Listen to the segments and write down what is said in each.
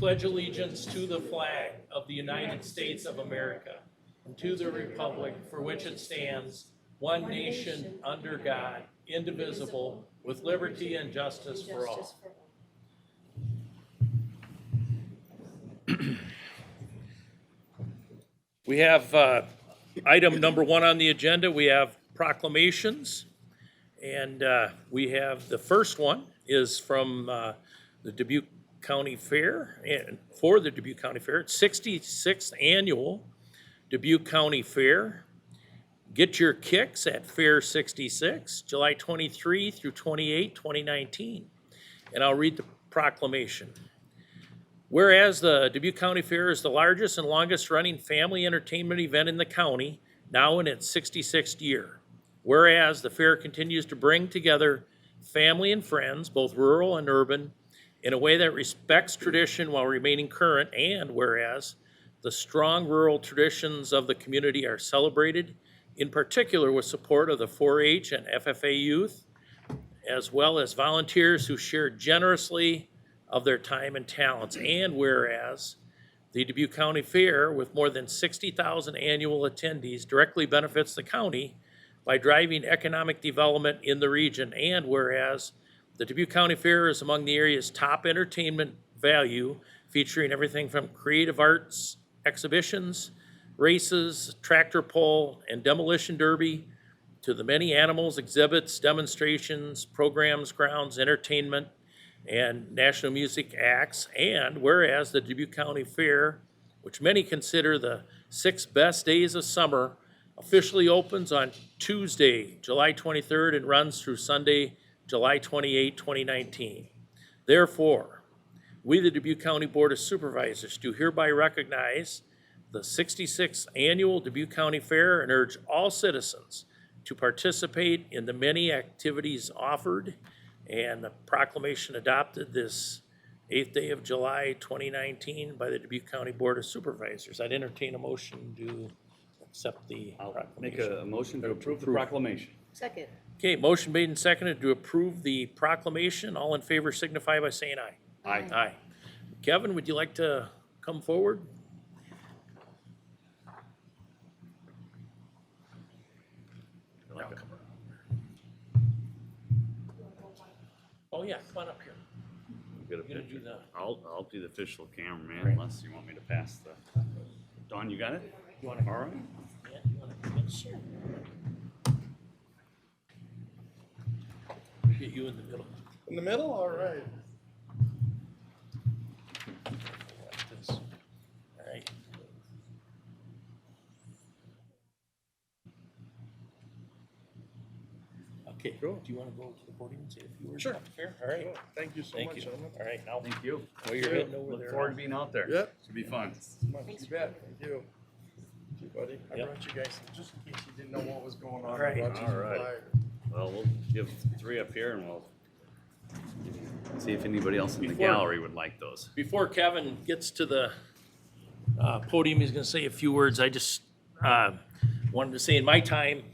pledge allegiance to the flag of the United States of America and to the republic for which it stands, one nation under God, indivisible, with liberty and justice for all. We have item number 1 on the agenda. We have proclamations, and we have the first one is from the Dubuque County Fair, and for the Dubuque County Fair, it's 66th annual Dubuque County Fair. Get your kicks at Fair 66, July 23 through 28, 2019. And I'll read the proclamation. Whereas the Dubuque County Fair is the largest and longest running family entertainment event in the county, now in its 66th year. Whereas the fair continues to bring together family and friends, both rural and urban, in a way that respects tradition while remaining current, and whereas the strong rural traditions of the community are celebrated, in particular with support of the 4-H and FFA youth, as well as volunteers who share generously of their time and talents, and whereas the Dubuque County Fair, with more than 60,000 annual attendees, directly benefits the county by driving economic development in the region, and whereas the Dubuque County Fair is among the area's top entertainment value, featuring everything from creative arts exhibitions, races, tractor pull, and demolition derby, to the many animals, exhibits, demonstrations, programs, grounds, entertainment, and national music acts. And whereas the Dubuque County Fair, which many consider the 6 best days of summer, officially opens on Tuesday, July 23rd, and runs through Sunday, July 28, 2019. Therefore, we, the Dubuque County Board of Supervisors, do hereby recognize the 66th Annual Dubuque County Fair and urge all citizens to participate in the many activities offered, and the proclamation adopted this 8th day of July 2019 by the Dubuque County Board of Supervisors. I'd entertain a motion to accept the proclamation. Make a motion to approve the proclamation. Second. Okay, motion made and seconded to approve the proclamation. All in favor signify by saying aye. Aye. Aye. Kevin, would you like to come forward? Oh yeah, come on up here. Good You're gonna do the, I'll do the official cameraman Right. unless you want me to pass the. Dawn, you got it? you wanna, All right. yeah, you wanna come in? Sure. Get you in the middle. In the middle? All right. Like this. All right. Okay, Cool. do you wanna go to the podium and say a few words Sure. about the fair? All right, Cool. Thank you so thank much, you. gentlemen. All right, now, Thank you. while you're heading over Look there. forward to being out there. Yep. Should be fun. You bet. Thank you. Thank you, buddy. I Yep. brought you guys some just in case you didn't know what was going on. All right. I brought you All some right. flyers. Well, we'll give 3 up here and we'll see if anybody else in the Before- gallery would like those. Before Kevin gets to the podium, he's gonna say a few words. I just wanted to say in my time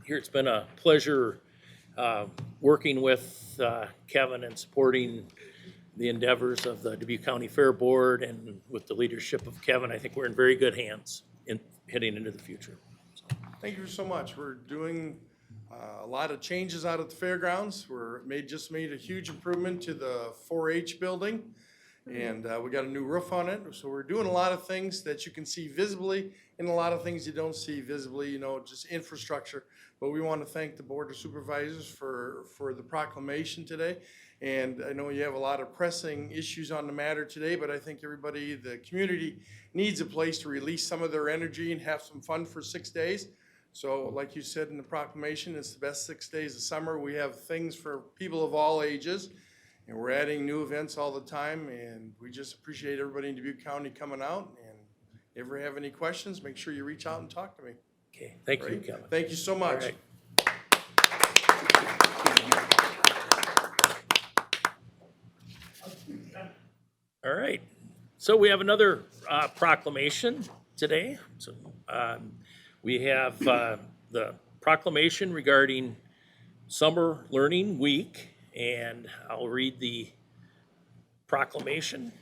here, it's been a pleasure working with Kevin and supporting the endeavors of the Dubuque County Fair Board, and with the leadership of Kevin, I think we're in very good hands in heading into the future. Thank you so much. We're doing a lot of changes out at the fairgrounds. Just made a huge improvement to the 4-H building, and we got a new roof on it. So we're doing a lot of things that you can see visibly, and a lot of things you don't see visibly, just infrastructure. But we want to thank the Board of Supervisors for the proclamation today. And I know you have a lot of pressing issues on the matter today, but I think everybody, the community, needs a place to release some of their energy and have some fun for 6 days. So like you said in the proclamation, it's the best 6 days of summer. We have things for people of all ages, and we're adding new events all the time, and we just appreciate everybody in Dubuque County coming out. And if you ever have any questions, make sure you reach out and talk to me. Okay, thank you, Right? Kevin. Thank you so much. All right. All right, so we have another proclamation today. So we have the proclamation regarding Summer Learning Week, and I'll read the proclamation.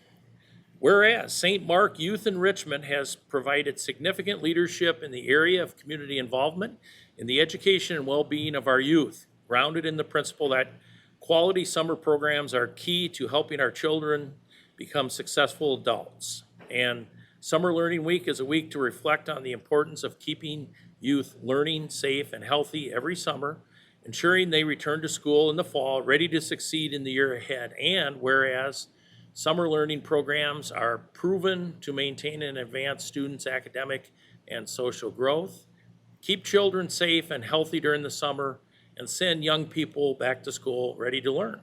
Whereas St. Mark Youth Enrichment has provided significant leadership in the area of community involvement in the education and well-being of our youth, grounded in the principle that quality summer programs are key to helping our children become successful adults. And Summer Learning Week is a week to reflect on the importance of keeping youth learning safe and healthy every summer, ensuring they return to school in the fall ready to succeed in the year ahead. And whereas summer learning programs are proven to maintain and advance students' academic and social growth, keep children safe and healthy during the summer, and send young people back to school ready to learn.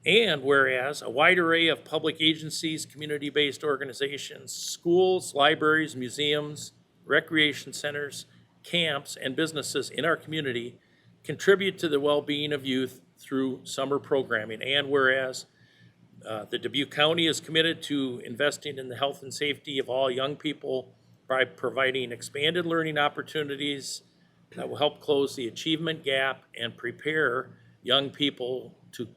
And whereas a wide array of public agencies, community-based organizations, schools, libraries, museums, recreation centers, camps, and businesses in our community contribute to the well-being of youth through summer programming. And whereas the Dubuque County is committed to investing in the health and safety of all young people by providing expanded learning opportunities that will help close the achievement gap and prepare young people to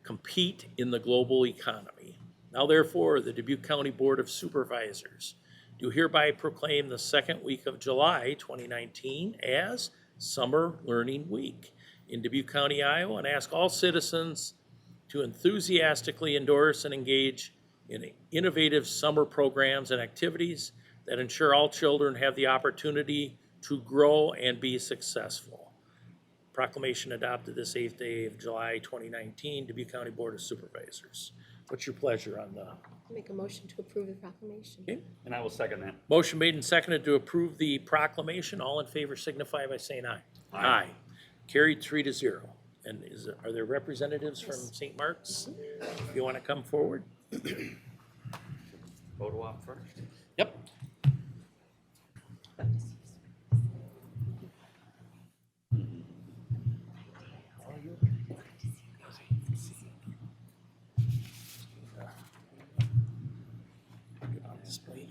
compete in the global economy. Now therefore, the Dubuque County Board of Supervisors do hereby proclaim the second week of July 2019 as Summer Learning Week in Dubuque County, Iowa, and ask all citizens to enthusiastically endorse and engage in innovative summer programs and activities that ensure all children have the opportunity to grow and be successful. Proclamation adopted this 8th day of July 2019, Dubuque County Board of Supervisors. What's your pleasure on the Make a motion to approve the proclamation. okay? And I will second that. Motion made and seconded to approve the proclamation. All in favor signify by saying aye. Aye. Carried 3-0. And are there representatives from St. Mark's? If you want to come forward? Photo op first. Yep.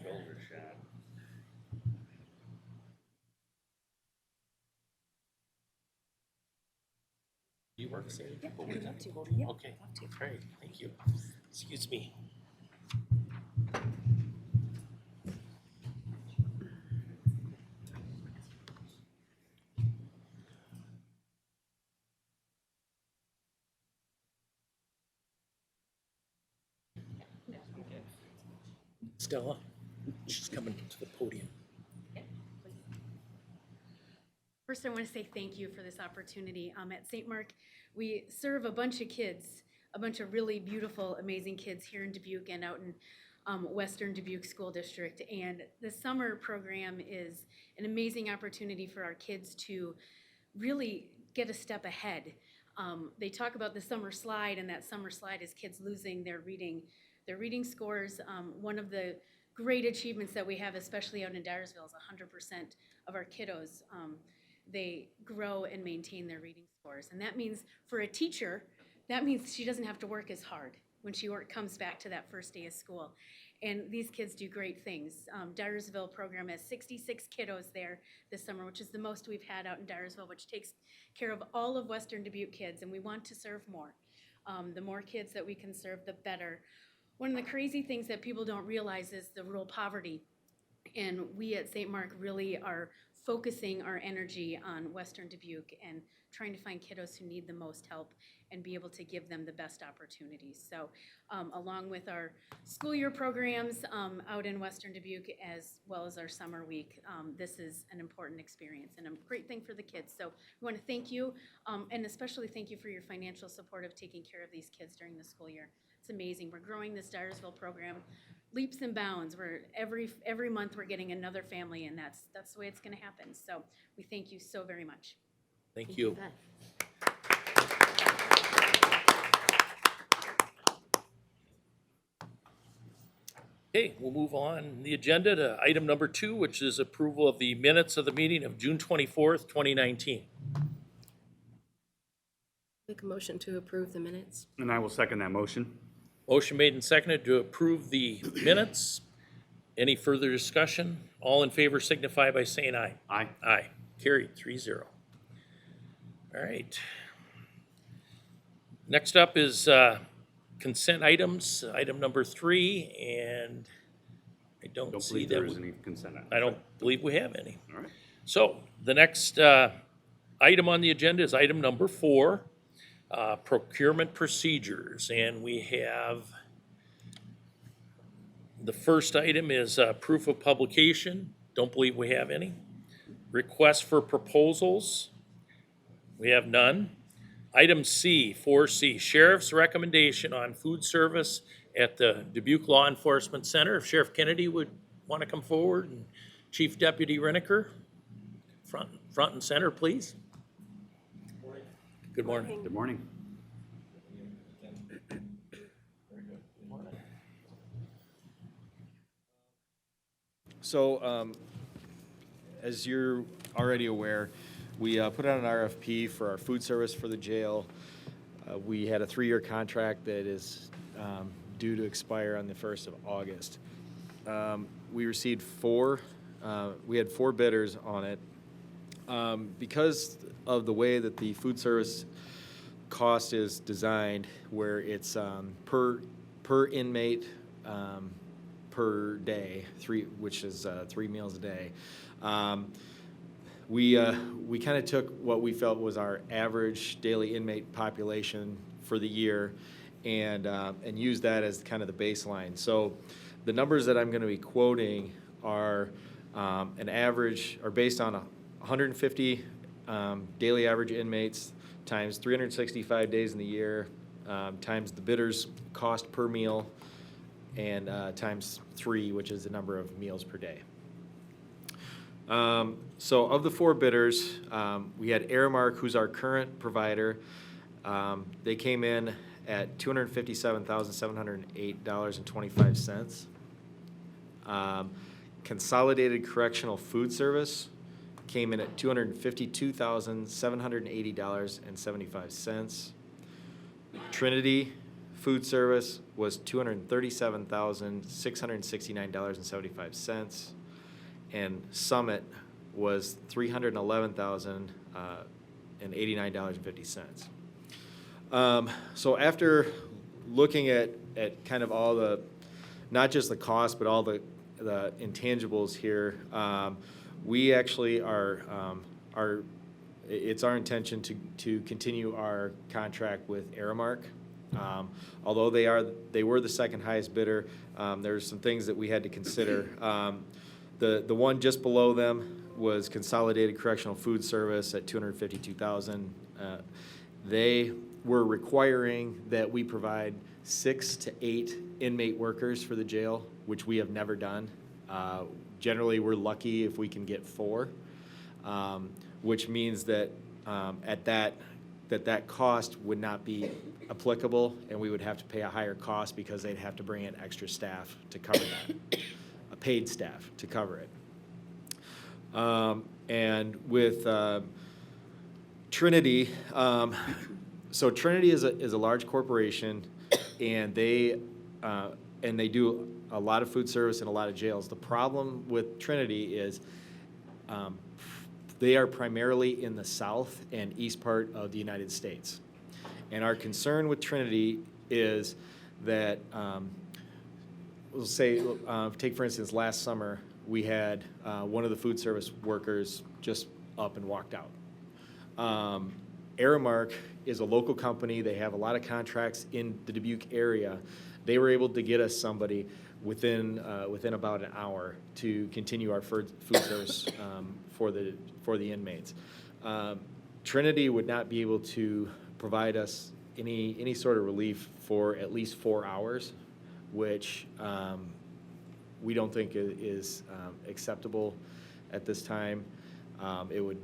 Shoulder shot. You work St. Yep. Okay, great, thank you. Excuse me. Stella, she's coming to the podium. First, I want to say thank you for this opportunity. At St. Mark, we serve a bunch of kids, a bunch of really beautiful, amazing kids here in Dubuque and out in Western Dubuque School District. And the summer program is an amazing opportunity for our kids to really get a step ahead. They talk about the summer slide, and that summer slide is kids losing their reading scores. One of the great achievements that we have, especially out in Dyersville, is 100% of our kiddos they grow and maintain their reading scores. And that means for a teacher, that means she doesn't have to work as hard when she comes back to that first day of school. And these kids do great things. Dyersville program has 66 kiddos there this summer, which is the most we've had out in Dyersville, which takes care of all of Western Dubuque kids, and we want to serve more. The more kids that we can serve, the better. One of the crazy things that people don't realize is the rural poverty. And we at St. Mark really are focusing our energy on Western Dubuque and trying to find kiddos who need the most help and be able to give them the best opportunities. So along with our school year programs out in Western Dubuque as well as our summer week, this is an important experience and a great thing for the kids. So we want to thank you and especially thank you for your financial support of taking care of these kids during the school year. It's amazing. We're growing this Dyersville program leaps and bounds. We're every month we're getting another family, and that's the way it's going to happen. So we thank you so very much. Thank you. Okay, we'll move on the agenda to item number 2, which is approval of the minutes of the meeting of June 24th, 2019. Make a motion to approve the minutes. And I will second that motion. Motion made and seconded to approve the minutes. Any further discussion? All in favor signify by saying aye. Aye. Aye. Carried 3-0. All right. Next up is consent items, item number 3, and I don't Don't see believe that. there is any consent items. I don't believe we have any. All right. So the next item on the agenda is item number 4, procurement procedures. And we have, the first item is proof of publication. Don't believe we have any. Request for proposals. We have none. Item C, 4C, Sheriff's recommendation on food service at the Dubuque Law Enforcement Center. If Sheriff Kennedy would want to come forward, and Chief Deputy Reniker, front and center, please. Good morning. Good morning. So, as you're already aware, we put out an RFP for our food service for the jail. We had a 3-year contract that is due to expire on the 1st of August. We received we had 4 bidders on it. Because of the way that the food service cost is designed, where it's per inmate per day, which is 3 meals a day. We kind of took what we felt was our average daily inmate population for the year and used that as kind of the baseline. So the numbers that I'm going to be quoting are based on 150 daily average inmates times 365 days in the year, times the bidder's cost per meal, and times 3, which is the number of meals per day. So of the 4 bidders, we had Aramark, who's our current provider. They came in at $257,708.25. Consolidated Correctional Food Service came in at $252,780.75. Trinity Food Service was $237,669.75. And Summit was $311,089.50. So after looking at kind of all the, not just the cost, but all the intangibles here, we actually it's our intention to continue our contract with Aramark. Although they were the second highest bidder, there's some things that we had to consider. The one just below them was Consolidated Correctional Food Service at $252,000. They were requiring that we provide 6 to 8 inmate workers for the jail, which we have never done. Generally, we're lucky if we can get 4, which means that that cost would not be applicable, and we would have to pay a higher cost because they'd have to bring in extra staff to cover that, paid staff to cover it. And with Trinity, so Trinity is a large corporation, and they do a lot of food service and a lot of jails. The problem with Trinity is they are primarily in the south and east part of the United States. And our concern with Trinity is that, we'll say, take for instance, last summer, we had one of the food service workers just up and walked out. Aramark is a local company. They have a lot of contracts in the Dubuque area. They were able to get us somebody within about an hour to continue our food service for the inmates. Trinity would not be able to provide us any sort of relief for at least 4 hours, which we don't think is acceptable at this time. It would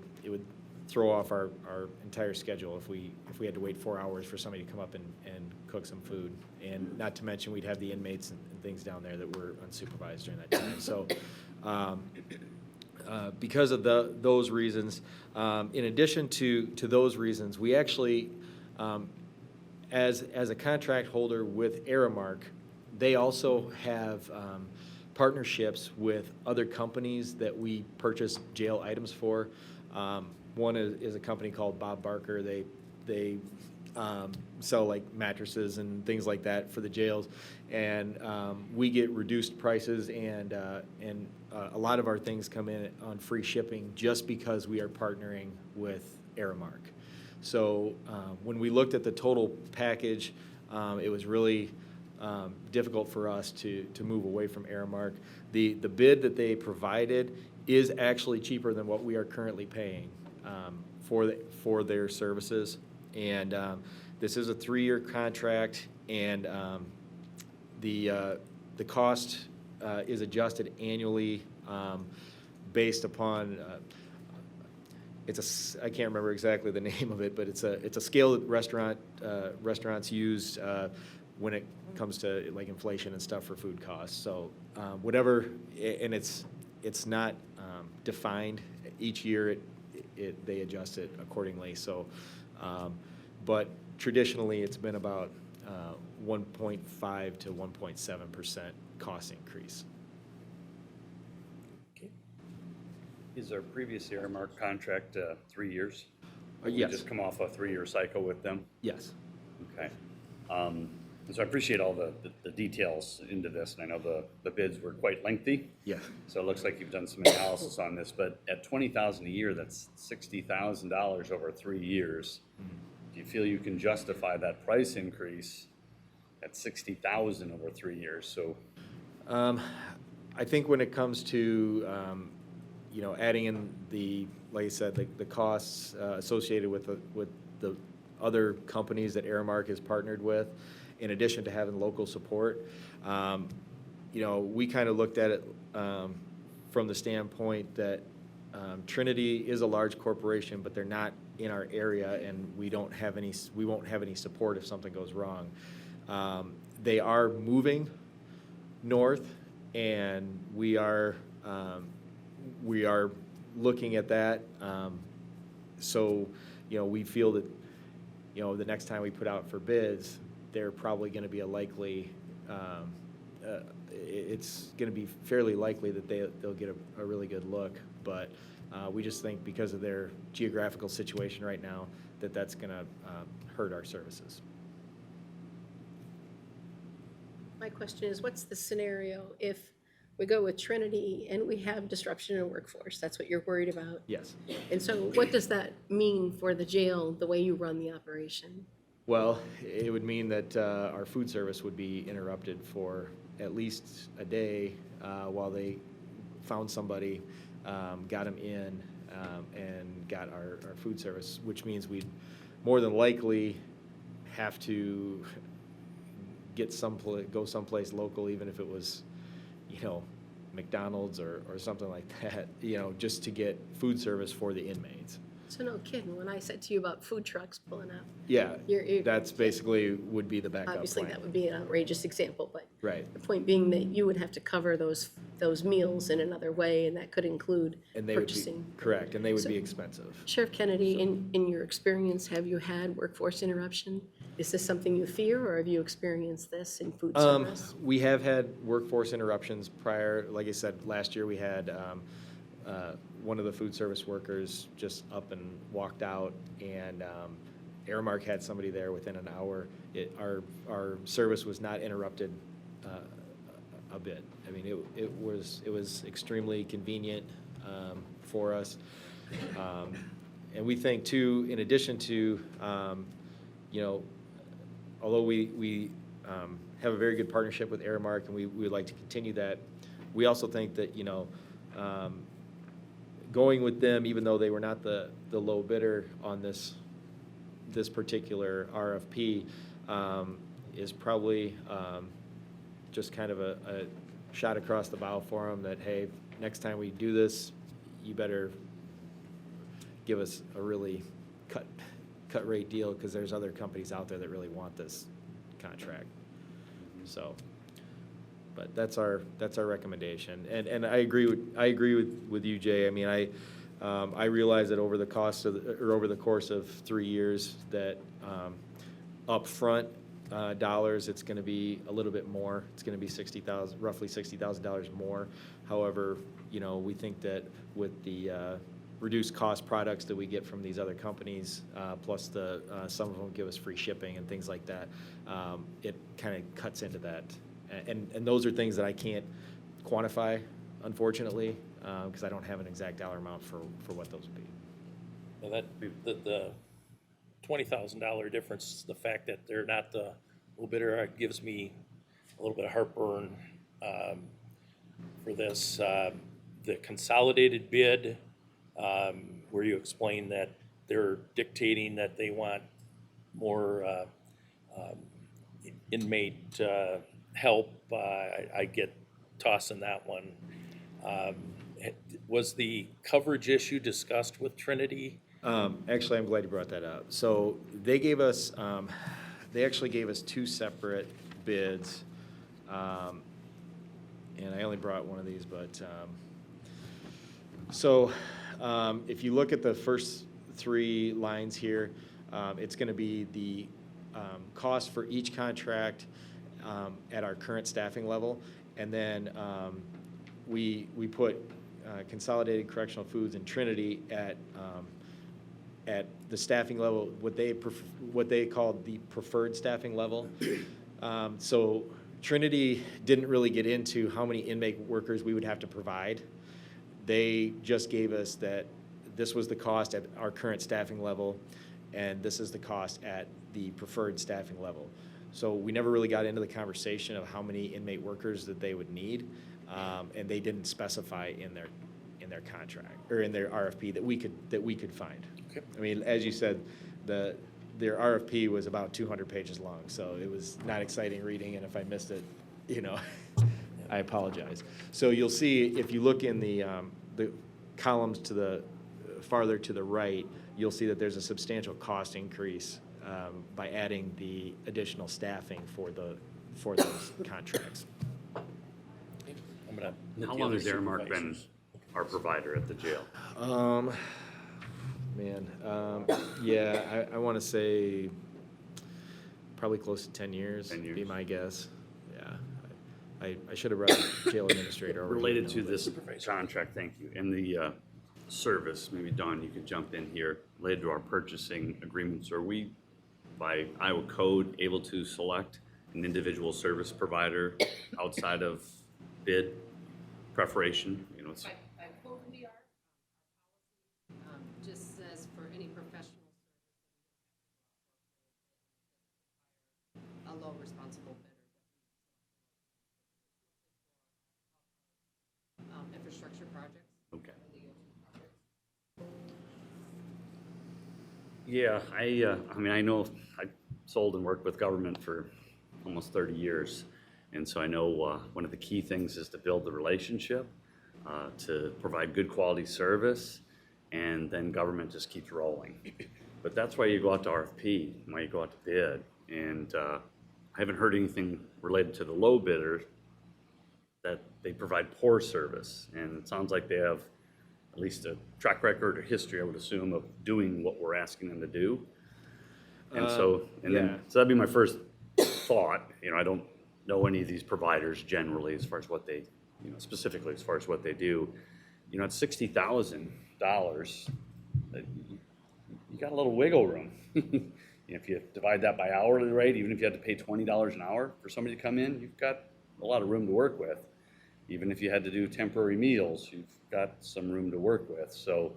throw off our entire schedule if we had to wait 4 hours for somebody to come up and cook some food. And not to mention, we'd have the inmates and things down there that were unsupervised during that time. So because of those reasons, in addition to those reasons, we actually, as a contract holder with Aramark, they also have partnerships with other companies that we purchase jail items for. One is a company called Bob Barker. They sell like mattresses and things like that for the jails. And we get reduced prices, and a lot of our things come in on free shipping just because we are partnering with Aramark. So when we looked at the total package, it was really difficult for us to move away from Aramark. The bid that they provided is actually cheaper than what we are currently paying for their services. And this is a 3-year contract, and the cost is adjusted annually based upon I can't remember exactly the name of it, but it's a scale that restaurants use when it comes to like inflation and stuff for food costs. So whatever, and it's not defined each year. They adjust it accordingly. So, but traditionally it's been about 1.5 to 1.7% cost increase. Is our previous Aramark contract 3 years? Yes. We just come off a 3-year cycle with them? Yes. Okay. And so I appreciate all the details into this, and I know the bids were quite lengthy. Yes. So it looks like you've done some analysis on this, but at $20,000 a year, that's $60,000 over 3 years. Do you feel you can justify that price increase at $60,000 over 3 years? So, I think when it comes to adding in like I said, the costs associated with the other companies that Aramark has partnered with, in addition to having local support, we kind of looked at it from the standpoint that Trinity is a large corporation, but they're not in our area, and we won't have any support if something goes wrong. They are moving north, and we are looking at that. So we feel that the next time we put out for bids, they're probably going to be it's going to be fairly likely that they'll get a really good look. But we just think because of their geographical situation right now, that's going to hurt our services. My question is, what's the scenario if we go with Trinity and we have disruption in workforce? That's what you're worried about. Yes. And so what does that mean for the jail, the way you run the operation? Well, it would mean that our food service would be interrupted for at least a day while they found somebody, got them in, and got our food service, which means we'd more than likely have to go someplace local, even if it was, McDonald's or something like that, just to get food service for the inmates. So no kidding, when I said to you about food trucks pulling up, Yeah, You're- that's basically would be the backup obviously plan. that would be an outrageous example, but Right. the point being that you would have to cover those meals in another way, and that could include And they would be, purchasing. correct, and they would So- be expensive. Sheriff Kennedy, in your experience, have you had workforce interruption? Is this something you fear, or have you experienced this in food service? We have had workforce interruptions prior. Like I said, last year we had one of the food service workers just up and walked out, and Aramark had somebody there within an hour. Our service was not interrupted a bit. I mean, it was extremely convenient for us, and we think too, in addition to although we have a very good partnership with Aramark, and we would like to continue that, we also think that going with them, even though they were not the low bidder on this particular RFP, is probably just kind of a shot across the bow for them that, hey, next time we do this, you better give us a really cut rate deal, because there's other companies out there that really want this contract. So, but that's our recommendation, and I agree with you, Jay. I mean, I realize that over the course of 3 years that upfront dollars, it's going to be a little bit more. It's going to be roughly $60,000 more. However, we think that with the reduced cost products that we get from these other companies, plus some of them give us free shipping and things like that. It kind of cuts into that. And those are things that I can't quantify, unfortunately, because I don't have an exact dollar amount for what those would be. Well, the $20,000 difference, the fact that they're not the low bidder gives me a little bit of heartburn for this. The consolidated bid, where you explain that they're dictating that they want more inmate help, I get tossing that one. Was the coverage issue discussed with Trinity? Actually, I'm glad you brought that up. So they gave us, they actually gave us two separate bids. And I only brought one of these, but, if you look at the first three lines here, it's gonna be the, cost for each contract, at our current staffing level. And then, we put, Consolidated Correctional Foods and Trinity at the staffing level, what they called the preferred staffing level. So Trinity didn't really get into how many inmate workers we would have to provide. They just gave us that this was the cost at our current staffing level, and this is the cost at the preferred staffing level. So we never really got into the conversation of how many inmate workers that they would need, and they didn't specify in their contract or in their RFP that we could find. Okay. I mean, as you said, their RFP was about 200 pages long, so it was not exciting reading, and if I missed it, I apologize. So you'll see, if you look in the columns to the farther to the right, you'll see that there's a substantial cost increase by adding the additional staffing for those contracts. I'm gonna let How the long other has Aramark been supervisors- our provider at the jail? Yeah, I want to say probably close to 10 years. 10 years. Be my guess. Yeah, I should have brought the jail administrator over. Related here, to but- this contract, thank you, and the service, maybe Dawn, you could jump in here, related to our purchasing agreements, are we, by Iowa code, able to select an individual service provider outside of bid preparation? It's By code we are, just says for any professional service, a low responsible bidder. Infrastructure projects. okay. legal projects. Yeah, I mean, I know I sold and worked with government for almost 30 years. And so I know one of the key things is to build the relationship, to provide good quality service, and then government just keeps rolling. But that's why you go out to RFP, why you go out to bid. And I haven't heard anything related to the low bidder that they provide poor service. And it sounds like they have at least a track record or history, I would assume, of doing what we're asking them to do. And so that'd be my first thought. I don't know any of these providers generally as far as what they, specifically as far as what they do. At $60,000, you got a little wiggle room. If you divide that by hourly rate, even if you had to pay $20 an hour for somebody to come in, you've got a lot of room to work with. Even if you had to do temporary meals, you've got some room to work with. So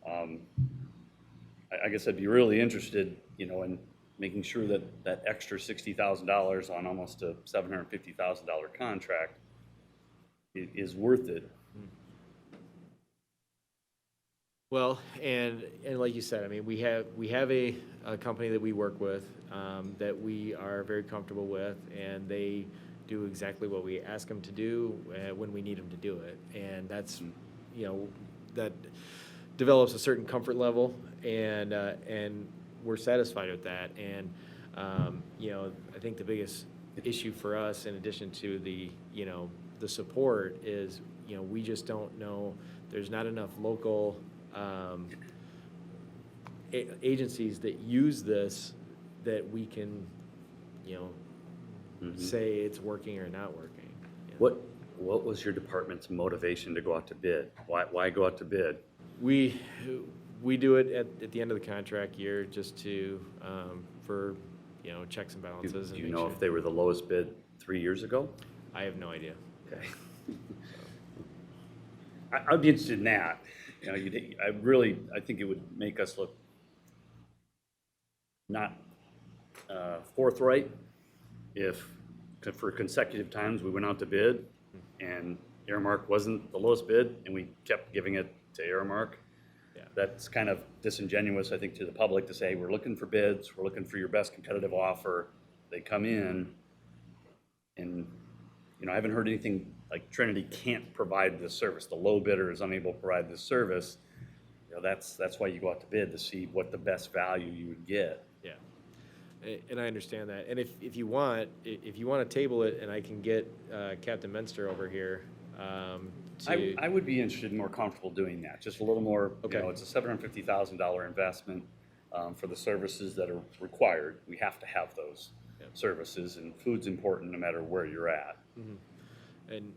I guess I'd be really interested, in making sure that that extra $60,000 on almost a $750,000 contract is worth it. Well, and like you said, I mean, we have a company that we work with, that we are very comfortable with, and they do exactly what we ask them to do when we need them to do it. And that's, that develops a certain comfort level, and we're satisfied with that. And, I think the biggest issue for us, in addition to the support, is, we just don't know, there's not enough local agencies that use this that we can, say it's working or not working. What was your department's motivation to go out to bid? Why go out to bid? We do it at the end of the contract year just to, for, checks and balances. Do and you make know sure. if they were the lowest bid 3 years ago? I have no idea. Okay. I'd be interested in that. I think it would make us look not forthright if for consecutive times we went out to bid and Aramark wasn't the lowest bid and we kept giving it to Aramark. Yeah. That's kind of disingenuous, I think, to the public to say, we're looking for bids, we're looking for your best competitive offer. They come in and, I haven't heard anything like Trinity can't provide this service. The low bidder is unable to provide this service. That's why you go out to bid, to see what the best value you would get. Yeah. And I understand that. And if you want to table it and I can get Captain Menster over here to. I would be interested and more comfortable doing that, just a little more, Okay. It's a $750,000 investment for the services that are required. We have to have those services, and food's important no matter where you're at. And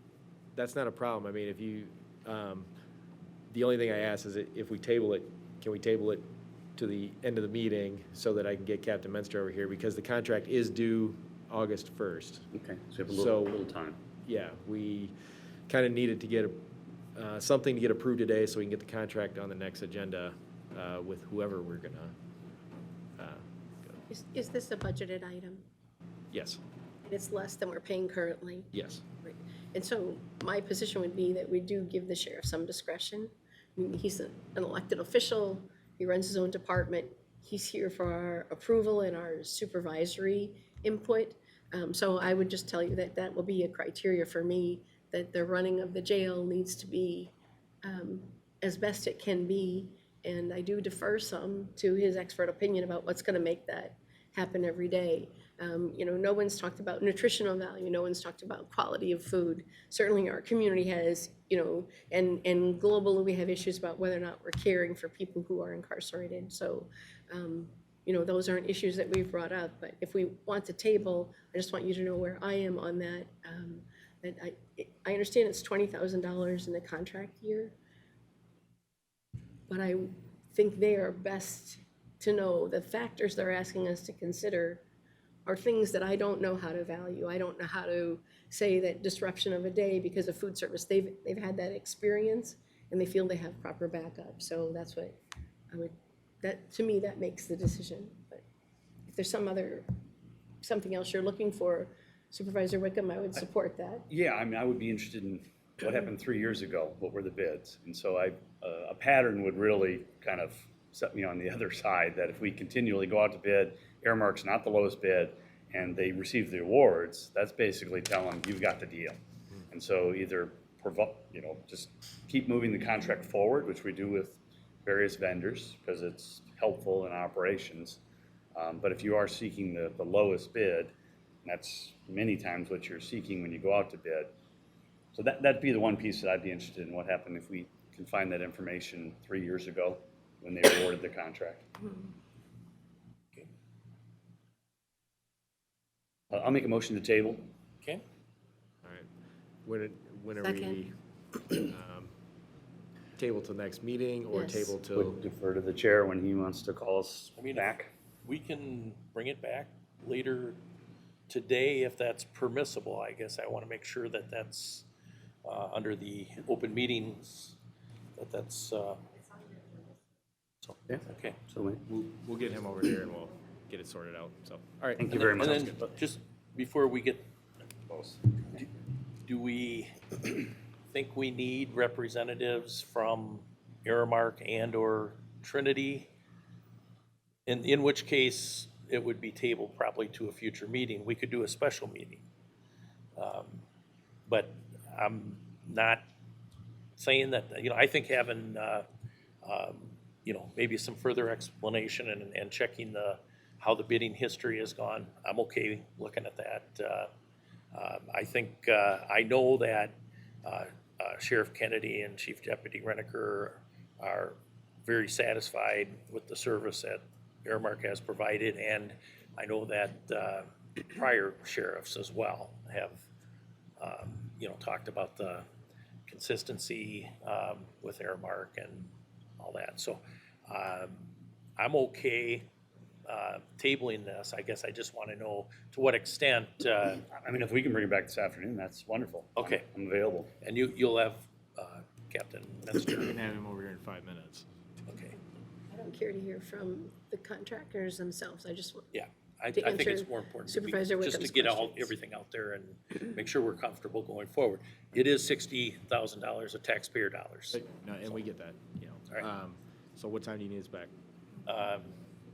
that's not a problem. I mean, if you, the only thing I ask is if we table it, can we table it to the end of the meeting so that I can get Captain Menster over here? Because the contract is due August 1st. Okay, so you have a So- little time. Yeah, we kind of needed to get something to get approved today so we can get the contract on the next agenda with whoever we're gonna go. Is this a budgeted item? Yes, And it's less than we're paying currently? yes. Right. And so my position would be that we do give the sheriff some discretion. I mean, he's an elected official, he runs his own department, he's here for our approval and our supervisory input. So I would just tell you that that will be a criteria for me, that the running of the jail needs to be as best it can be. And I do defer some to his expert opinion about what's gonna make that happen every day. No one's talked about nutritional value, no one's talked about quality of food. Certainly our community has, and globally we have issues about whether or not we're caring for people who are incarcerated. So, those aren't issues that we've brought up, but if we want to table, I just want you to know where I am on that. That I understand it's $20,000 in the contract year, but I think they are best to know the factors they're asking us to consider are things that I don't know how to value. I don't know how to say that disruption of a day because of food service. They've had that experience and they feel they have proper backup. So that's what to me, that makes the decision. But if there's something else you're looking for, Supervisor Wickham, I would support that. Yeah, I would be interested in what happened 3 years ago, what were the bids? And so a pattern would really kind of set me on the other side, that if we continually go out to bid, Aramark's not the lowest bid, and they receive the awards, that's basically telling them, you've got the deal. And so either, just keep moving the contract forward, which we do with various vendors, because it's helpful in operations. But if you are seeking the lowest bid, that's many times what you're seeking when you go out to bid. So that'd be the one piece that I'd be interested in, what happened if we can find that information 3 years ago when they awarded the contract. Okay. I'll make a motion to table. Okay, All right. When are we, Second. table till next meeting or Yes. table till? Would defer to the chair when he wants to call us back. we can bring it back later today if that's permissible. I guess I want to make sure that that's under the open meetings, that's, so, Yeah. okay. So We'll get him over here and we'll get it sorted out, so. All right. thank you very much. And then, just before we get, Close. do we think we need representatives from Aramark and/or Trinity? In which case, it would be tabled probably to a future meeting. We could do a special meeting. But I'm not saying that, I think having, maybe some further explanation and checking how the bidding history has gone, I'm okay looking at that. I think, I know that Sheriff Kennedy and Chief Deputy Reniker are very satisfied with the service that Aramark has provided, and I know that prior sheriffs as well have, talked about the consistency with Aramark and all that. So I'm okay tabling this. I guess I just want to know to what extent, I mean, if we can bring it back this afternoon, that's wonderful. Okay. I'm available. and you'll have Captain Minster. We can have him over here in 5 minutes. Okay, I don't care to hear from the contractors themselves. I just want, yeah. I To think it's answer more important Supervisor just to Wickham's get questions. everything out there and make sure we're comfortable going forward. It is $60,000 of taxpayer dollars. No, and we get that, you know. All right. So what time do you need us back?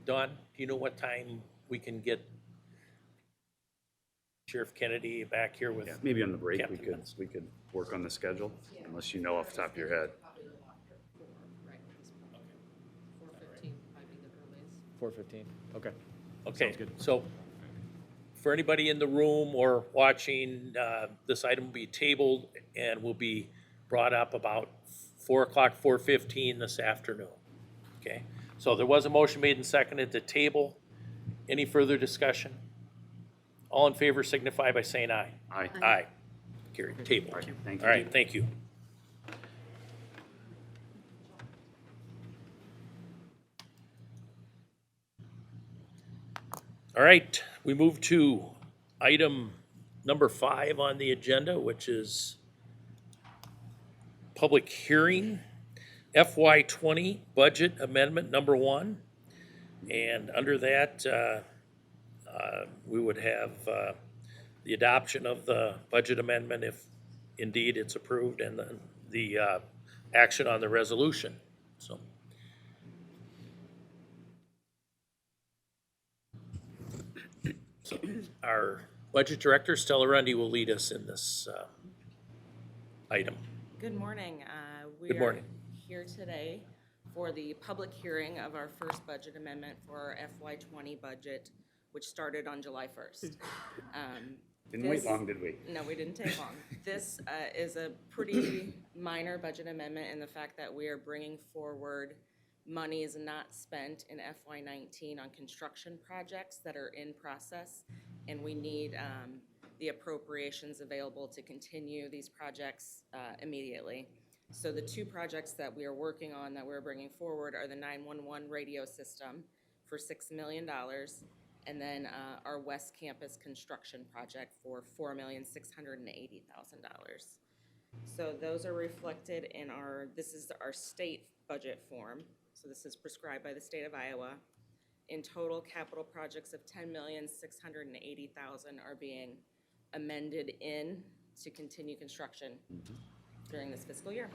Dawn, do you know what time we can get Sheriff Kennedy back here with? Yeah, maybe on the break, Captain we could work on the schedule, unless you know off the top of your head. Probably a little after 4, right? 4:15 might be the earliest. 4:15, okay. Okay, Sounds good. so for anybody in the room or watching, this item will be tabled and will be brought up about 4 o'clock, 4:15 this afternoon. Okay, so there was a motion made and seconded to table. Any further discussion? All in favor signify by saying aye. Aye. Aye. Carried, table. All right, thank All you. right, thank you. All right, we move to item number 5 on the agenda, which is public hearing, FY 20 budget amendment number 1. And under that, we would have the adoption of the budget amendment if indeed it's approved, and then the action on the resolution, so. So our budget director, Stella Rundy, will lead us in this item. Good morning. We Good morning. are here today for the public hearing of our first budget amendment for our FY 20 budget, which started on July 1st. Didn't wait This- long, did we? No, we didn't take long. This is a pretty minor budget amendment in the fact that we are bringing forward monies not spent in FY 19 on construction projects that are in process, and we need the appropriations available to continue these projects immediately. So the 2 projects that we are working on that we're bringing forward are the 911 radio system for $6 million, and then our West Campus construction project for $4,680,000. So those are reflected in this is our state budget form. So this is prescribed by the state of Iowa. In total, capital projects of $10,680,000 are being amended in to continue construction during this fiscal year.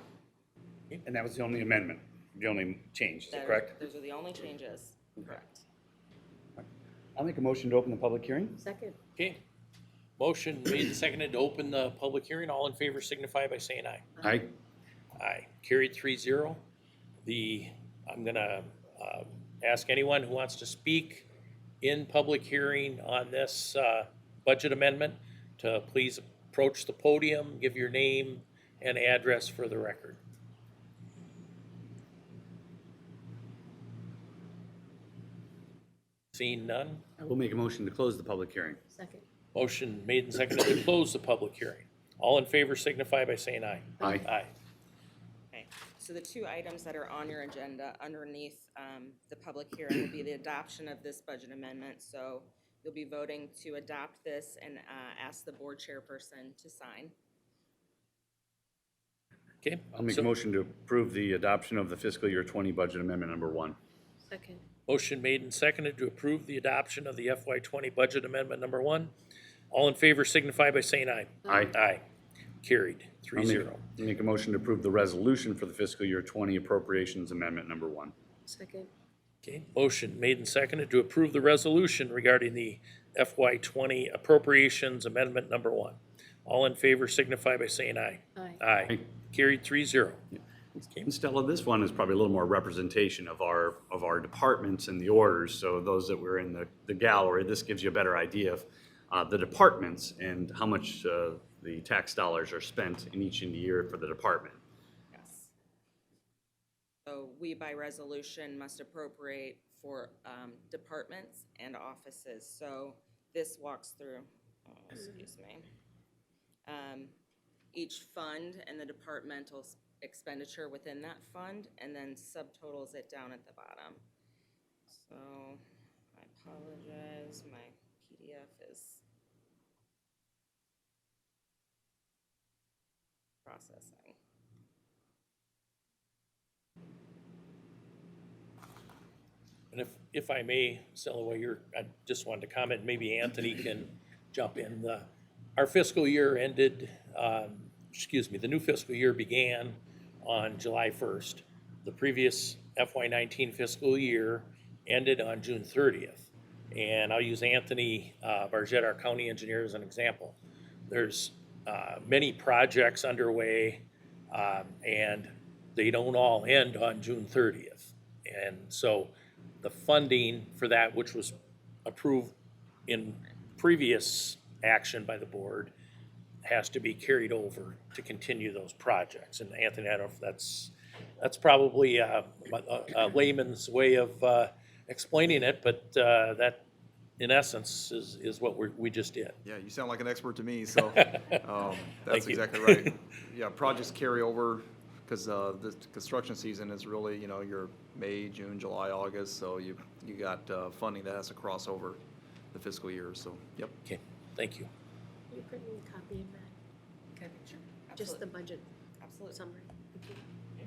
And that was the only amendment, the only change, is that correct? Those are the only changes, correct. I'll make a motion to open the public hearing. second, Okay, motion made and seconded to open the public hearing. All in favor signify by saying aye. Aye. Aye, carried 3-0. I'm gonna ask anyone who wants to speak in public hearing on this budget amendment to please approach the podium, give your name and address for the record. Seeing none, I will make a motion to close the public hearing. second. motion made and seconded to close the public hearing. All in favor signify by saying aye. Aye. Aye. Okay, so the 2 items that are on your agenda underneath the public hearing will be the adoption of this budget amendment. So you'll be voting to adopt this and ask the board chairperson to sign. Okay. I'll make so a motion to approve the adoption of the fiscal year 20 budget amendment number 1. Second. Motion made and seconded to approve the adoption of the FY 20 budget amendment number 1. All in favor signify by saying aye. Aye. Aye. Carried, I'll 3-0. make a motion to approve the resolution for the fiscal year 20 appropriations amendment number 1. Second. Okay, motion made and seconded to approve the resolution regarding the FY 20 appropriations amendment number 1. All in favor signify by saying aye. Aye. Aye. Carried 3-0. And Stella, this one is probably a little more representation of our departments and the orders. So those that were in the gallery, this gives you a better idea of the departments and how much the tax dollars are spent in each year for the department. Yes. So we, by resolution, must appropriate for departments and offices. So this walks through, excuse me, each fund and the departmental expenditure within that fund, and then subtotals it down at the bottom. So, I apologize, my PDF is processing. And if I may, Stella, while I just wanted to comment, maybe Anthony can jump in. Our fiscal year ended, the new fiscal year began on July 1st. The previous FY19 fiscal year ended on June 30th. And I'll use Anthony Bargett, our county engineer, as an example. There's many projects underway, and they don't all end on June 30th. And so the funding for that, which was approved in previous action by the board, has to be carried over to continue those projects. And Anthony, I don't know if that's probably a layman's way of explaining it, but that, in essence, is what we just did. Yeah, you sound like an expert to me, so Thank that's you. exactly right. Yeah, projects carry over because the construction season is really, your May, June, July, August, so you got funding that has to cross over the fiscal year, so, yep. Okay, thank you. You print me a copy of that, Okay, sure. just the Absolutely. budget Absolutely. summary. Thank you.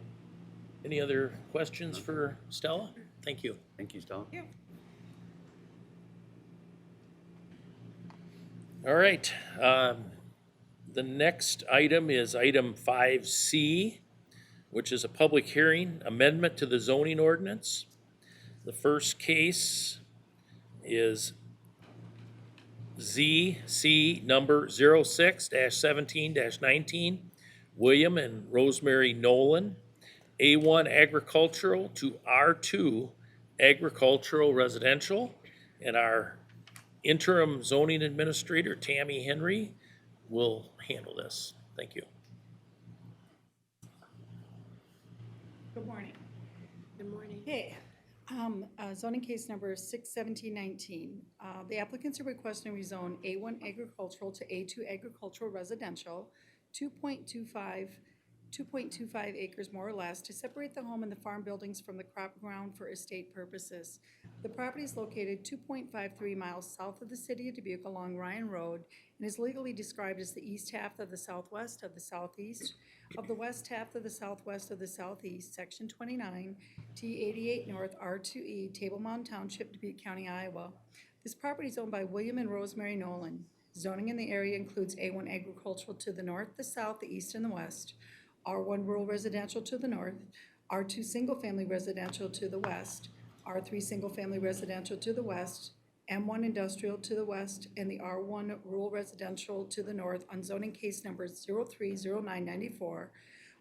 Any other questions for Stella? Thank you. Thank you, Stella. Yeah. All right, the next item is item 5C, which is a public hearing amendment to the zoning ordinance. The first case is ZC number 06-17-19, William and Rosemary Nolan, A1 agricultural to R2 agricultural residential, and our interim zoning administrator, Tammy Henry, will handle this. Thank you. Good morning. Good morning. Okay, zoning case number 61719. The applicants are requesting to rezone A1 agricultural to A2 agricultural residential, 2.25 acres more or less, to separate the home and the farm buildings from the crop ground for estate purposes. The property is located 2.53 miles south of the city of Dubuque along Ryan Road and is legally described as the east half of the southwest of the southeast of the west half of the southwest of the southeast, section 29, T88 North, R2E, Table Mountain Township, Dubuque County, Iowa. This property is owned by William and Rosemary Nolan. Zoning in the area includes A1 agricultural to the north, the south, the east, and the west, R1 rural residential to the north, R2 single-family residential to the west, R3 single-family residential to the west, M1 industrial to the west, and the R1 rural residential to the north on zoning case number 030994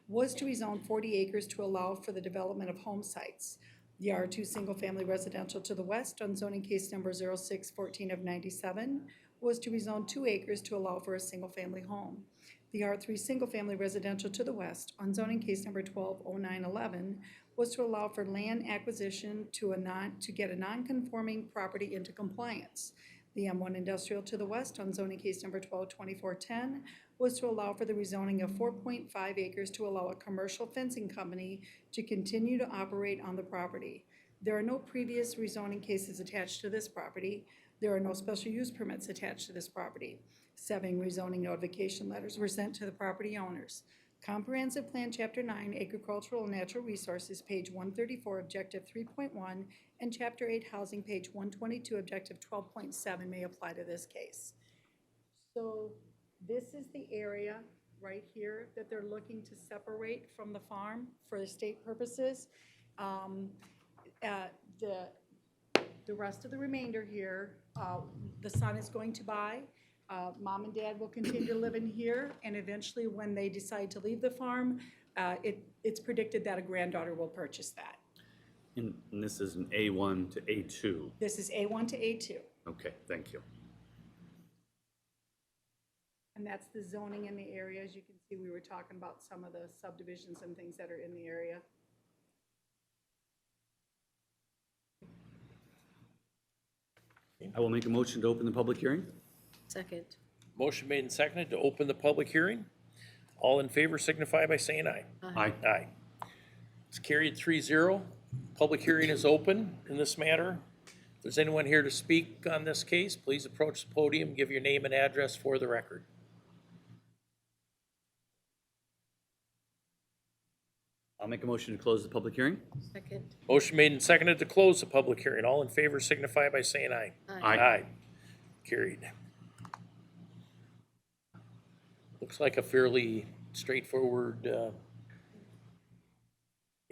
was to rezone 40 acres to allow for the development of home sites. The R2 single-family residential to the west on zoning case number 0614 of 97 was to rezone 2 acres to allow for a single-family home. The R3 single-family residential to the west on zoning case number 120911 was to allow for land acquisition to get a non-conforming property into compliance. The M1 industrial to the west on zoning case number 122410 was to allow for the rezoning of 4.5 acres to allow a commercial fencing company to continue to operate on the property. There are no previous rezoning cases attached to this property. There are no special use permits attached to this property. 7 rezoning notification letters were sent to the property owners. Comprehensive Plan Chapter 9, Agricultural and Natural Resources, page 134, Objective 3.1, and Chapter 8, Housing, page 122, Objective 12.7 may apply to this case. So this is the area right here that they're looking to separate from the farm for estate purposes. The rest of the remainder here, the son is going to buy. Mom and dad will continue to live in here, and eventually when they decide to leave the farm, it's predicted that a granddaughter will purchase that. And this is an A1 to A2. This is A1 to A2, Okay, thank you. and that's the zoning in the area. As you can see, we were talking about some of the subdivisions and things that are in the area. I will make a motion to open the public hearing. Second. Motion made and seconded to open the public hearing. All in favor signify by saying aye. Aye. Aye. It's carried 3-0. Public hearing is open in this matter. If there's anyone here to speak on this case, please approach the podium, give your name and address for the record. I'll make a motion to close the public hearing. Second. Motion made and seconded to close the public hearing. All in favor signify by saying aye. Aye. Carried. Looks like a fairly straightforward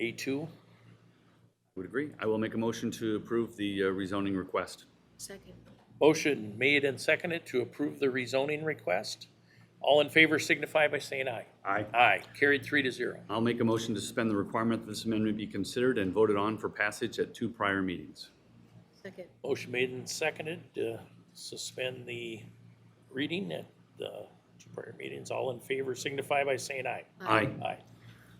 A2. Would agree. I will make a motion to approve the rezoning request. Second. Motion made and seconded to approve the rezoning request. All in favor signify by saying aye. Aye. Aye. Carried 3-0. I'll make a motion to suspend the requirement that this amendment be considered and voted on for passage at 2 prior meetings. Second. Motion made and seconded to suspend the reading at the 2 prior meetings. All in favor signify by saying aye. Aye. Aye.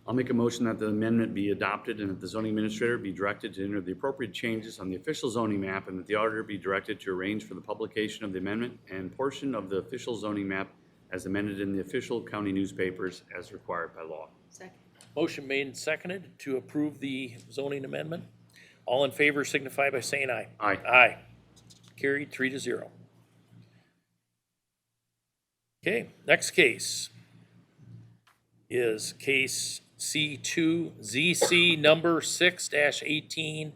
I'll make a motion that the amendment be adopted and that the zoning administrator be directed to enter the appropriate changes on the official zoning map and that the auditor be directed to arrange for the publication of the amendment and portion of the official zoning map as amended in the official county newspapers as required by law. Second. Motion made and seconded to approve the zoning amendment. All in favor signify by saying aye. Aye. Aye. Carried 3-0. Okay, next case is case C2 ZC number 6-18-19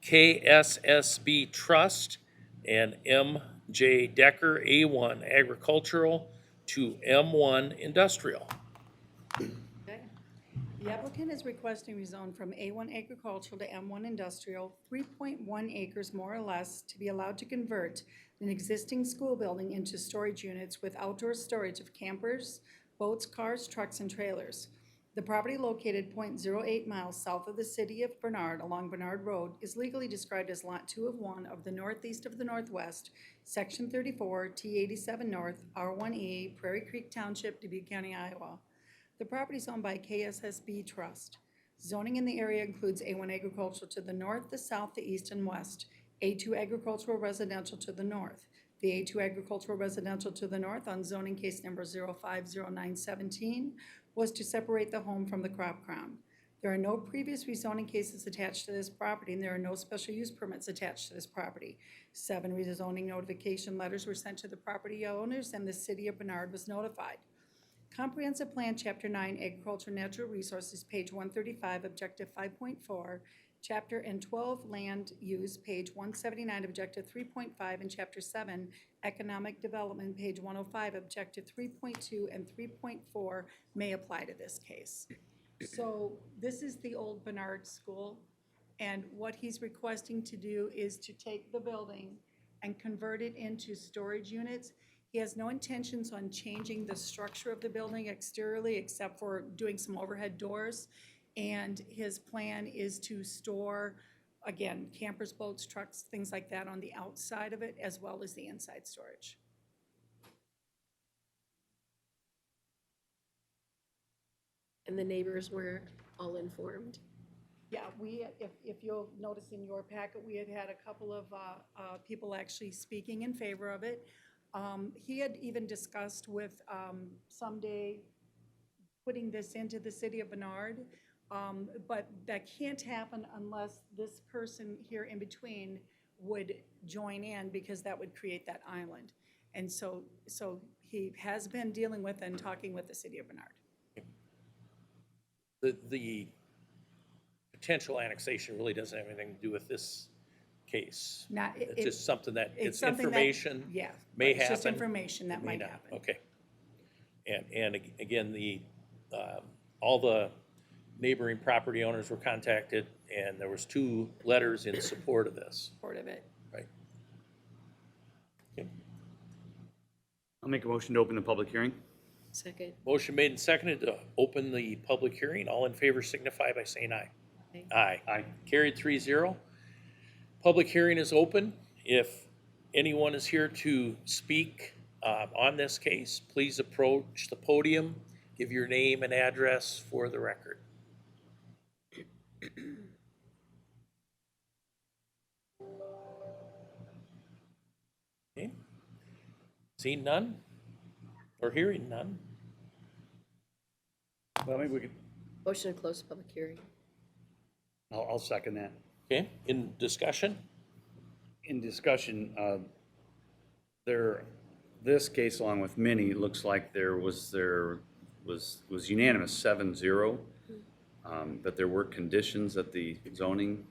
KSSB Trust and M.J. Decker A1 Agricultural to M1 Industrial. Okay. The applicant is requesting rezone from A1 agricultural to M1 industrial, 3.1 acres more or less, to be allowed to convert an existing school building into storage units with outdoor storage of campers, boats, cars, trucks, and trailers. The property located 0.08 miles south of the city of Bernard along Bernard Road is legally described as Lot 2 of 1 of the northeast of the Northwest, Section 34, T87 North, R1E, Prairie Creek Township, Dubuque County, Iowa. The property is owned by KSSB Trust. Zoning in the area includes A1 agricultural to the north, the south, the east, and west, A2 agricultural residential to the north. The A2 agricultural residential to the north on zoning case number 050917 was to separate the home from the crop ground. There are no previous rezoning cases attached to this property, and there are no special use permits attached to this property. 7 rezoning notification letters were sent to the property owners, and the city of Bernard was notified. Comprehensive Plan, Chapter 9, Agriculture and Natural Resources, page 135, Objective 5.4, Chapter and 12, Land Use, page 179, Objective 3.5, and Chapter 7, Economic Development, page 105, Objective 3.2 and 3.4 may apply to this case. So this is the old Bernard School, and what he's requesting to do is to take the building and convert it into storage units. He has no intentions on changing the structure of the building exteriorly except for doing some overhead doors. And his plan is to store, again, campers, boats, trucks, things like that on the outside of it, as well as the inside storage. And the neighbors were all informed. Yeah, if you'll notice in your packet, we had had a couple of people actually speaking in favor of it. He had even discussed with someday putting this into the city of Bernard, but that can't happen unless this person here in between would join in, because that would create that island. And so he has been dealing with and talking with the city of Bernard. The potential annexation really doesn't have anything to do with this case. It's just something that, it's something that- information. Yeah. May It's just happen, information that may might not. happen. Okay. And again, all the neighboring property owners were contacted, and there was 2 letters in support of this, Part of it. right? Okay. I'll make a motion to open the public hearing. Second. Motion made and seconded to open the public hearing. All in favor signify by saying aye. Aye. Aye. Aye. Carried 3-0. Public hearing is open. If anyone is here to speak on this case, please approach the podium, give your name and address for the record. Okay. Seeing none? Or hearing none? Well, maybe we could, Motion to close the public hearing. I'll second that. Okay, in discussion? In discussion, this case along with many, looks like there was unanimous 7-0. That there were conditions that the zoning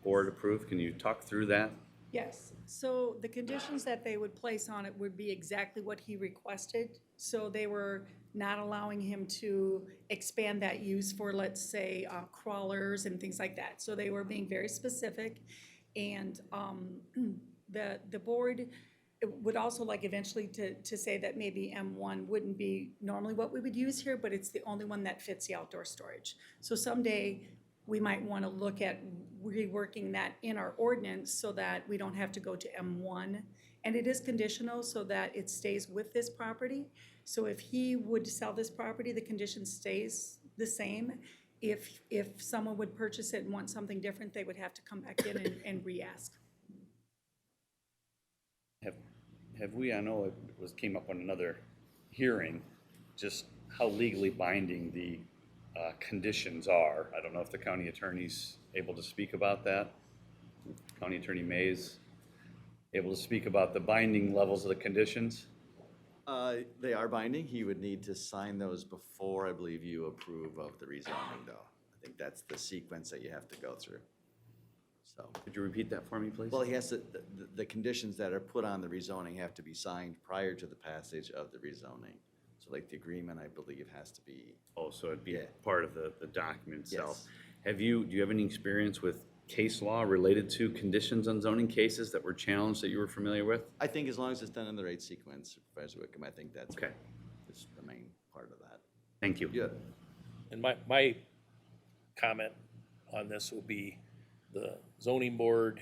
board approved. Can you talk through that? Yes, so the conditions that they would place on it would be exactly what he requested. So they were not allowing him to expand that use for, let's say, crawlers and things like that. So they were being very specific. And the board would also like eventually to say that maybe M1 wouldn't be normally what we would use here, but it's the only one that fits the outdoor storage. So someday, we might want to look at reworking that in our ordinance so that we don't have to go to M1. And it is conditional so that it stays with this property. So if he would sell this property, the condition stays the same. If someone would purchase it and want something different, they would have to come back in and re-ask. Have we, I know came up on another hearing, just how legally binding the conditions are. I don't know if the county attorney's able to speak about that. County Attorney Mays able to speak about the binding levels of the conditions? They are binding. He would need to sign those before, I believe, you approve of the rezoning, though. I think that's the sequence that you have to go through. So, Could you repeat that for me, please? well, he has to, the conditions that are put on the rezoning have to be signed prior to the passage of the rezoning. So like the agreement, I believe, has to be. Oh, so it'd be Yeah. part of the document itself. Yes. Do you have any experience with case law related to conditions on zoning cases that were challenged that you were familiar with? I think as long as it's done in the right sequence, Supervisor Wickham, I think that's Okay, is the main part of that. thank you. Yeah. And my comment on this will be the zoning board,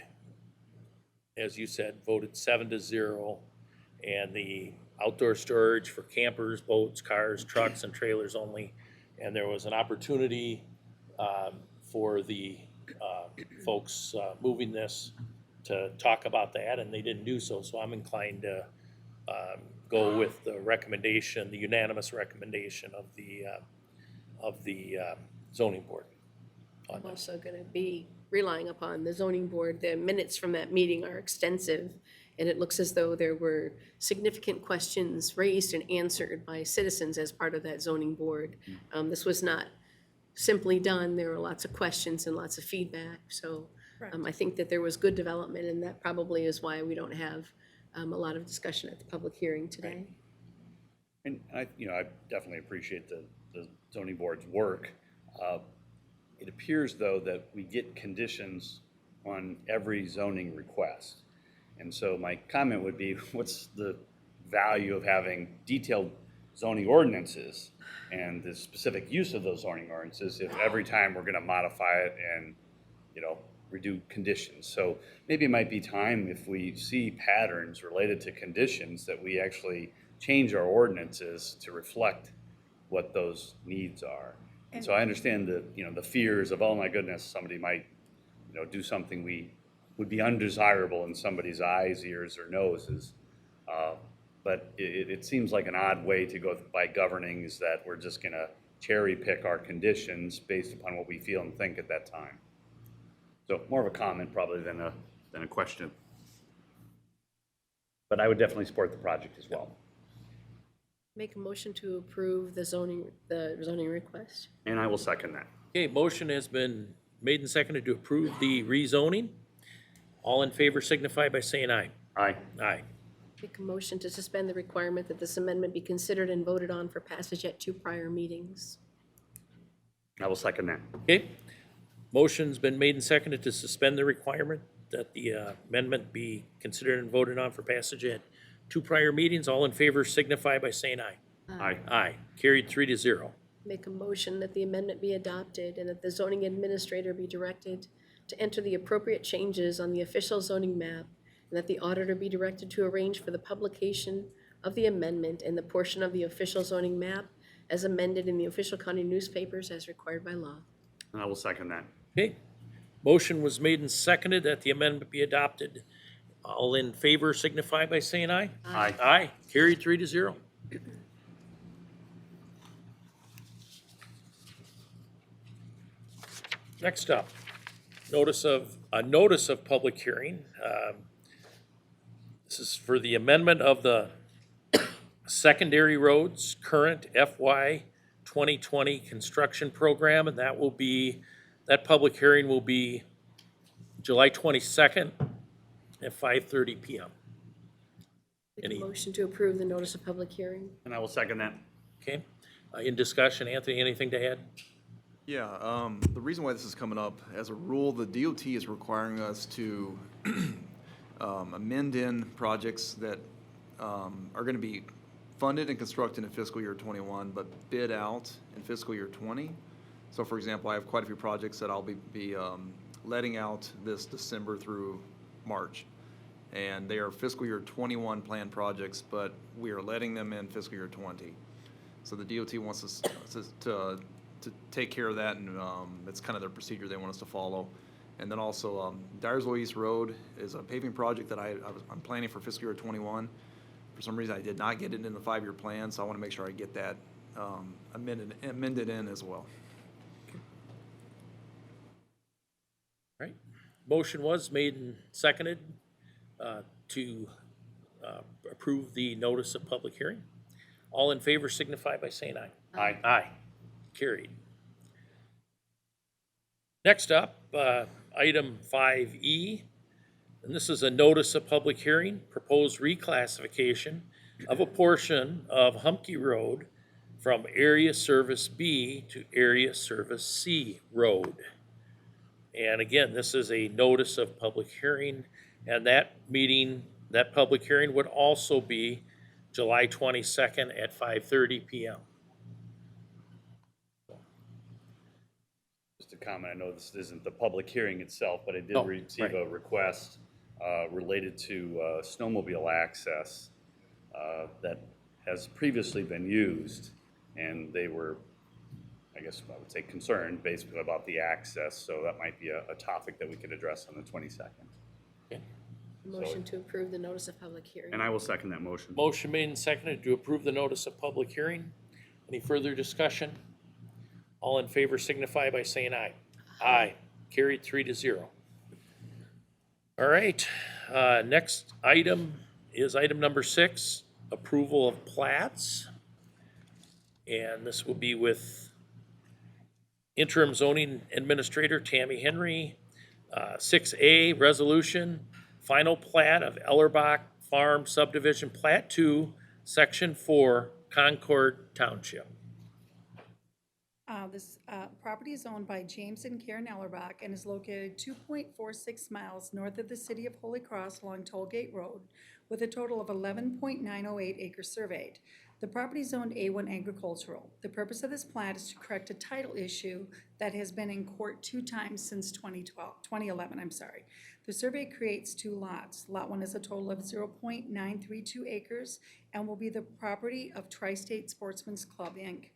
as you said, voted 7-0. And the outdoor storage for campers, boats, cars, trucks, and trailers only. And there was an opportunity for the folks moving this to talk about that, and they didn't do so. So I'm inclined to go with the recommendation, the unanimous recommendation of the zoning board on I'm this. also going to be relying upon the zoning board. The minutes from that meeting are extensive, and it looks as though there were significant questions raised and answered by citizens as part of that zoning board. This was not simply done. There were lots of questions and lots of feedback. So I think that there was good development, and that probably is why we don't have a lot of discussion at the public hearing today. And I definitely appreciate the zoning board's work. It appears, though, that we get conditions on every zoning request. And so my comment would be, what's the value of having detailed zoning ordinances and the specific use of those zoning ordinances if every time we're gonna modify it and, redo conditions? So maybe it might be time, if we see patterns related to conditions, that we actually change our ordinances to reflect what those needs are. And so I understand the fears of, oh my goodness, somebody might, do something would be undesirable in somebody's eyes, ears, or noses. But it seems like an odd way to go by governing, is that we're just gonna cherry pick our conditions based upon what we feel and think at that time. So more of a comment probably than a question. But I would definitely support the project as well. Make a motion to approve the zoning request. And I will second that. Okay, motion has been made and seconded to approve the rezoning. All in favor signify by saying aye. Aye. Aye. Make a motion to suspend the requirement that this amendment be considered and voted on for passage at 2 prior meetings. I will second that. Okay, motion's been made and seconded to suspend the requirement that the amendment be considered and voted on for passage at 2 prior meetings. All in favor signify by saying aye. Aye. Aye. Carried 3-0. Make a motion that the amendment be adopted and that the zoning administrator be directed to enter the appropriate changes on the official zoning map, and that the auditor be directed to arrange for the publication of the amendment and the portion of the official zoning map as amended in the official county newspapers as required by law. And I will second that. Okay, motion was made and seconded that the amendment be adopted. All in favor signify by saying aye. Aye. Aye. Carried 3-0. Next up, a notice of public hearing. This is for the amendment of the secondary roads current FY 2020 construction program, and that public hearing will be July 22nd at 5:30 PM. Make a Any- motion to approve the notice of public hearing. And I will second that. Okay, in discussion, Anthony, anything to add? Yeah, the reason why this is coming up, as a rule, the DOT is requiring us to amend in projects that are gonna be funded and constructed in fiscal year '21, but bid out in fiscal year '20. So for example, I have quite a few projects that I'll be letting out this December through March. And they are fiscal year '21 planned projects, but we are letting them in fiscal year '20. So the DOT wants us to take care of that, and it's kind of their procedure they want us to follow. And then also, Dyersville East Road is a paving project that I'm planning for fiscal year '21. For some reason, I did not get it in the 5-year plan, so I want to make sure I get that amended in as well. Right. Motion was made and seconded to approve the notice of public hearing. All in favor signify by saying aye. Aye. Aye. Carried. Next up, item 5E, and this is a notice of public hearing, proposed reclassification of a portion of Humke Road from Area Service B to Area Service C Road. And again, this is a notice of public hearing, and that public hearing would also be July 22nd at 5:30 PM. Just a comment, I know this isn't the public hearing itself, but I did No, receive right. a request related to snowmobile access that has previously been used, and they were, I guess I would say, concerned basically about the access, so that might be a topic that we could address on the 22nd. Okay. Motion to approve the notice of public hearing. And I will second that motion. Motion made and seconded to approve the notice of public hearing. Any further discussion? All in favor signify by saying aye. Aye. Carried 3-0. All right, next item is item number 6, approval of plats. And this will be with interim zoning administrator Tammy Henry. 6A, resolution, final plat of Ellerbach Farm subdivision, Plat 2, Section 4, Concord Township. This property is owned by James and Karen Ellerbach and is located 2.46 miles north of the city of Holy Cross along Tollgate Road with a total of 11.908 acres surveyed. The property is zoned A1 agricultural. The purpose of this plat is to correct a title issue that has been in court 2 times since 2011. The survey creates 2 lots. Lot 1 is a total of 0.932 acres and will be the property of Tri-State Sportsman's Club, Inc.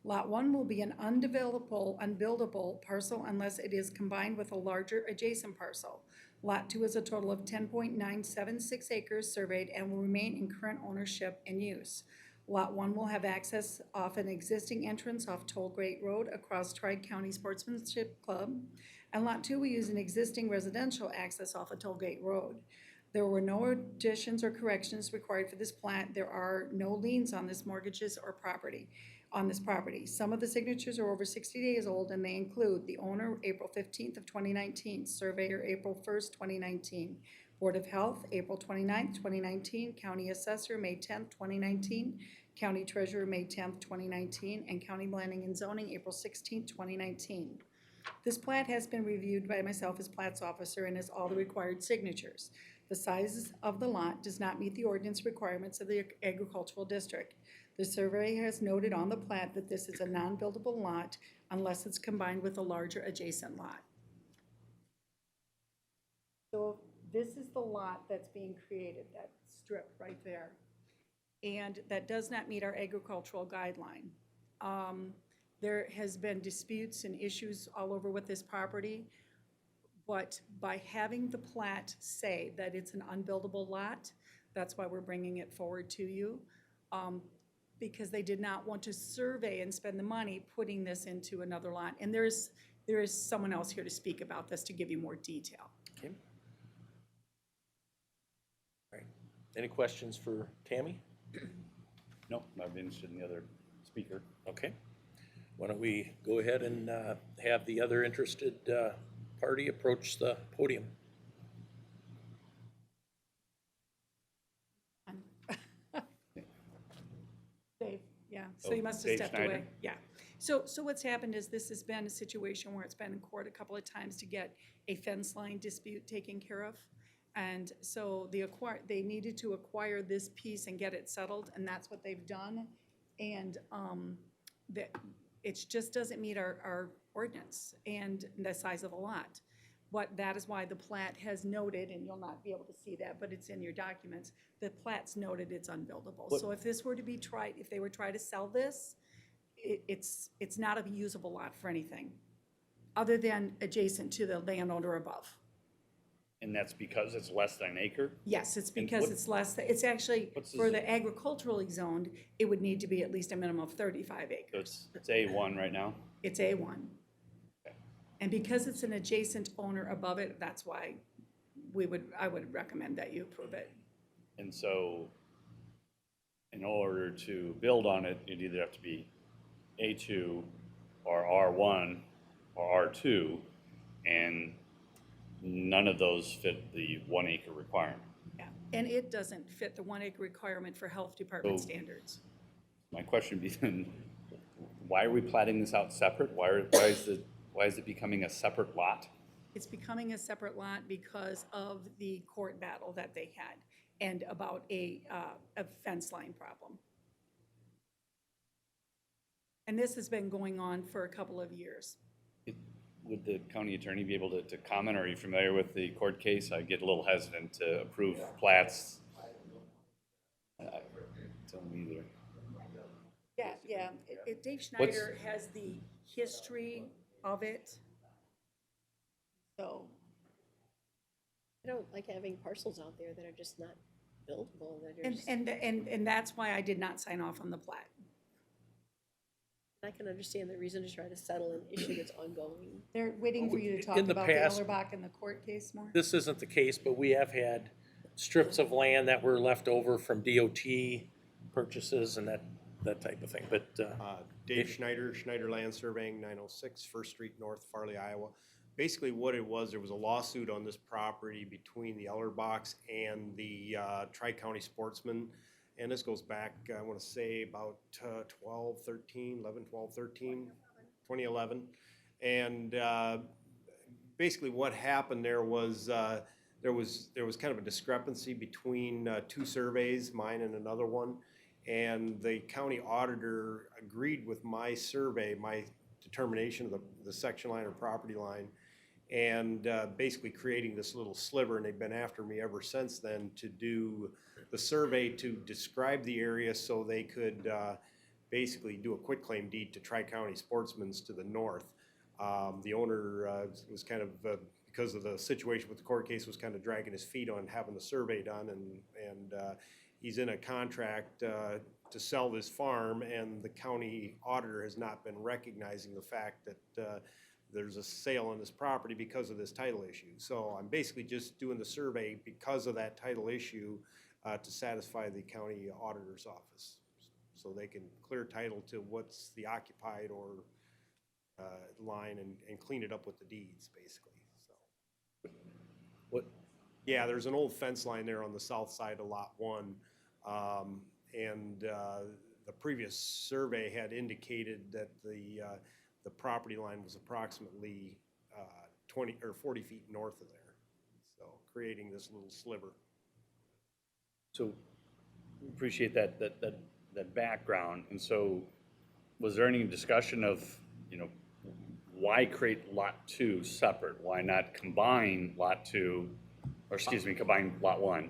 Lot 1 will be an unbuildable parcel unless it is combined with a larger adjacent parcel. Lot 2 is a total of 10.976 acres surveyed and will remain in current ownership and use. Lot 1 will have access off an existing entrance off Tollgate Road across Tri-County Sportsmanship Club, and Lot 2 will use an existing residential access off of Tollgate Road. There were no additions or corrections required for this plat. There are no liens on this mortgages or property. On this property. Some of the signatures are over 60 days old, and they include the owner, April 15th of 2019, surveyor, April 1st, 2019, Board of Health, April 29th, 2019, County Assessor, May 10th, 2019, County Treasurer, May 10th, 2019, and County Planning and Zoning, April 16th, 2019. This plat has been reviewed by myself as Plat's officer and has all the required signatures. The size of the lot does not meet the ordinance requirements of the agricultural district. The survey has noted on the plat that this is a non-buildable lot unless it's combined with a larger adjacent lot. So this is the lot that's being created, that strip right there. And that does not meet our agricultural guideline. There has been disputes and issues all over with this property, but by having the plat say that it's an unbuildable lot, that's why we're bringing it forward to you. Because they did not want to survey and spend the money putting this into another lot. And there's there is someone else here to speak about this to give you more detail. Okay. All right. Any questions for Tammy? No, I'd be interested in the other speaker. Okay. Why don't we go ahead and have the other interested party approach the podium? Dave, yeah, so Oh, you must have Dave stepped Schneider? away. Yeah. So what's happened is this has been a situation where it's been in court a couple of times to get a fence line dispute taken care of. And so they needed to acquire this piece and get it settled, and that's what they've done. And it just doesn't meet our ordinance and the size of the lot. But that is why the plat has noted, and you'll not be able to see that, but it's in your documents, the plat's noted it's unbuildable. So if this were to be tried, if they were trying to sell this, it's not a usable lot for anything, other than adjacent to the landowner above. And that's because it's less than an acre? Yes, it's And because what- it's less, it's actually, What's the for zo- the agriculturally zoned, it would need to be at least a minimum of 35 So acres. it's A1 right now? It's A1. Okay. And because it's an adjacent owner above it, that's why I would recommend that you approve it. And so in order to build on it, you'd either have to be A2 or R1 or R2, and none of those fit the 1 acre requirement. Yeah. And it doesn't fit the 1 acre requirement for health department So- standards. My question would be then, why are we platting this out separate? Why is it becoming a separate lot? It's becoming a separate lot because of the court battle that they had and about a fence line problem. And this has been going on for a couple of years. Would the county attorney be able to comment? Are you familiar with the court case? I get a little hesitant to approve plats. Don't either. Yeah. Dave What's- Schneider has the history of it. So, I don't like having parcels out there that are just not buildable, that are just, and that's why I did not sign off on the plat. I can understand the reason to try to settle an issue that's ongoing. They're waiting for you to talk In the about the past- Ellerbach and the court case more. This isn't the case, but we have had strips of land that were left over from DOT purchases and that type of thing, but, Dave Schneider, Schneider Land Surveying, 906 First Street North, Farley, Iowa. Basically what it was, there was a lawsuit on this property between the Ellerbachs and the Tri-County Sportsman. And this goes back, I want to say about 2011. And basically what happened there was there was kind of a discrepancy between two surveys, mine and another one. And the county auditor agreed with my survey, my determination of the section line or property line, and basically creating this little sliver. And they've been after me ever since then to do the survey to describe the area so they could basically do a quitclaim deed to Tri-County Sportsman's to the north. The owner was kind of, because of the situation with the court case, was kind of dragging his feet on having the survey done, and he's in a contract to sell this farm, and the county auditor has not been recognizing the fact that there's a sale on this property because of this title issue. So I'm basically just doing the survey because of that title issue to satisfy the county auditor's office. So they can clear title to what's the occupied or line and clean it up with the deeds, basically, so. what, Yeah, there's an old fence line there on the south side of Lot 1. And the previous survey had indicated that the property line was approximately 20 or 40 feet north of there. So creating this little sliver. So appreciate that background. And so was there any discussion of, why create Lot 2 separate? Why not combine Lot 2, or combine Lot 1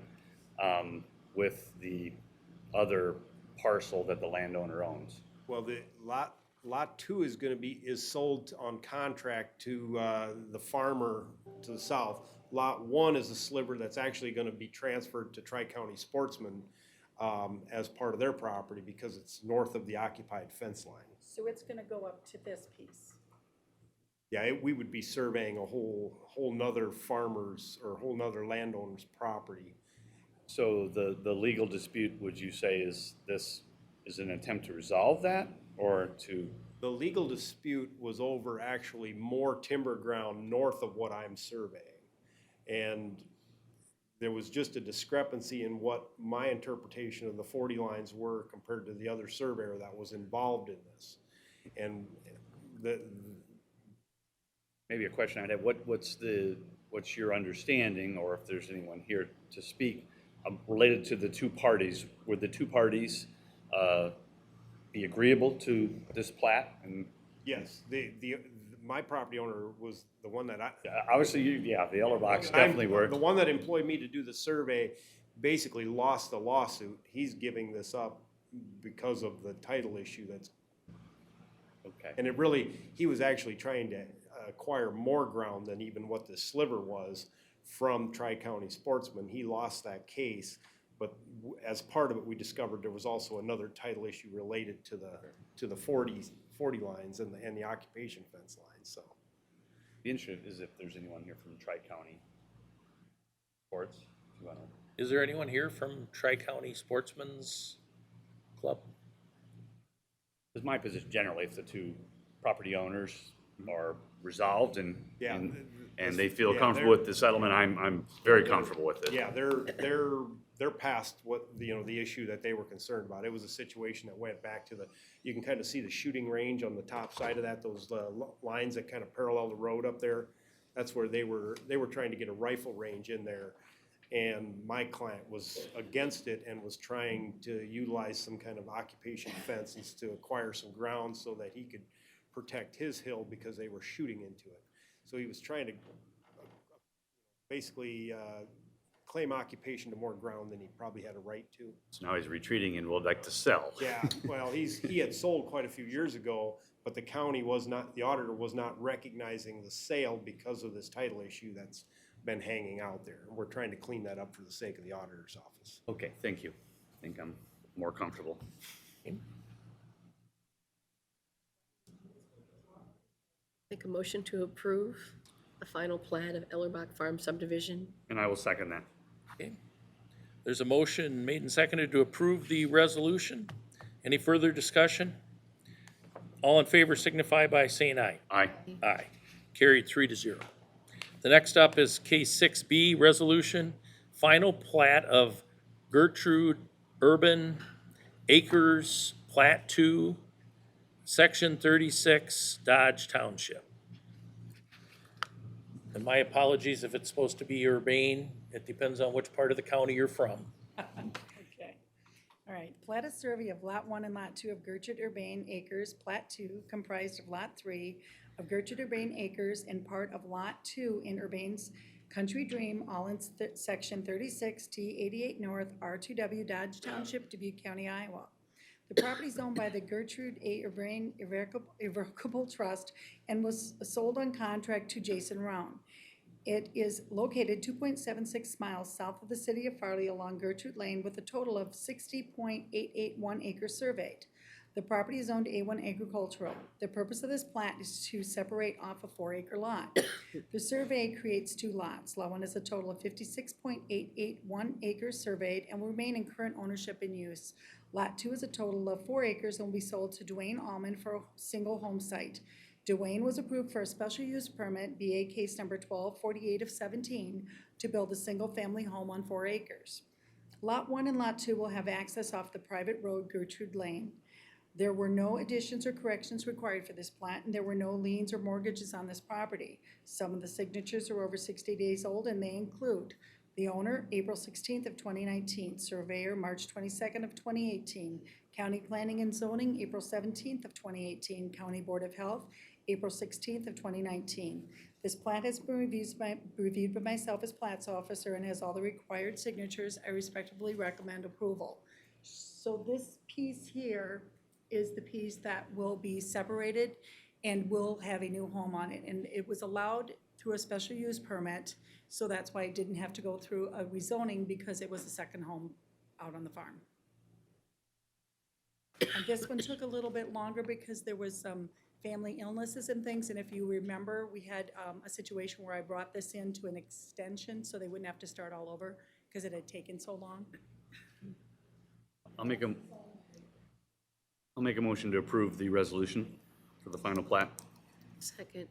with the other parcel that the landowner owns? Well, the Lot 2 is sold on contract to the farmer to the south. Lot 1 is a sliver that's actually gonna be transferred to Tri-County Sportsman as part of their property because it's north of the occupied fence line. So it's gonna go up to this piece. we would be surveying a whole nother farmer's or whole nother landowner's property. So the legal dispute, would you say is an attempt to resolve that or to? The legal dispute was over actually more timber ground north of what I'm surveying. And there was just a discrepancy in what my interpretation of the 40 lines were compared to the other surveyor that was involved in this. And Maybe a question I'd have, what's your understanding, or if there's anyone here to speak, related to the two parties? Would the two parties be agreeable to this plat? And yes, my property owner was the one that obviously, the Ellerbachs definitely were. The one that employed me to do the survey basically lost the lawsuit. He's giving this up because of the title issue that's. Okay. And he was actually trying to acquire more ground than even what the sliver was from Tri-County Sportsman. He lost that case, but as part of it, we discovered there was also another title issue related to the 40 lines and the occupation fence lines, so. Be interested is if there's anyone here from Tri-County Sports. If you wanna. Is there anyone here from Tri-County Sportsman's Club? It's my position generally, if the two property owners are resolved and they feel comfortable with the settlement, I'm very comfortable with it. Yeah, they're past what, the issue that they were concerned about. It was a situation that went back to you can kind of see the shooting range on the top side of that, those lines that kind of parallel the road up there. That's where they were trying to get a rifle range in there. And my client was against it and was trying to utilize some kind of occupation fences to acquire some ground so that he could protect his hill because they were shooting into it. So he was trying to basically claim occupation to more ground than he probably had a right to. So now he's retreating and would like to sell. Yeah, well, he had sold quite a few years ago, but the auditor was not recognizing the sale because of this title issue that's been hanging out there. We're trying to clean that up for the sake of the auditor's office. Okay, thank you. I think I'm more comfortable. Make a motion to approve the final plat of Ellerbach Farm subdivision. And I will second that. Okay. There's a motion made and seconded to approve the resolution. Any further discussion? All in favor signify by saying aye. Aye. Aye. Carried 3-0. The next up is case 6B, resolution, final plat of Gertrude Urban Acres, Plat 2, Section 36, Dodge Township. And my apologies if it's supposed to be Urbane. It depends on which part of the county you're from. Okay. All right, plat of survey of Lot 1 and Lot 2 of Gertrude Urbane Acres, Plat 2, comprised of Lot 3 of Gertrude Urbane Acres and part of Lot 2 in Urbane's Country Dream, all in Section 36, T88 North, R2W, Dodge Township, Dubuque County, Iowa. The property is owned by the Gertrude A. Urbane Irrevocable Trust and was sold on contract to Jason Round. It is located 2.76 miles south of the city of Farley along Gertrude Lane with a total of 60.881 acres surveyed. The property is zoned A1 agricultural. The purpose of this plat is to separate off a 4-acre lot. The survey creates 2 lots. Lot 1 is a total of 56.881 acres surveyed and will remain in current ownership and use. Lot 2 is a total of 4 acres and will be sold to Dwayne Allman for a single home site. Dwayne was approved for a special use permit, BA case number 1248 of 17, to build a single-family home on 4 acres. Lot 1 and Lot 2 will have access off the private road Gertrude Lane. There were no additions or corrections required for this plat, and there were no liens or mortgages on this property. Some of the signatures are over 60 days old, and they include the owner, April 16th of 2019, surveyor, March 22nd of 2018, County Planning and Zoning, April 17th of 2018, County Board of Health, April 16th of 2019. This plat has been reviewed by myself as plats officer and has all the required signatures. I respectfully recommend approval. So this piece here is the piece that will be separated and will have a new home on it. And it was allowed through a special use permit, so that's why it didn't have to go through a rezoning because it was a second home out on the farm. And this one took a little bit longer because there was some family illnesses and things, and if you remember, we had a situation where I brought this into an extension, so they wouldn't have to start all over, because it had taken so long. I'll make a motion to approve the resolution for the final plat. Second.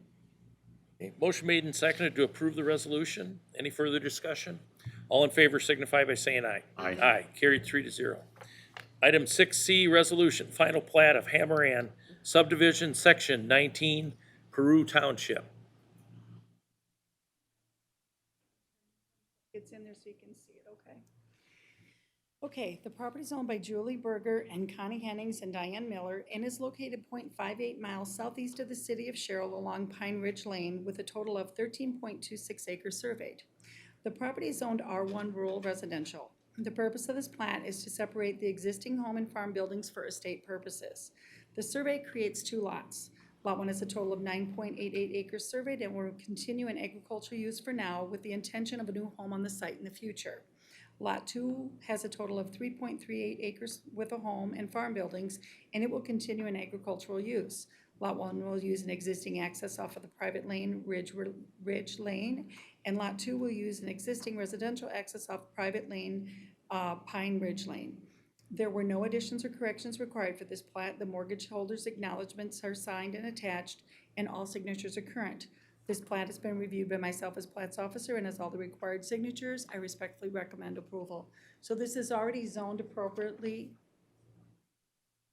Okay, motion made and seconded to approve the resolution. Any further discussion? All in favor signify by saying aye. Aye. Aye, carried 3-0. Item 6C, resolution, final plat of Hamaran subdivision, section 19, Peru Township. It's in there so you can see it, okay. Okay, the property is owned by Julie Berger and Connie Hennings and Diane Miller and is located 0.58 miles southeast of the city of Sherrill along Pine Ridge Lane with a total of 13.26 acres surveyed. The property is zoned R1 rural residential. The purpose of this plat is to separate the existing home and farm buildings for estate purposes. The survey creates 2 lots. Lot 1 is a total of 9.88 acres surveyed and will continue in agricultural use for now with the intention of a new home on the site in the future. Lot 2 has a total of 3.38 acres with a home and farm buildings, and it will continue in agricultural use. Lot 1 will use an existing access off of the private lane, Ridge Lane, and Lot 2 will use an existing residential access off private lane, Pine Ridge Lane. There were no additions or corrections required for this plat. The mortgage holder's acknowledgements are signed and attached, and all signatures are current. This plat has been reviewed by myself as Plat's officer and has all the required signatures. I respectfully recommend approval. So this is already zoned appropriately,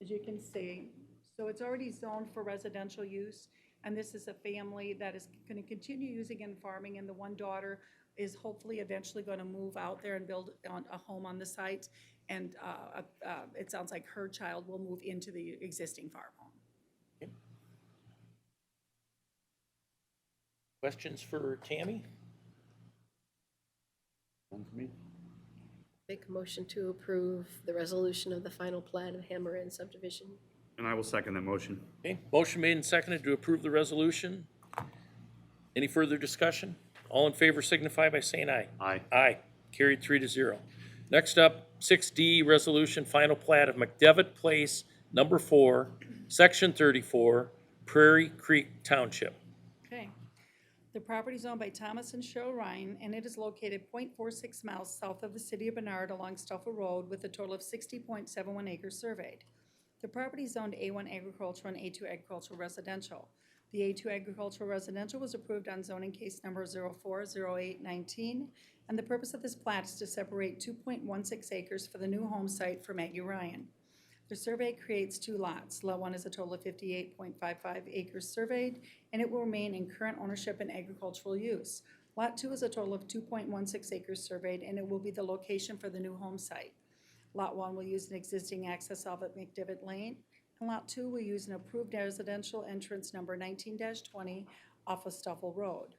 as you can see. So it's already zoned for residential use, and this is a family that is going to continue using in farming, and the one daughter is hopefully eventually going to move out there and build a home on the site, and it sounds like her child will move into the existing farm home. Questions for Tammy? One for me. Make a motion to approve the resolution of the final plat of Hamaran subdivision. And I will second that motion. Okay, motion made and seconded to approve the resolution. Any further discussion? All in favor signify by saying aye. Aye. Aye, carried 3-0. Next up, 6D, resolution, final plat of McDevitt Place, number 4, section 34, Prairie Creek Township. Okay. The property is owned by Thomas and Cheryl Ryan, and it is located 0.46 miles south of the city of Bernard along Stoffel Road with a total of 60.71 acres surveyed. The property is zoned A1 agricultural and A2 agricultural residential. The A2 agricultural residential was approved on zoning case number 040819, and the purpose of this plat is to separate 2.16 acres for the new home site for Maggie Ryan. The survey creates 2 lots. Lot 1 is a total of 58.55 acres surveyed, and it will remain in current ownership and agricultural use. Lot 2 is a total of 2.16 acres surveyed, and it will be the location for the new home site. Lot 1 will use an existing access off at McDevitt Lane, and Lot 2 will use an approved residential entrance number 19-20 off of Stoffel Road.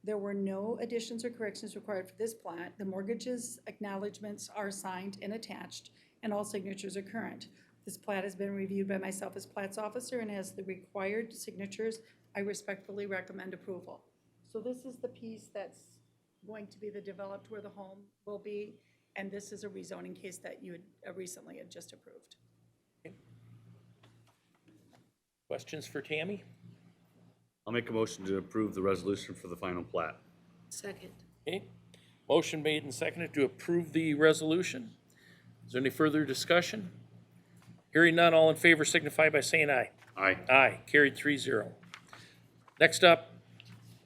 There were no additions or corrections required for this plat. The mortgages acknowledgements are signed and attached, and all signatures are current. This plat has been reviewed by myself as Plat's officer and has the required signatures. I respectfully recommend approval. So this is the piece that's going to be the developed where the home will be, and this is a rezoning case that you had recently had just approved. Questions for Tammy? I'll make a motion to approve the resolution for the final plat. Second. Okay, motion made and seconded to approve the resolution. Is there any further discussion? Hearing none, all in favor signify by saying aye. Aye. Aye, carried 3-0. Next up,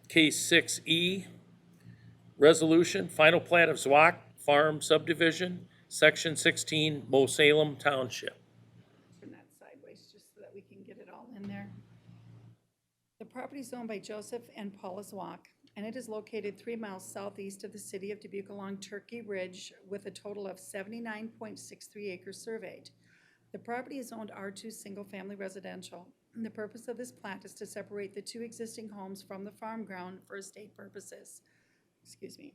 case 6E, resolution, final plat of Zwack Farm subdivision, section 16, Mo Salem Township. Turn that sideways just so that we can get it all in there. The property is owned by Joseph and Paula Zwack, and it is located 3 miles southeast of the city of Dubuque along Turkey Ridge with a total of 79.63 acres surveyed. The property is owned R2 single-family residential. And the purpose of this plat is to separate the 2 existing homes from the farm ground for estate purposes. Excuse me.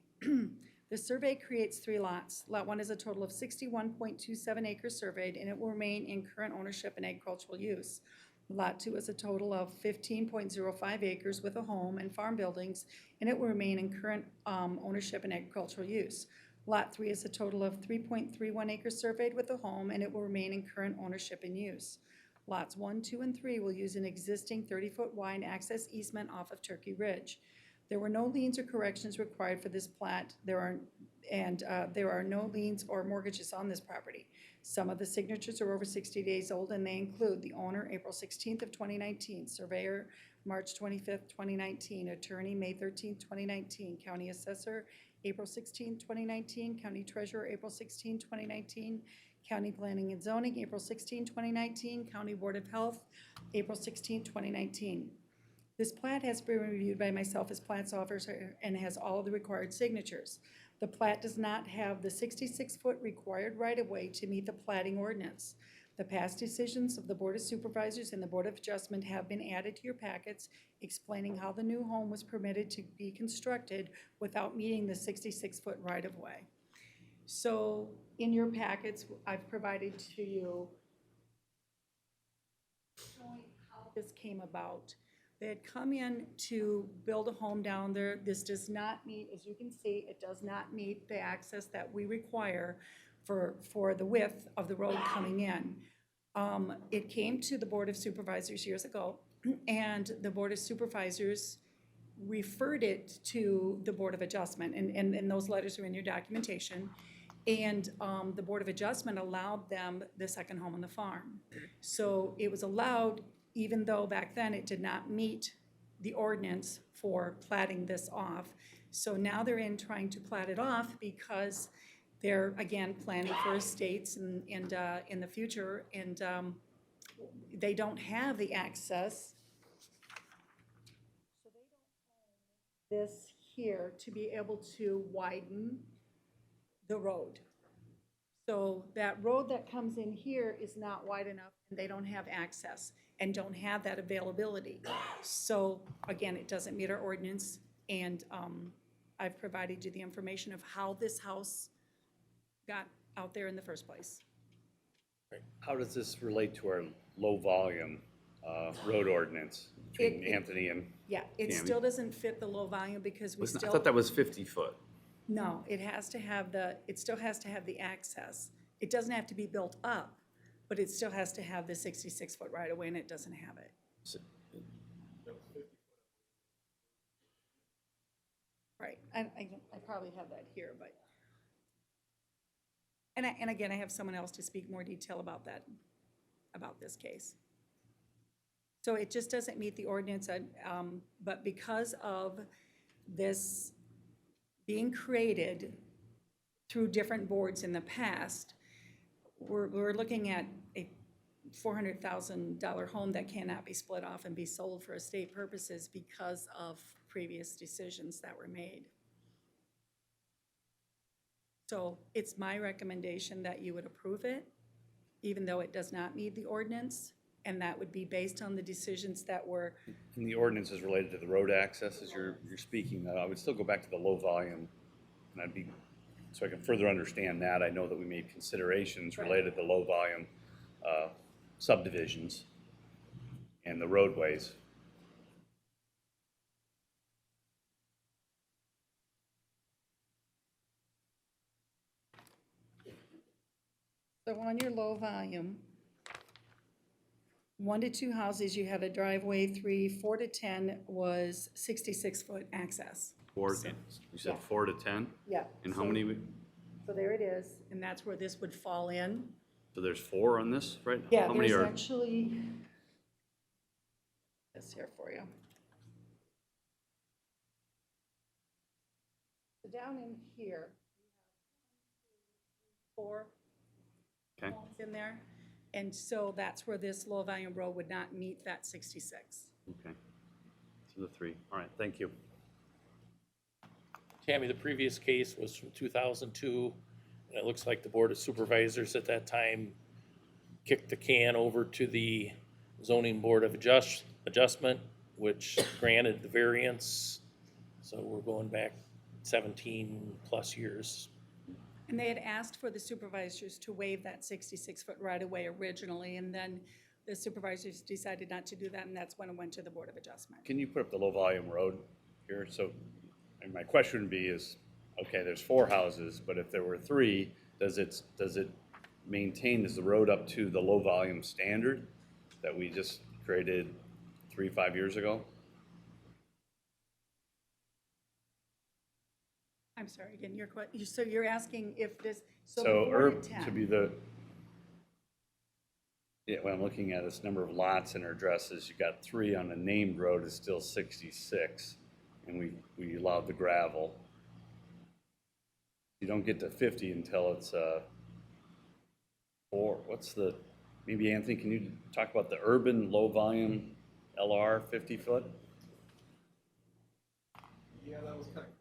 The survey creates 3 lots. Lot 1 is a total of 61.27 acres surveyed, and it will remain in current ownership and agricultural use. Lot 2 is a total of 15.05 acres with a home and farm buildings, and it will remain in current ownership and agricultural use. Lot 3 is a total of 3.31 acres surveyed with a home, and it will remain in current ownership and use. Lots 1, 2, and 3 will use an existing 30-foot wide access easement off of Turkey Ridge. There were no liens or corrections required for this plat. There are no liens or mortgages on this property. Some of the signatures are over 60 days old, and they include the owner, April 16th of 2019, surveyor, March 25th, 2019, attorney, May 13th, 2019, county assessor, April 16th, 2019, county treasurer, April 16th, 2019, county planning and zoning, April 16th, 2019, county board of health, April 16th, 2019. This plat has been reviewed by myself as plats officer and has all of the required signatures. The plat does not have the 66-foot required right-of-way to meet the platting ordinance. The past decisions of the Board of Supervisors and the Board of Adjustment have been added to your packets explaining how the new home was permitted to be constructed without meeting the 66-foot right-of-way. So in your packets, I've provided to you showing how this came about. They had come in to build a home down there. This does not meet, as you can see, it does not meet the access that we require for the width of the road coming in. It came to the Board of Supervisors years ago, and the Board of Supervisors referred it to the Board of Adjustment, and those letters are in your documentation. And the Board of Adjustment allowed them the second home on the farm. So it was allowed, even though back then it did not meet the ordinance for platting this off. So now they're in trying to plat it off because they're, again, planning for estates and in the future, and they don't have the access. So they don't own this here to be able to widen the road. So that road that comes in here is not wide enough, and they don't have access and don't have that availability. So again, it doesn't meet our ordinance, and I've provided you the information of how this house got out there in the first place. How does this relate to our low volume road ordinance between It- Anthony and? Yeah, it Tammy? still doesn't fit the low volume because we I still. thought that was 50 foot. No, it has to have it still has to have the access. It doesn't have to be built up, but it still has to have the 66-foot right-of-way, and it doesn't have it. Right, I probably have that here, but. And again, I have someone else to speak more detail about that, about this case. So it just doesn't meet the ordinance, but because of this being created through different boards in the past, we're looking at a $400,000 home that cannot be split off and be sold for estate purposes because of previous decisions that were made. So it's my recommendation that you would approve it, even though it does not meet the ordinance, and that would be based on the decisions that were. And the ordinance is related to the road access as you're speaking. I would still go back to the low volume, and so I can further understand that. I know that we made considerations related to low volume subdivisions and the roadways. So on your low volume, 1 to 2 houses, you had a driveway, 3, 4 to 10 was 66-foot access. You said Yeah. 4 to 10? Yeah. And how many, So there it is, and that's where this would fall in. so there's 4 on this, right? Yeah, How many there's are, actually, this here for you. So down in here, 4 okay, homes in there, and so that's where this low volume road would not meet that 66. okay. So the 3, all right, thank you. Tammy, the previous case was from 2002, and it looks like the Board of Supervisors at that time kicked the can over to the Zoning Board of Adjustment, which granted the variance. So we're going back 17-plus years. And they had asked for the supervisors to waive that 66-foot right-of-way originally, and then the supervisors decided not to do that, and that's when it went to the Board of Adjustment. Can you put up the low volume road here? So, and my question would be is, okay, there's 4 houses, but if there were 3, does it maintain, is the road up to the low volume standard? that we just created 5 years ago? I'm sorry, again, so you're asking if this, so So the 4 to to 10. be yeah, what I'm looking at is number of lots and addresses. You got 3 on the named road is still 66, and we allowed the gravel. You don't get to 50 until it's 4. Maybe Anthony, can you talk about the urban low volume LR 50 foot? Yeah, that was kind of created.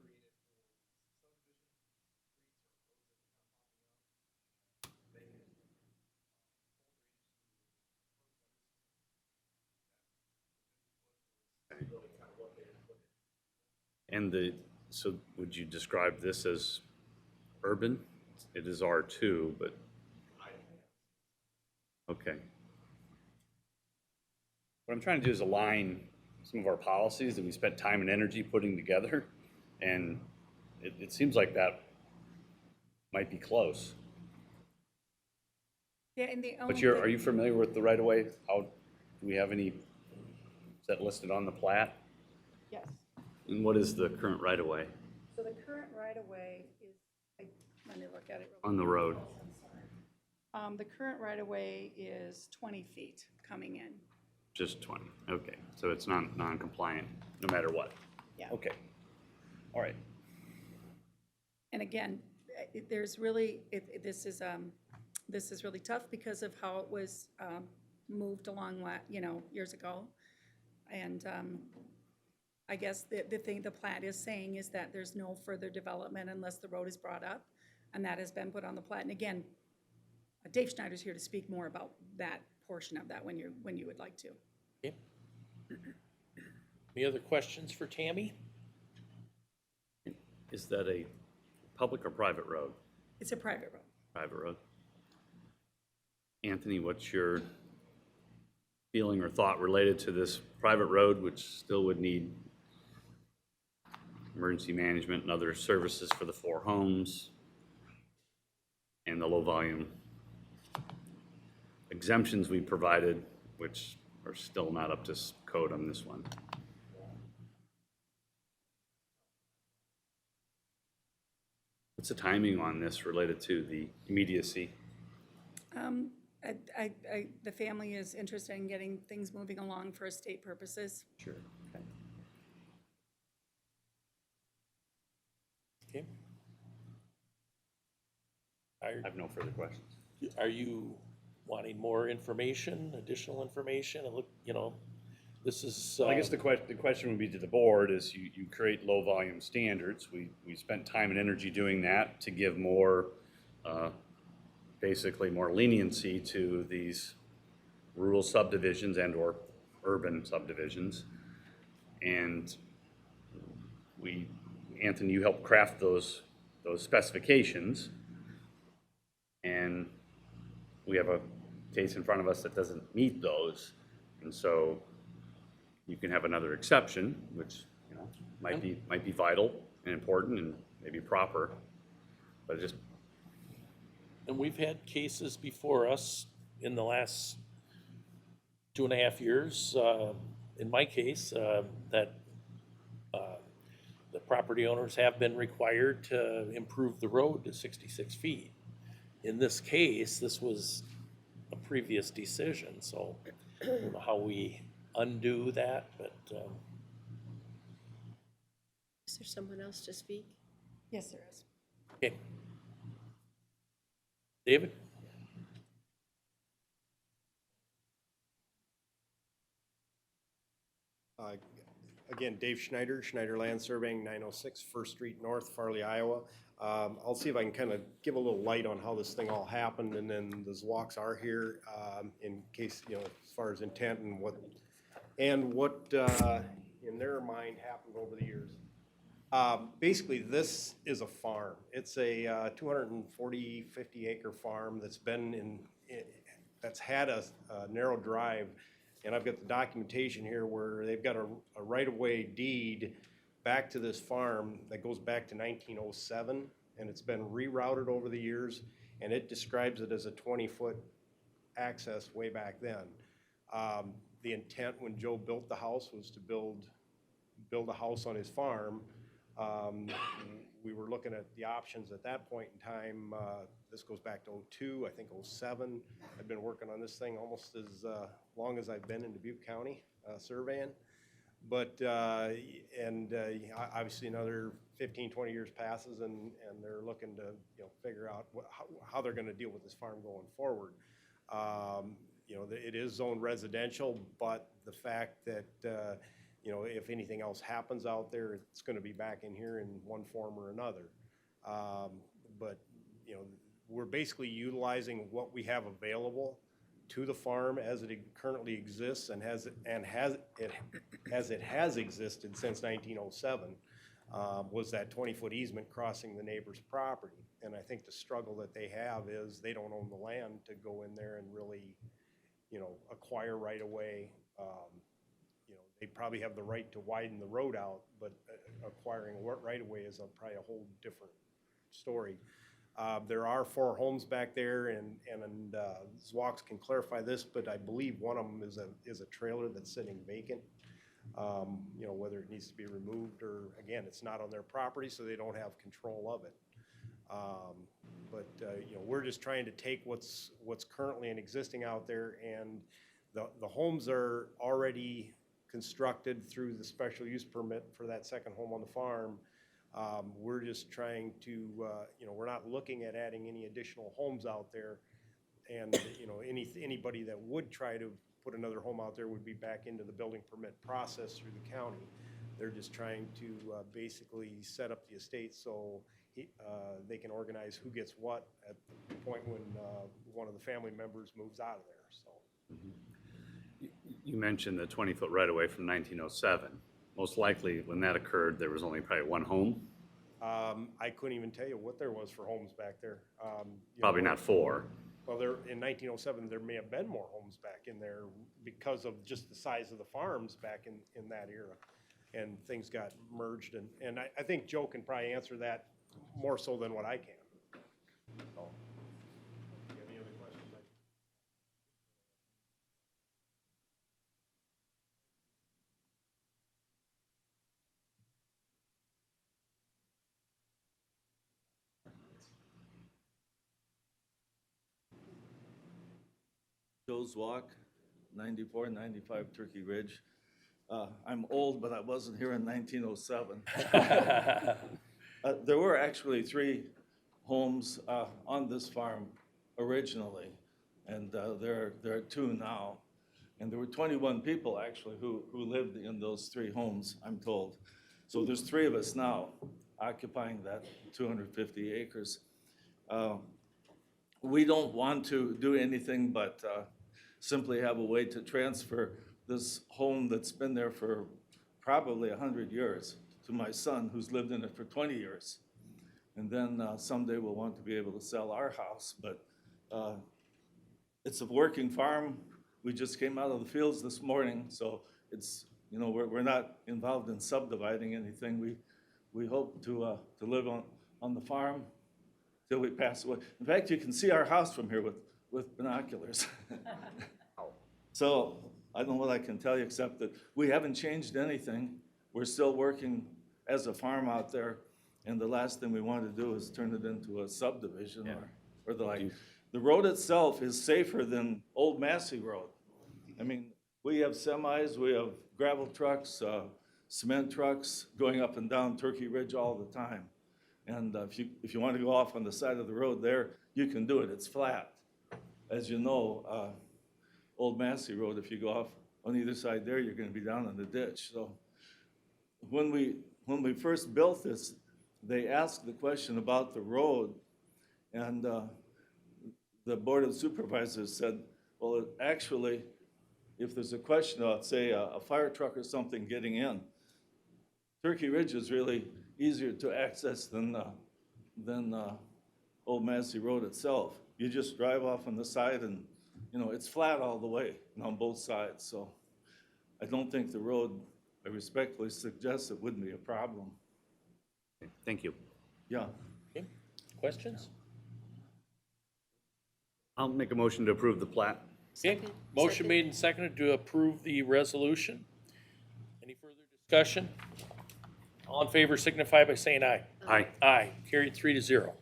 And so would you describe this as urban? It is R2, but, okay. What I'm trying to do is align some of our policies that we spent time and energy putting together, and it seems like that might be close. Yeah, and the But only are you familiar with the right-of-way? Do we have is that listed on the plat? Yes. And what is the current right-of-way So the current right-of-way is, let me look at it real on the road? quick. The current right-of-way is 20 feet coming in. Just 20, okay. So it's non-compliant, no matter what? Yeah. Okay, all right. And again, there's really, this is really tough because of how it was moved along, years ago. And I guess the thing the plat is saying is that there's no further development unless the road is brought up, and that has been put on the plat. And again, Dave Schneider's here to speak more about that portion of that when you would like to. Okay. Any other questions for Tammy? Is that a public or private road? It's a private road. Private road. Anthony, what's your feeling or thought related to this private road, which still would need emergency management and other services for the 4 homes and the low volume exemptions we provided, which are still not up to code on this one? What's the timing on this related to the immediacy? The family is interested in getting things moving along for estate purposes. Sure. Okay. Okay. I have no further questions. Are you wanting more information, additional information? And look, this is. I guess the question would be to the board is you create low volume standards. We spent time and energy doing that to give more, basically more leniency to these rural subdivisions and or urban subdivisions. And Anthony, you helped craft those specifications. And we have a case in front of us that doesn't meet those. And so you can have another exception, which might be vital and important and maybe proper, but And we've had cases before us in the last 2.5 years, in my case, that the property owners have been required to improve the road to 66 feet. In this case, this was a previous decision, so I don't know how we undo that, but. Is there someone else to speak? Yes, there is. Okay. David? Again, Dave Schneider, Schneider Land Surveying, 906 First Street North, Farley, Iowa. I'll see if I can kind of give a little light on how this thing all happened, and then the Zwocks are here in case, as far as intent and what in their mind happened over the years. Basically, this is a farm. It's a 240, 50 acre farm that's that's had a narrow drive. And I've got the documentation here where they've got a right-of-way deed back to this farm that goes back to 1907, and it's been rerouted over the years, and it describes it as a 20-foot access way back then. The intent when Joe built the house was to build a house on his farm. We were looking at the options at that point in time. This goes back to '02, I think '07. I've been working on this thing almost as long as I've been in Dubuque County surveying. But, obviously another 15, 20 years passes and they're looking to, figure out how they're gonna deal with this farm going forward. It is zoned residential, but the fact that, if anything else happens out there, it's gonna be back in here in one form or another. But, we're basically utilizing what we have available to the farm as it currently exists and as it has existed since 1907, was that 20-foot easement crossing the neighbor's property. And I think the struggle that they have is they don't own the land to go in there and really, acquire right away. They probably have the right to widen the road out, but acquiring right away is probably a whole different story. There are 4 homes back there, and Zwox can clarify this, but I believe one of them is a trailer that's sitting vacant. Whether it needs to be removed or, again, it's not on their property, so they don't have control of it. We're just trying to take what's currently existing out there, and the homes are already constructed through the special use permit for that second home on the farm. We're just trying to, we're not looking at adding any additional homes out there. And, anybody that would try to put another home out there would be back into the building permit process through the county. They're just trying to basically set up the estate so they can organize who gets what at the point when one of the family members moves out of there, so. You mentioned the 20-foot right-of-way from 1907. Most likely, when that occurred, there was only probably one home. I couldn't even tell you what there was for homes back there. Probably not 4. Well, in 1907, there may have been more homes back in there because of just the size of the farms back in that era. And things got merged, and I think Joe can probably answer that more so than what I can. So, do you have any other questions? Joe's Walk, 94, 95 Turkey Ridge. I'm old, but I wasn't here in 1907. There were actually 3 homes on this farm originally, and there are 2 now. And there were 21 people actually who lived in those 3 homes, I'm told. So there's 3 of us now occupying that 250 acres. We don't want to do anything but simply have a way to transfer this home that's been there for probably 100 years to my son, who's lived in it for 20 years. And then someday we'll want to be able to sell our house, but it's a working farm. We just came out of the fields this morning, so it's, we're not involved in subdividing anything. We hope to live on the farm till we pass away. In fact, you can see our house from here with binoculars. So I don't know what I can tell you except that we haven't changed anything. We're still working as a farm out there, and the last thing we want to do is turn it into a subdivision or the like. The road itself is safer than Old Massey Road. I mean, we have semis, we have gravel trucks, cement trucks going up and down Turkey Ridge all the time. And if you want to go off on the side of the road there, you can do it. It's flat. As you know, Old Massey Road, if you go off on either side there, you're going to be down in the ditch. So when we first built this, they asked the question about the road, and the Board of Supervisors said, well, actually, if there's a question about, say, a fire truck or something getting in, Turkey Ridge is really easier to access than Old Massey Road itself. You just drive off on the side and, it's flat all the way on both sides. So I don't think the road, I respectfully suggest it wouldn't be a problem. Thank you. Yeah. Questions? I'll make a motion to approve the plat. Okay, Second. motion Second. made and seconded to approve the resolution. Any further discussion? All in favor signify by saying aye. Aye. Aye, carried 3-0.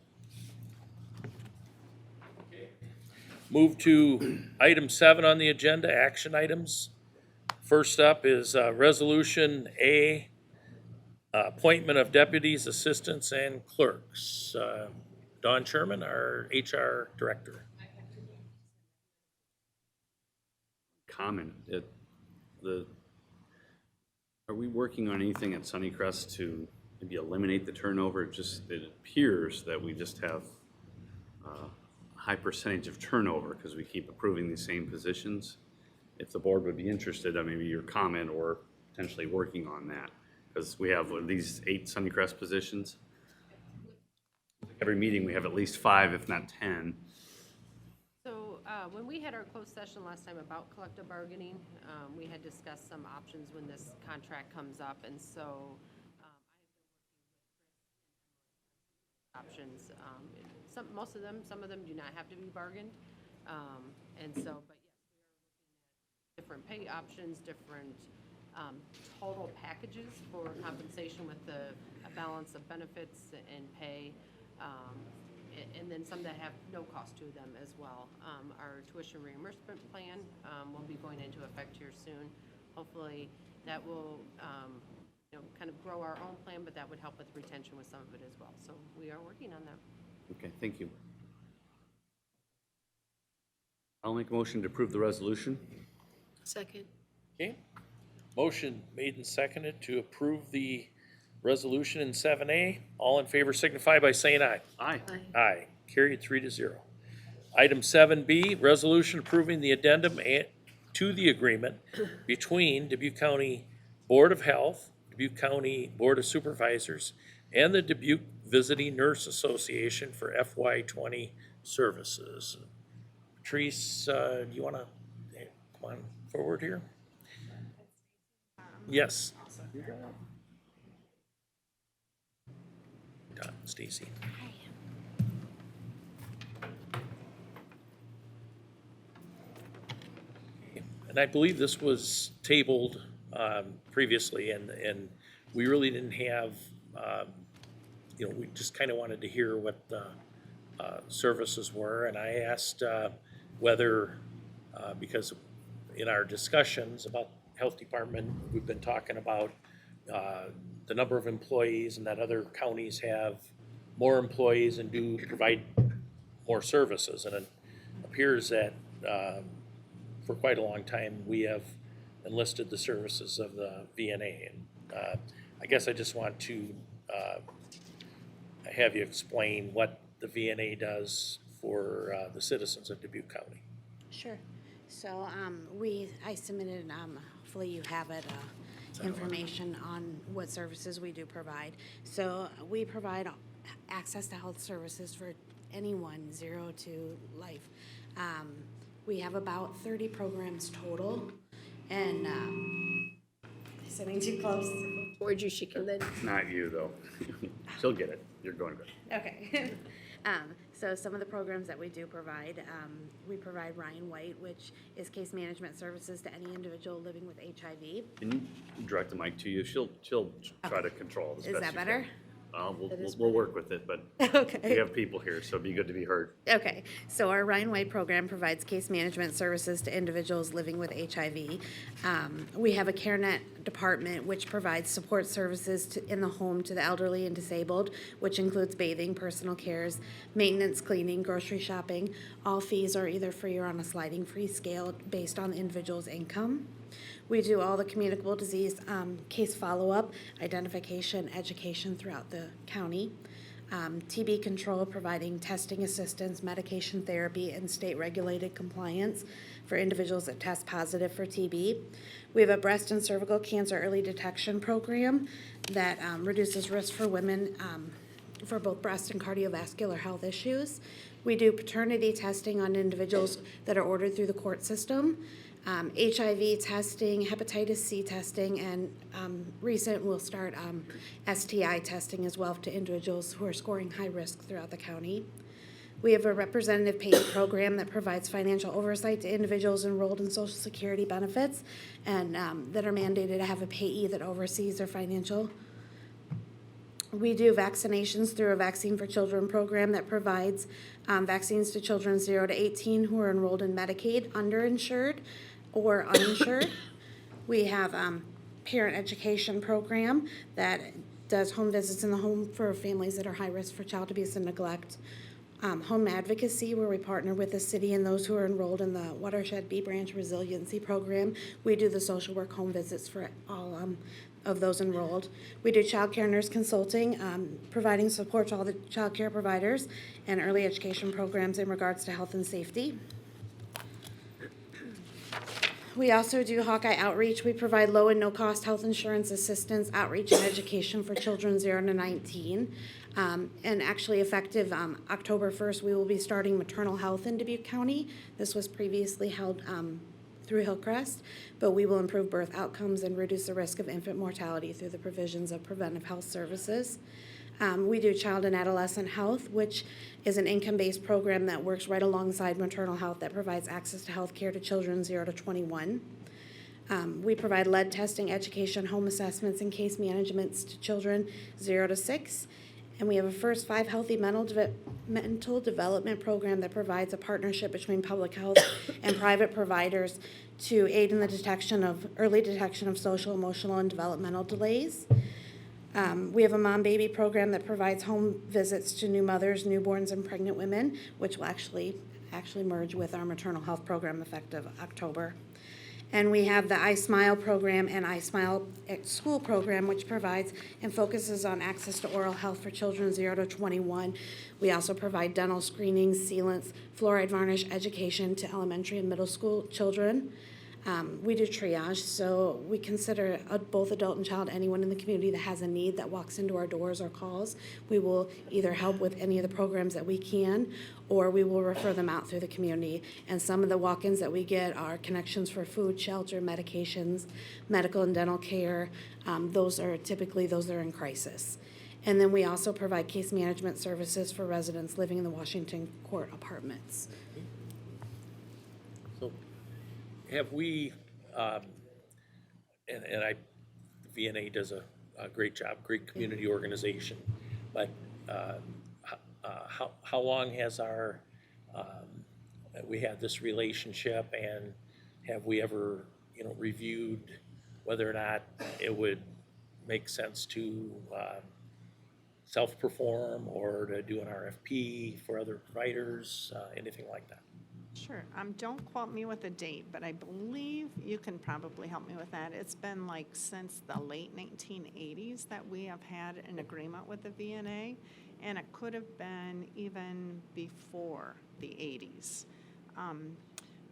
Move to item 7 on the agenda, action items. First up is Resolution A, appointment of deputies, assistants, and clerks. Don Sherman, our HR director. Comment, are we working on anything at Sunnycrest to maybe eliminate the turnover? It appears that we just have a high percentage of turnover because we keep approving these same positions. If the board would be interested, maybe your comment or potentially working on that, because we have these 8 Sunnycrest positions. Every meeting, we have at least 5, if not 10. So, when we had our closed session last time about collective bargaining, we had discussed some options when this contract comes up, and so, options, most of them, some of them do not have to be bargained, and so, but yes, we are looking at different pay options, different, total packages for compensation with a balance of benefits and pay, and then some that have no cost to them as well. Our tuition reimbursement plan will be going into effect here soon. Hopefully, that will kind of grow our own plan, but that would help with retention with some of it as well. So we are working on that. Okay, thank you. I'll make a motion to approve the resolution. Second. Okay, motion made and seconded to approve the resolution in 7A. All in favor signify by saying aye. Aye. Aye. Aye, carried 3-0. Item 7B, resolution approving the addendum to the agreement between Dubuque County Board of Health, Dubuque County Board of Supervisors, and the Dubuque Visiting Nurse Association for FY20 services. Patrice, do you want to come on forward here? Yes. Stacy. And I believe this was tabled previously, and we really didn't have, we just kind of wanted to hear what the services were, and I asked whether, because in our discussions about health department, we've been talking about the number of employees and that other counties have more employees and do provide more services. And it appears that for quite a long time, we have enlisted the services of the VNA. And I guess I just want to have you explain what the VNA does for the citizens of Dubuque County. Sure. So I submitted, hopefully you have it, information on what services we do provide. So we provide access to health services for anyone 0 to life. We have about 30 programs total, and sitting too close. Towards you, she can then. Not you, though. She'll get it. You're going good. Okay. So some of the programs that we do provide, we provide Ryan White, which is case management services to any individual living with HIV. Can you direct the mic to you? She'll try to control this. Is that better? We'll work with it, but Okay. we have people here, so it'd be good to be heard. Okay, so our Ryan White program provides case management services to individuals living with HIV. We have a CareNet department which provides support services in the home to the elderly and disabled, which includes bathing, personal cares, maintenance, cleaning, grocery shopping. All fees are either free or on a sliding fee scale based on the individual's income. We do all the communicable disease case follow-up, identification, education throughout the county. TB control, providing testing assistance, medication therapy, and state-regulated compliance for individuals that test positive for TB. We have a breast and cervical cancer early detection program that reduces risk for women for both breast and cardiovascular health issues. We do paternity testing on individuals that are ordered through the court system. HIV testing, hepatitis C testing, and recent we'll start STI testing as well to individuals who are scoring high risk throughout the county. We have a representative payee program that provides financial oversight to individuals enrolled in Social Security benefits and that are mandated to have a payee that oversees their financial. We do vaccinations through a Vaccine for Children program that provides vaccines to children 0 to 18 who are enrolled in Medicaid, underinsured or uninsured. We have parent education program that does home visits in the home for families that are high risk for child abuse and neglect. Home advocacy, where we partner with the city and those who are enrolled in the Watershed B Branch Resiliency Program. We do the social work home visits for all of those enrolled. We do child care nurse consulting, providing support to all the child care providers and early education programs in regards to health and safety. We also do Hawkeye Outreach. We provide low and no-cost health insurance assistance, outreach, and education for children 0 to 19. And actually effective October 1st, we will be starting maternal health in Dubuque County. This was previously held through Hillcrest, but we will improve birth outcomes and reduce the risk of infant mortality through the provisions of preventive health services. We do child and adolescent health, which is an income-based program that works right alongside maternal health that provides access to health care to children 0 to 21. We provide lead testing, education, home assessments, and case managements to children 0 to 6. And we have a First 5 Healthy Mental Development program that provides a partnership between public health and private providers to aid in the early detection of social, emotional, and developmental delays. We have a mom-baby program that provides home visits to new mothers, newborns, and pregnant women, which will actually merge with our maternal health program effective October. And we have the I Smile program and I Smile at School program, which provides and focuses on access to oral health for children 0 to 21. We also provide dental screenings, sealants, fluoride varnish education to elementary and middle school children. We do triage, so we consider both adult and child, anyone in the community that has a need that walks into our doors or calls. We will either help with any of the programs that we can, or we will refer them out through the community. And some of the walk-ins that we get are connections for food, shelter, medications, medical and dental care. Those are typically those that are in crisis. And then we also provide case management services for residents living in the Washington Court apartments. So have we, and VNA does a great job, great community organization, but how long has we had this relationship, and have we ever, reviewed whether or not it would make sense to self-perform or to do an RFP for other providers, anything like that? Sure. Don't quote me with a date, but I believe you can probably help me with that. It's been like since the late 1980s that we have had an agreement with the VNA, and it could have been even before the 80s.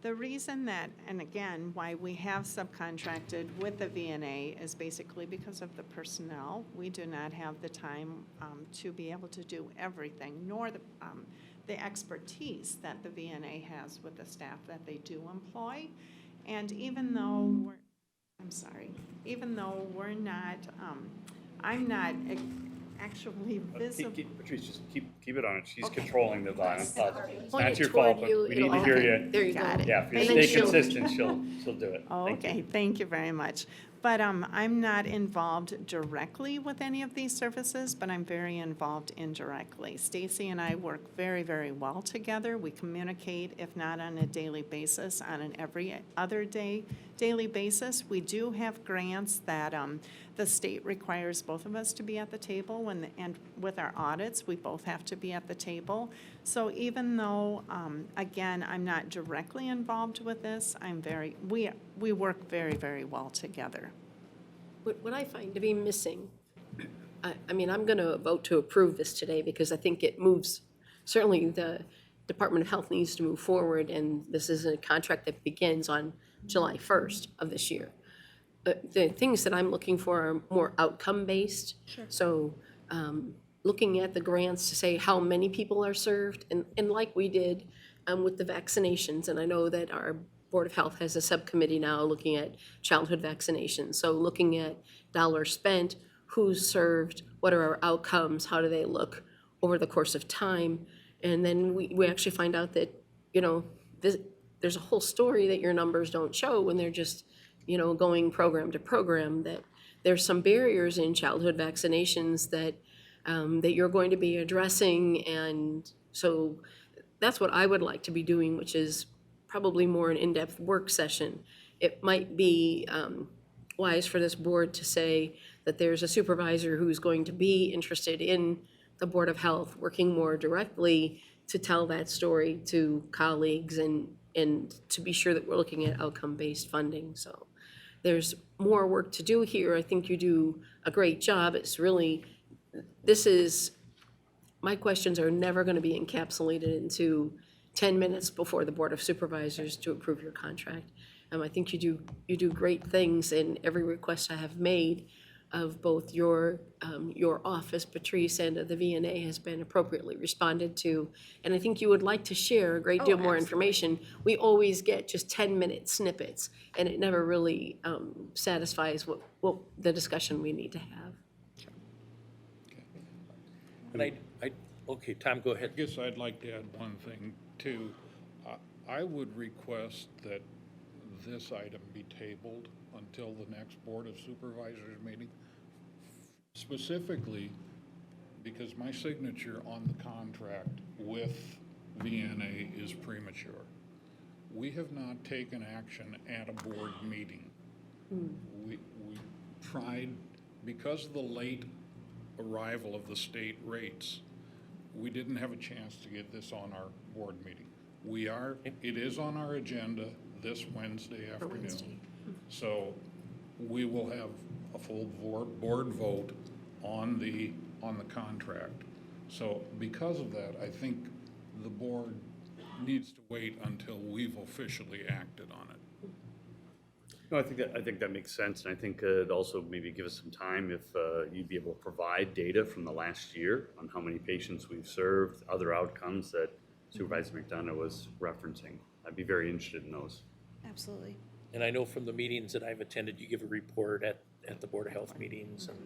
The reason that, and again, why we have subcontracted with the VNA is basically because of the personnel. We do not have the time to be able to do everything, nor the expertise that the VNA has with the staff that they do employ. And even though we're not, I'm not actually visible. Patrice, just keep it on. She's controlling the volume. It's Point not it your fault, toward but you, we need to it'll- hear okay, you. there you go. Got it. Yeah, if you And then stay she'll- consistent, she'll do it. Oh, Thank you. okay, thank you very much. But I'm not involved directly with any of these services, but I'm very involved indirectly. Stacy and I work very, very well together. We communicate, if not on a daily basis, on an every other daily basis. We do have grants that the state requires both of us to be at the table and with our audits, we both have to be at the table. So even though, again, I'm not directly involved with this, we work very, very well together. What I find to be missing, I mean, I'm going to vote to approve this today because I think it moves, certainly the Department of Health needs to move forward, and this is a contract that begins on July 1st of this year. The things that I'm looking for are more outcome-based. Sure. So looking at the grants to say how many people are served, and like we did with the vaccinations, and I know that our Board of Health has a subcommittee now looking at childhood vaccinations. So looking at dollars spent, who's served, what are our outcomes, how do they look over the course of time, And then we actually find out that, you know, there's a whole story that your numbers don't show when they're just, you know, going program to program, that there's some barriers in childhood vaccinations that, that you're going to be addressing. And so that's what I would like to be doing, which is probably more an in-depth work session. It might be wise for this board to say that there's a supervisor who's going to be interested in the Board of Health, working more directly to tell that story to colleagues and to be sure that we're looking at outcome-based funding. So there's more work to do here. I think you do a great job. It's really, my questions are never going to be encapsulated into 10 minutes before the Board of Supervisors to approve your contract. I think you do great things, and every request I have made of both your office, Patrice, and of the VNA has been appropriately responded to. And I think you would like to share a great deal more information. We always get just 10-minute snippets, and it never really satisfies what the discussion we need to have. And okay, Tom, go ahead. I guess I'd like to add one thing too. I would request that this item be tabled until the next Board of Supervisors meeting, specifically because my signature on the contract with VNA is premature. We have not taken action at a board meeting. We tried, because of the late arrival of the state rates, we didn't have a chance to get this on our board meeting. It is on our agenda this Wednesday afternoon. So we will have a full board vote on the contract. So because of that, I think the board needs to wait until we've officially acted on it. No, I think that makes sense, and I think it'd also maybe give us some time if you'd be able to provide data from the last year on how many patients we've served, other outcomes that Supervisor McDonough was referencing. I'd be very interested in those. Absolutely. And I know from the meetings that I've attended, you give a report at the Board of Health meetings, and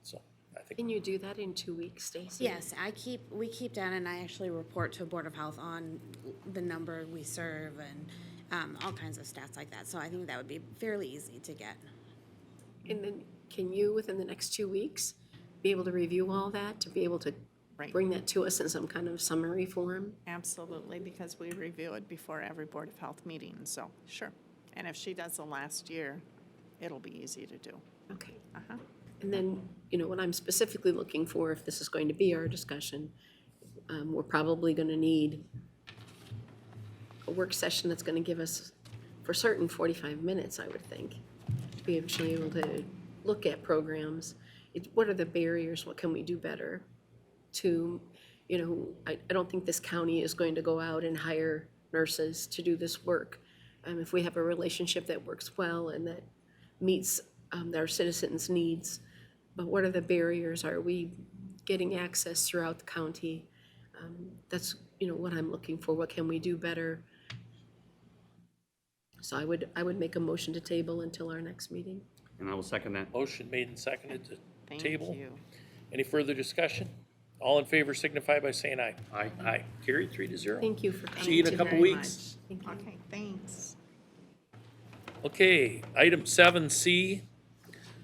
so I think. Can you do that in 2 weeks, Stacy? Yes, we keep down, and I actually report to Board of Health on the number we serve and all kinds of stats like that. So I think that would be fairly easy to get. And then can you, within the next 2 weeks, be able to review all that, to be able to bring that to us in some kind of summary form? Absolutely, because we review it before every Board of Health meeting, so, sure. And if she does the last year, it'll be easy to do. Okay. And then, you know, what I'm specifically looking for, if this is going to be our discussion, we're probably going to need a work session that's going to give us, for certain, 45 minutes, I would think, to be actually able to look at programs. What are the barriers? What can we do better? To, you know, I don't think this county is going to go out and hire nurses to do this work. If we have a relationship that works well and that meets our citizens' needs, but what are the barriers? Are we getting access throughout the county? That's, you know, what I'm looking for. What can we do better? So I would make a motion to table until our next meeting. And I will second that. Motion made and seconded to Thank table. you. Any further discussion? All in favor signify by saying aye. Aye. Aye. Carried 3-0. Thank you for coming. See you in a today. couple Very weeks. much. Okay, thanks. Okay, item 7C,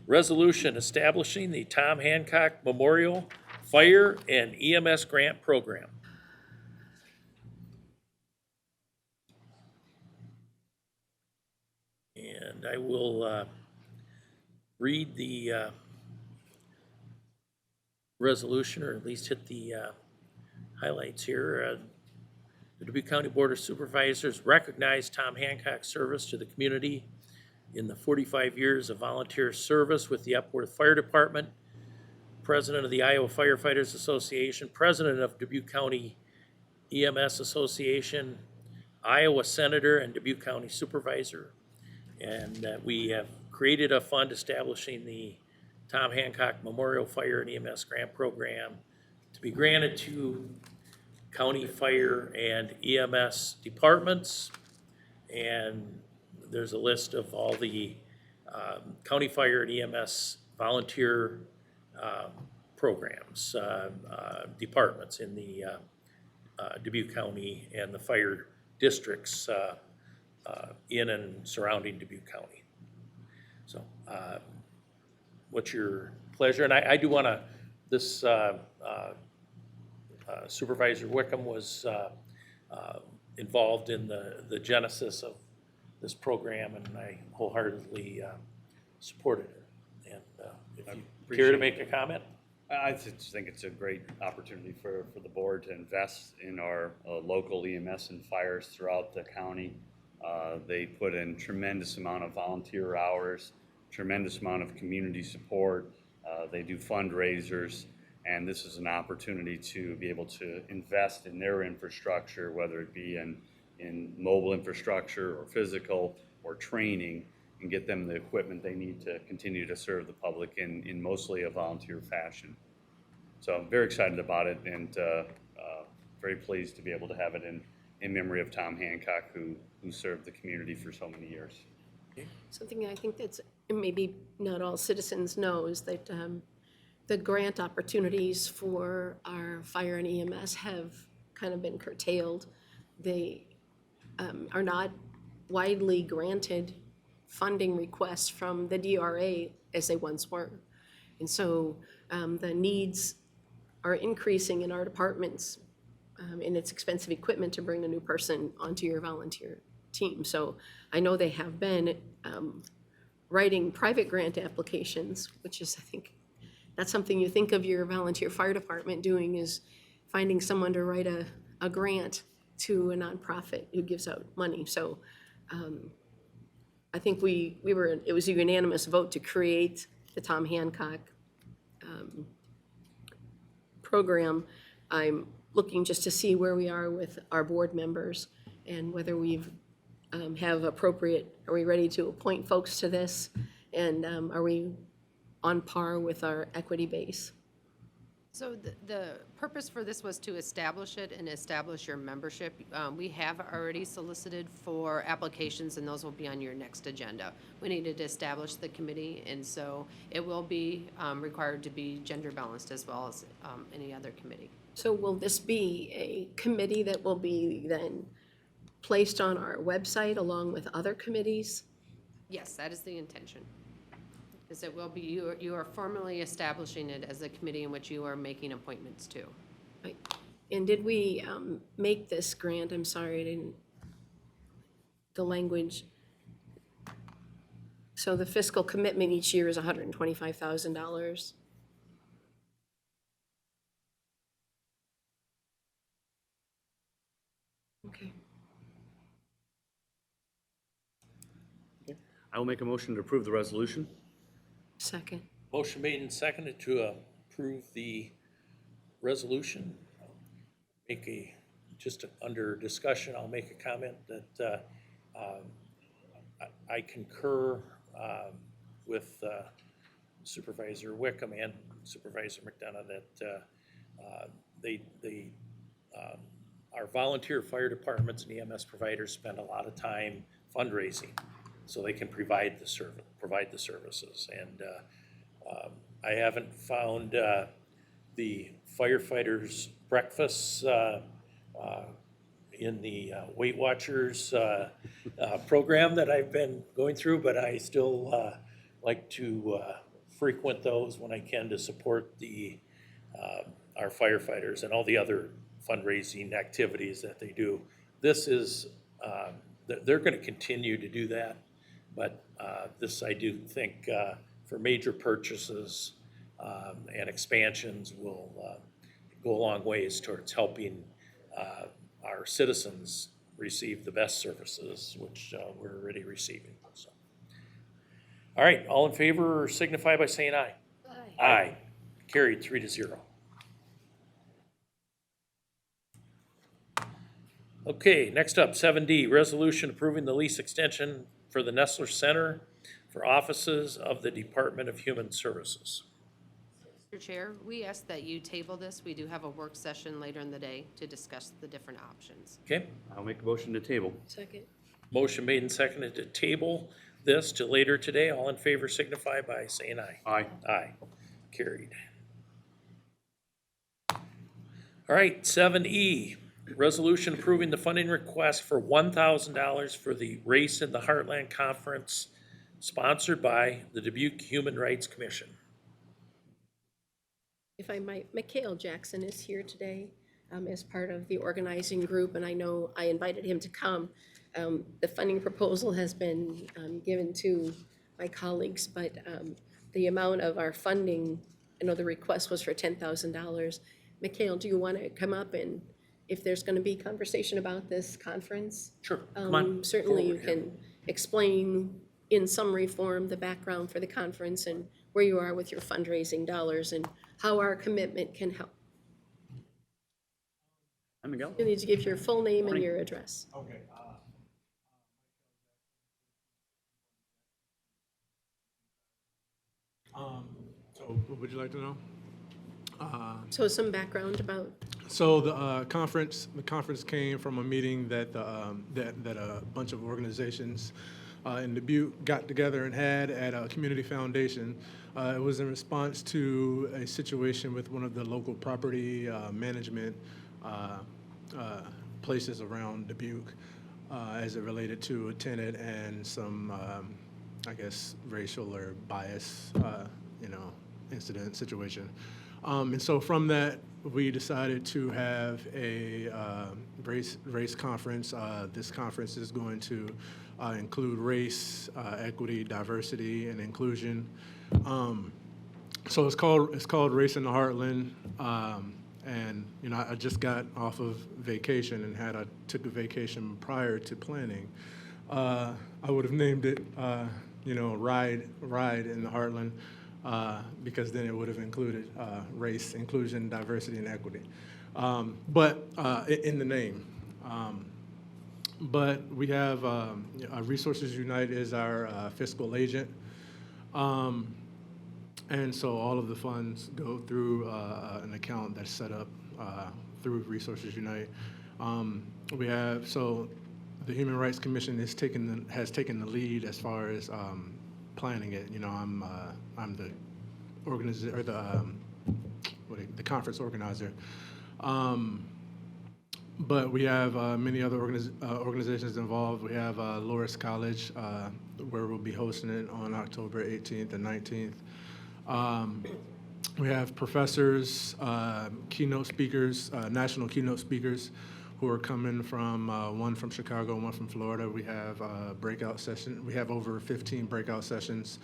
resolution establishing the Tom Hancock Memorial Fire and EMS Grant Program. And I will read the resolution, or at least hit the highlights here. The Dubuque County Board of Supervisors recognize Tom Hancock's service to the community in the 45 years of volunteer service with the Epworth Fire Department, President of the Iowa Firefighters Association, President of Dubuque County EMS Association, Iowa Senator, and Dubuque County Supervisor. And we have created a fund establishing the Tom Hancock Memorial Fire and EMS Grant Program to be granted to county fire and EMS departments. And there's a list of all the county fire and EMS volunteer programs, departments in the Dubuque County and the fire districts in and surrounding Dubuque County. So what's your pleasure? And I do want to, this Supervisor Wickham was involved in the genesis of this program, and I wholeheartedly supported it. And if you care to make a comment? I just think it's a great opportunity for the board to invest in our local EMS and fires throughout the county. They put in tremendous amount of volunteer hours, tremendous amount of community support. They do fundraisers, and this is an opportunity to be able to invest in their infrastructure, whether it be in mobile infrastructure or physical or training, and get them the equipment they need to continue to serve the public in mostly a volunteer fashion. So I'm very excited about it, and very pleased to be able to have it in memory of Tom Hancock, who served the community for so many years. Something I think that's maybe not all citizens know is that the grant opportunities for our fire and EMS have kind of been curtailed. They are not widely granted funding requests from the DRA as they once were. And so the needs are increasing in our departments, and it's expensive equipment to bring a new person onto your volunteer team. So I know they have been writing private grant applications, which is, I think, that's something you think of your volunteer fire department doing, is finding someone to write a grant to a nonprofit who gives out money. So I think it was a unanimous vote to create the Tom Hancock program. I'm looking just to see where we are with our board members and whether we've are we ready to appoint folks to this? And are we on par with our equity base? So the purpose for this was to establish it and establish your membership. We have already solicited for applications, and those will be on your next agenda. We needed to establish the committee, and so it will be required to be gender balanced as well as any other committee. So will this be a committee that will be then placed on our website along with other committees? Yes, that is the intention. Because it will be, you are formally establishing it as a committee in which you are making appointments to. Right. And did we make this grant? I'm sorry, I didn't, the language. So the fiscal commitment each year is $125,000. Okay. I will make a motion to approve the resolution. Second. Motion made and seconded to approve the resolution. Just under discussion, I'll make a comment that I concur with Supervisor Wickham and Supervisor McDonough that our volunteer fire departments and EMS providers spend a lot of time fundraising so they can provide the services. And I haven't found the firefighters' breakfasts in the Weight Watchers program that I've been going through, but I still like to frequent those when I can to support our firefighters and all the other fundraising activities that they do. This is, they're going to continue to do that, but this, I do think, for major purchases and expansions will go a long ways towards helping our citizens receive the best services, which we're already receiving. So. All right, all in favor signify by saying aye. Aye. Aye. Carried 3-0. Okay, next up, 7D, resolution approving the lease extension for the Nestler Center for offices of the Department of Human Services. Mr. Chair, we ask that you table this. We do have a work session later in the day to discuss the different options. Okay, I'll make a motion to table. Second. motion made and seconded to table this to later today. All in favor signify by saying aye. Aye. Aye. Carried. All right, 7E, resolution approving the funding request for $1,000 for the Race in the Heartland Conference sponsored by the Dubuque Human Rights Commission. If I might, Mikhail Jackson is here today as part of the organizing group, and I know I invited him to come. The funding proposal has been given to my colleagues, but the amount of our funding, I know the request was for $10,000. Mikhail, do you want to come up, and if there's going to be conversation about this conference? Sure, come on Certainly you forward, yeah. can explain in summary form the background for the conference and where you are with your fundraising dollars and how our commitment can help. Hi, Miguel. You need to give your full name and Morning. your address. Okay. So what would you like to know? So some background about, So the conference came from a meeting that that a bunch of organizations in Dubuque got together and had at a community foundation. It was in response to a situation with one of the local property management places around Dubuque as it related to a tenant and some, I guess, racial or bias, incident situation. And so from that, we decided to have a race conference. This conference is going to include race, equity, diversity, and inclusion. So it's called Race in the Heartland. And I just got off of vacation and took a vacation prior to planning. I would have named it, Ride in the Heartland. Because then it would have included race, inclusion, diversity, and equity. But in the name. But we have Resources Unite is our fiscal agent. And so all of the funds go through an account that's set up through Resources Unite. We have, so the Human Rights Commission has taken the lead as far as planning it. I'm the organizer, or the conference organizer. But we have many other organizations involved. We have Loris College, where we'll be hosting it on October 18th and 19th. We have professors, keynote speakers, national keynote speakers who are coming from, one from Chicago, one from Florida. We have breakout session. We have over 15 breakout sessions.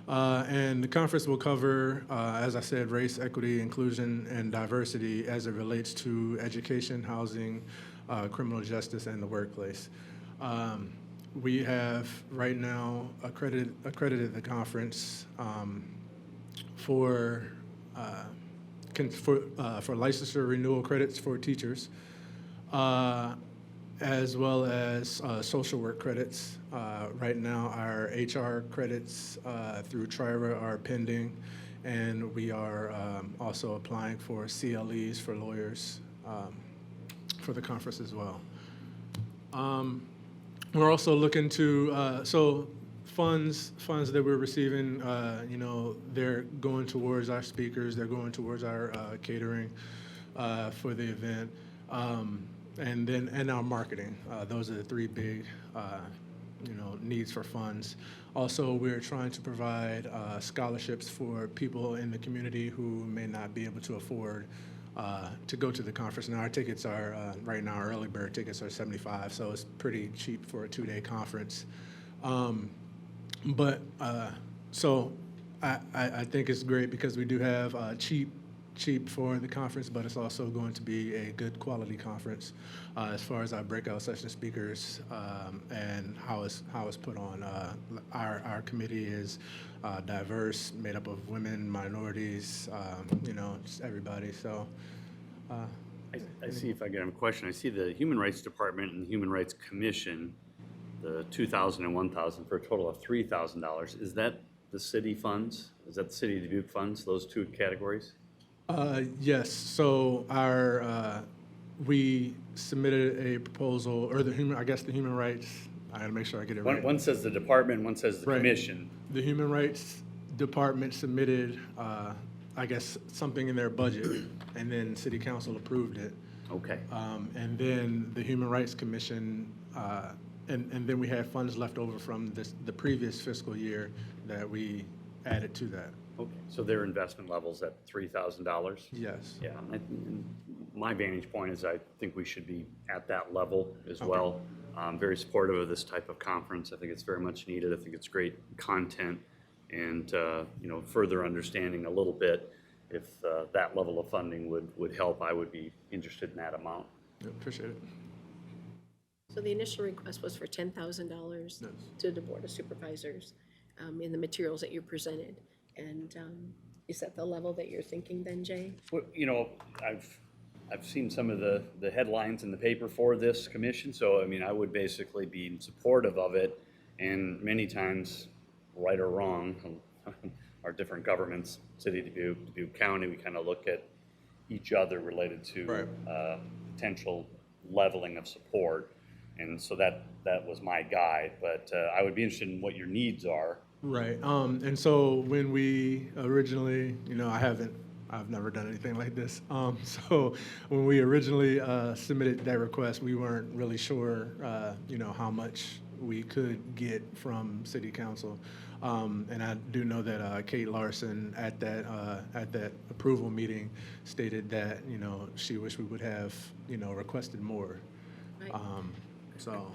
And the conference will cover, as I said, race, equity, inclusion, and diversity as it relates to education, housing, criminal justice, and the workplace. We have right now accredited the conference for licensure renewal credits for teachers, as well as social work credits. Right now, our HR credits through TRIRA are pending, and we are also applying for CLEs for lawyers for the conference as well. We're also looking to, so funds that we're receiving, they're going towards our speakers, they're going towards our catering for the event. And our marketing. Those are the three big, needs for funds. Also, we're trying to provide scholarships for people in the community who may not be able to afford to go to the conference. Now, our tickets are, right now, our early bird tickets are $75, so it's pretty cheap for a 2-day conference. So I think it's great because we do have cheap for the conference, but it's also going to be a good quality conference as far as our breakout session speakers and how it's put on. Our committee is diverse, made up of women, minorities, just everybody. So I see, if I get a question, I see the Human Rights Department and the Human Rights Commission, the $2,000 and $1,000 for a total of $3,000. Is that the city funds? Is that the City of Dubuque funds, those two categories? Yes, so we submitted a proposal, or the Human Rights, I gotta make sure I get it right. One says the department, one says the Right. commission. The Human Rights Department submitted I guess, something in their budget, and then city council approved it. Okay. And then the Human Rights Commission, and then we had funds left over from the previous fiscal year that we added to that. Okay, so their investment level's at $3,000? Yes. Yeah, and my vantage point is I think we should be at that level as well. I'm very supportive of this type of conference. I think it's very much needed. I think it's great content and, you know, further understanding a little bit. If that level of funding would help, I would be interested in that amount. Yeah, appreciate it. So the initial request was for $10,000 to the Board of Supervisors in the materials that you presented. And is that the level that you're thinking then, Jay? Well, you know, I've seen some of the headlines in the paper for this commission, so I mean, I would basically be supportive of it. And many times, right or wrong, our different governments, City of Dubuque, Dubuque County, we kind of look at each other related to potential leveling of support. And so that was my guide, but I would be interested in what your needs are. Right. And so when we originally, you know, I've never done anything like this. So when we originally submitted that request, we weren't really sure, you know, how much we could get from City Council. And I do know that Kate Larson at that approval meeting stated that, you know, she wished we would have, you know, requested more. Right. So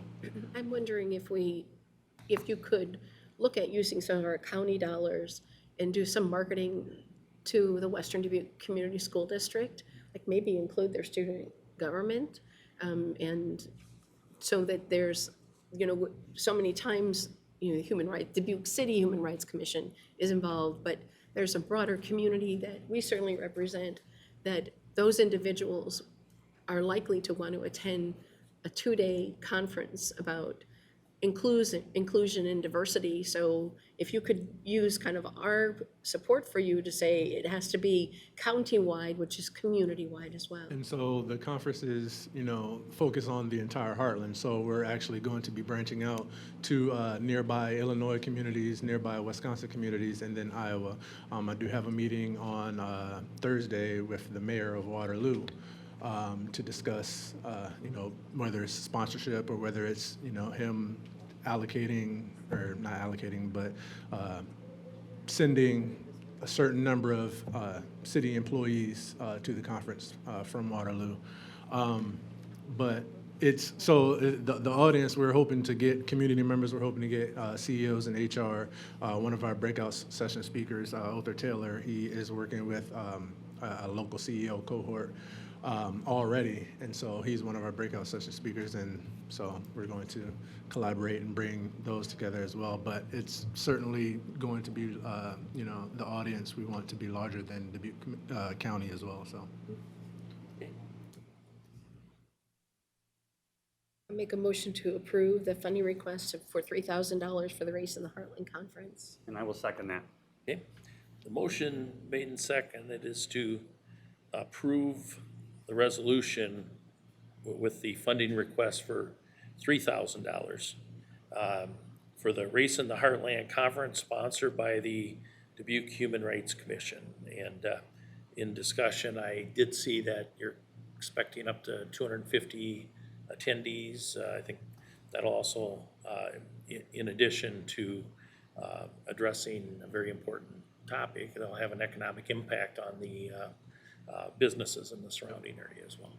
I'm wondering if you could look at using some of our county dollars and do some marketing to the Western Dubuque Community School District, like maybe include their student government, and so that there's, you know, so many times, you know, Dubuque City Human Rights Commission is involved, but there's a broader community that we certainly represent, that those individuals are likely to want to attend a 2-day conference about inclusion and diversity. So if you could use kind of our support for you to say it has to be county-wide, which is community-wide as well. And so the conference is, you know, focused on the entire heartland. So we're actually going to be branching out to nearby Illinois communities, nearby Wisconsin communities, and then Iowa. I do have a meeting on Thursday with the mayor of Waterloo to discuss, you know, whether it's sponsorship or whether it's, you know, him allocating, or not allocating, but sending a certain number of city employees to the conference from Waterloo. But it's, so the audience, we're hoping to get community members, we're hoping to get CEOs and HR. One of our breakout session speakers, Arthur Taylor, he is working with a local CEO cohort already, and so he's one of our breakout session speakers, and so we're going to collaborate and bring those together as well. But it's certainly going to be, you know, the audience we want to be larger than Dubuque County as well. So. I make a motion to approve the funding request for $3,000 for the Race in the Heartland Conference. And I will second that. Okay. The motion made and seconded is to approve the resolution with the funding request for $3,000 for the Race in the Heartland Conference sponsored by the Dubuque Human Rights Commission. And in discussion, I did see that you're expecting up to 250 attendees. I think that'll also, in addition to addressing a very important topic, it'll have an economic impact on the businesses in the surrounding area as well.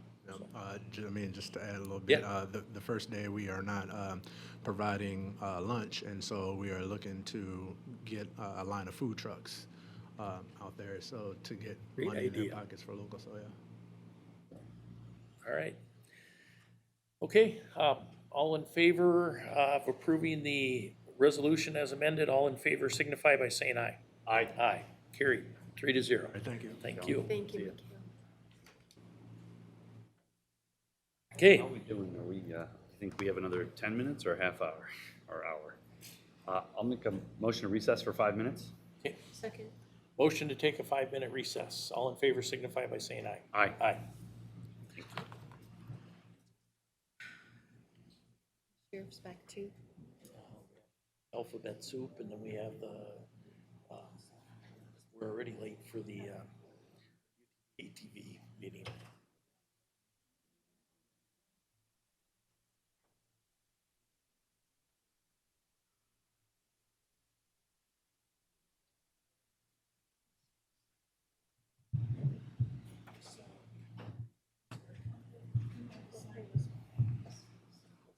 I mean, just to add a little bit, the first day we are not providing lunch, and so we are looking to get a line of food trucks out there, so to get money in their pockets for local, so yeah. All right. Okay, all in favor of approving the resolution as amended, all in favor signify by saying aye. Aye. Aye. Carried, 3-0. Thank you. Thank you. Thank you, Mikhail. Okay. How are we doing? Are we, think we have another 10 minutes or a half hour or hour? I'll make a motion to recess for 5 minutes. Okay. Second. Motion to take a 5-minute recess. All in favor signify by saying aye. Aye. Aye. Sheriff's back too. Alphabet soup, and then we have the We're already late for the ATV meeting.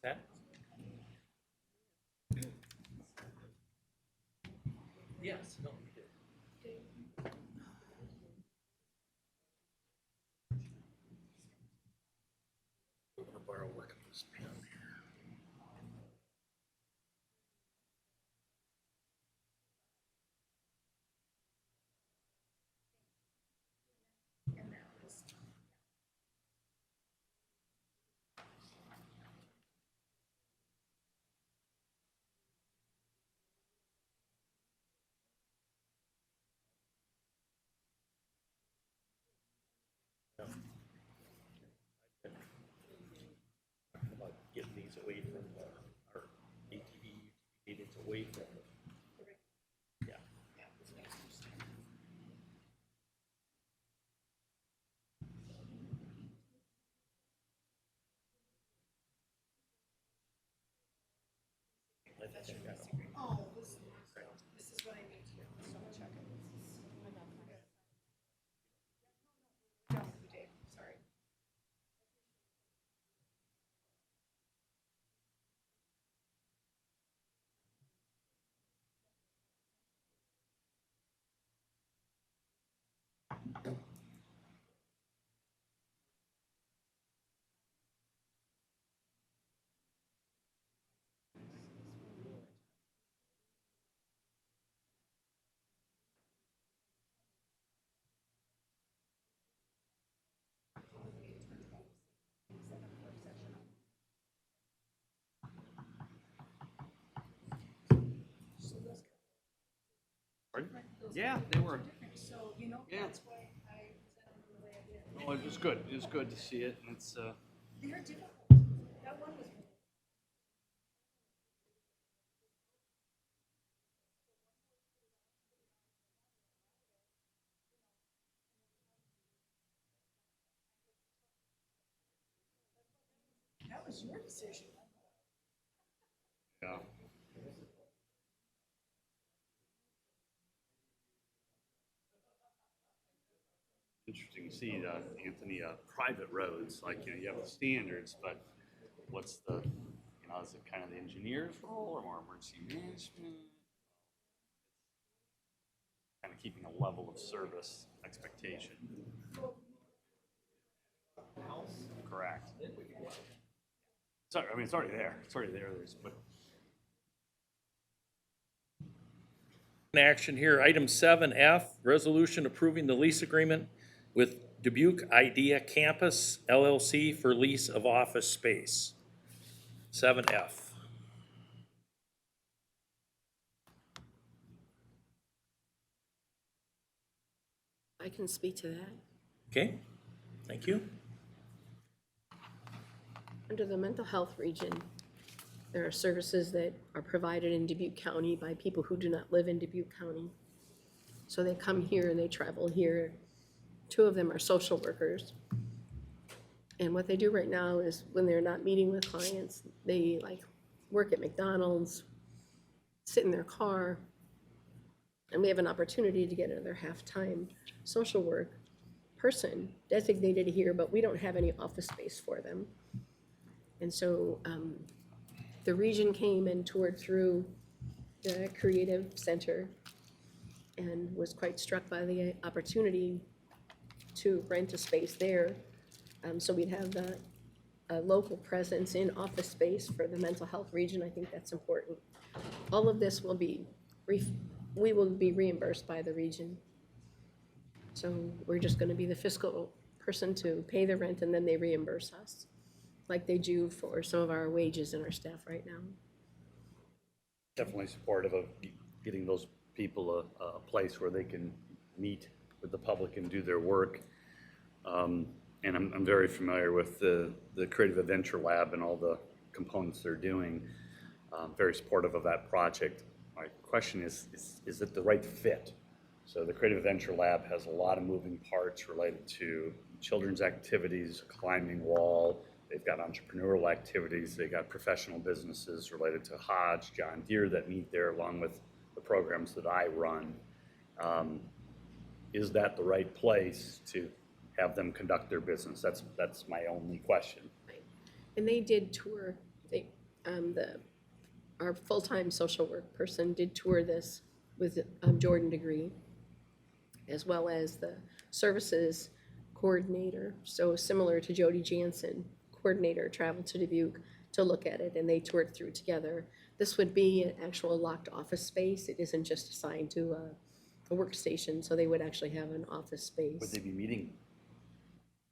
That? Yes, no, we did. I'm gonna borrow work on this pen here. Talking about getting these away from our ATV meetings away from the. Yeah. I think I got them. Oh, this is what I need to do, so check it. No, you did, sorry. Yeah, they were. So, you know, Yeah. that's why I presented them the way I did. No, it was good. It was good to see it, and it's, They're difficult. That one was. That was your decision. yeah. Interesting to see, Anthony, private roads, like, you know, you have the standards, but what's the, you know, is it kind of the engineer's role or more emergency management? Kind of keeping a level of service expectation. Correct. Sorry, I mean, it's already there. It's already there. But Action here, item 7F, resolution approving the lease agreement with Dubuque Idea Campus LLC for lease of office space. 7F. I can speak to that. Okay, thank you. Under the mental health region, there are services that are provided in Dubuque County by people who do not live in Dubuque County. So they come here and they travel here. 2 of them are social workers. And what they do right now is when they're not meeting with clients, they like work at McDonald's, sit in their car, and we have an opportunity to get another half-time social work person designated here, but we don't have any office space for them. And so the region came and toured through the Creative Center and was quite struck by the opportunity to rent a space there. So we'd have a local presence in office space for the mental health region. I think that's important. All of this will be, we will be reimbursed by the region. So we're just gonna be the fiscal person to pay the rent and then they reimburse us, like they do for some of our wages and our staff right now. definitely supportive of getting those people a place where they can meet with the public and do their work. And I'm very familiar with the Creative Adventure Lab and all the components they're doing. Very supportive of that project. My question is it the right fit So the Creative Venture Lab has a lot of moving parts related to children's activities, climbing wall. They've got entrepreneurial activities. They've got professional businesses related to Hodge, John Deere that meet there, along with the programs that I run. Is that the right place to have them conduct their business? That's my only question. And they did tour, our full-time social work person did tour this with Jordan Degree, as well as the services coordinator. So similar to Jody Jansen, coordinator traveled to Dubuque to look at it, and they toured through together. This would be an actual locked office space. It isn't just assigned to a workstation, so they would actually have an office space. Would they be meeting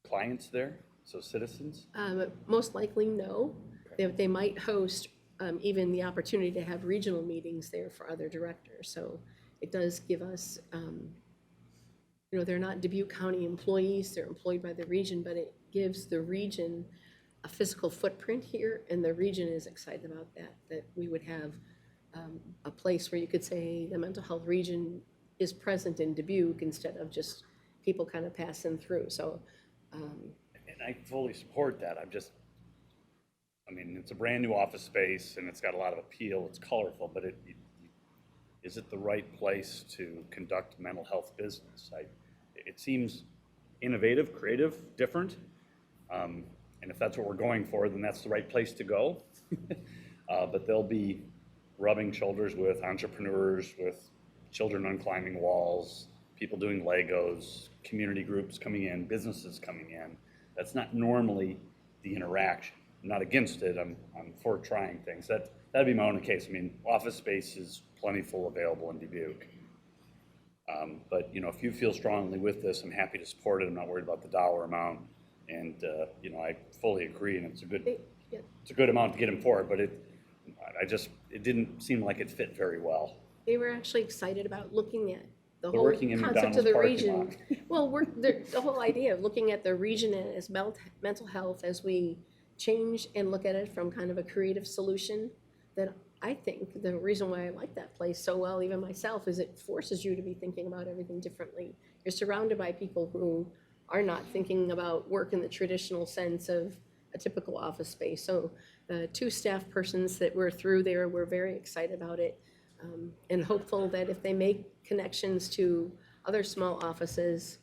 clients there, so citizens? Most likely, no. They might host even the opportunity to have regional meetings there for other directors. So it does give us, they're not Dubuque County employees, they're employed by the region, but it gives the region a physical footprint here, and the region is excited about that we would have a place where you could say the mental health region is present in Dubuque instead of just people kind of passing through. So, and I fully support that. It's a brand new office space and it's got a lot of appeal. It's colorful, but is it the right place to conduct mental health business? It seems innovative, creative, different. And if that's what we're going for, then that's the right place to go. But they'll be rubbing shoulders with entrepreneurs, with children on climbing walls, people doing Legos, community groups coming in, businesses coming in. That's not normally the interaction. I'm not against it. I'm for trying things. That'd be my own case. Office space is plentiful available in Dubuque. But if you feel strongly with this, I'm happy to support it. I'm not worried about the dollar amount. And I fully agree, and it's a good amount to get them for it. But it didn't seem like it fit very well. they were actually excited about looking at the They're whole working in concept of McDonald's the parking region. lot. Well, the whole idea of looking at the region as mental health as we change and look at it from kind of a creative solution, that I think the reason why I like that place so well, even myself, is it forces you to be thinking about everything differently. You're surrounded by people who are not thinking about work in the traditional sense of a typical office space. So the two staff persons that were through there were very excited about it, and hopeful that if they make connections to other small offices,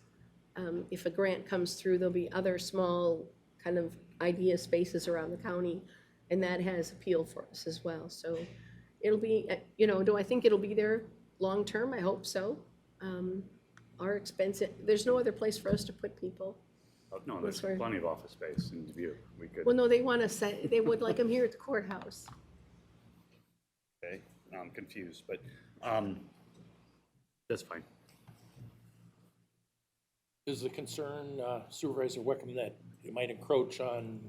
if a grant comes through, there'll be other small kind of idea spaces around the county, and that has appeal for us as well. So it'll be, do I think it'll be there long-term? I hope so. Our expense, there's no other place for us to put people. Oh, no, there's plenty of office space in Dubuque. We could. Well, no, they want to say, they would like them here at the courthouse. Okay, now I'm confused, but that's fine. Is the concern, Supervisor Wickham, that it might encroach on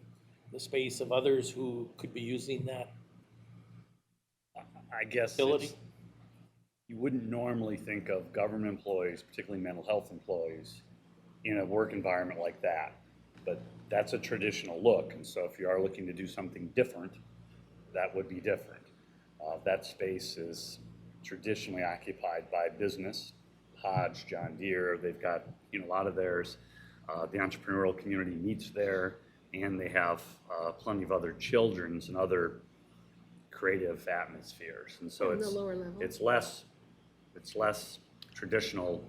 the space of others who could be using that I guess facility? You wouldn't normally think of government employees, particularly mental health employees, in a work environment like that. But that's a traditional look, and so if you are looking to do something different, that would be different. That space is traditionally occupied by business. Hodge, John Deere, they've got a lot of theirs. The entrepreneurial community meets there, and they have plenty of other children's and other creative atmospheres. And so On the lower level. it's less traditional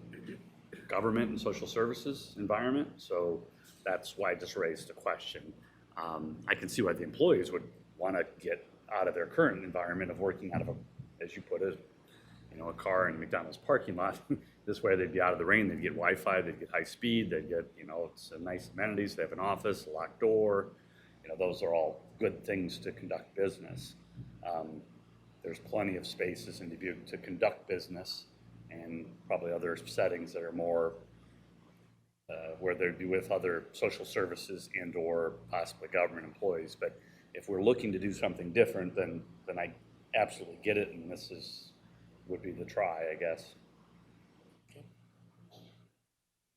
government and social services environment. So that's why I just raised the question. I can see why the employees would want to get out of their current environment of working out of as you put it, a car in McDonald's parking lot. This way they'd be out of the rain, they'd get Wi-Fi, they'd get high speed, they'd get, it's a nice amenities, they have an office, a locked door. Those are all good things to conduct business. There's plenty of spaces in Dubuque to conduct business, and probably other settings that are more where they'd be with other social services and or possibly government employees. But if we're looking to do something different, then I absolutely get it, and would be the try, I guess.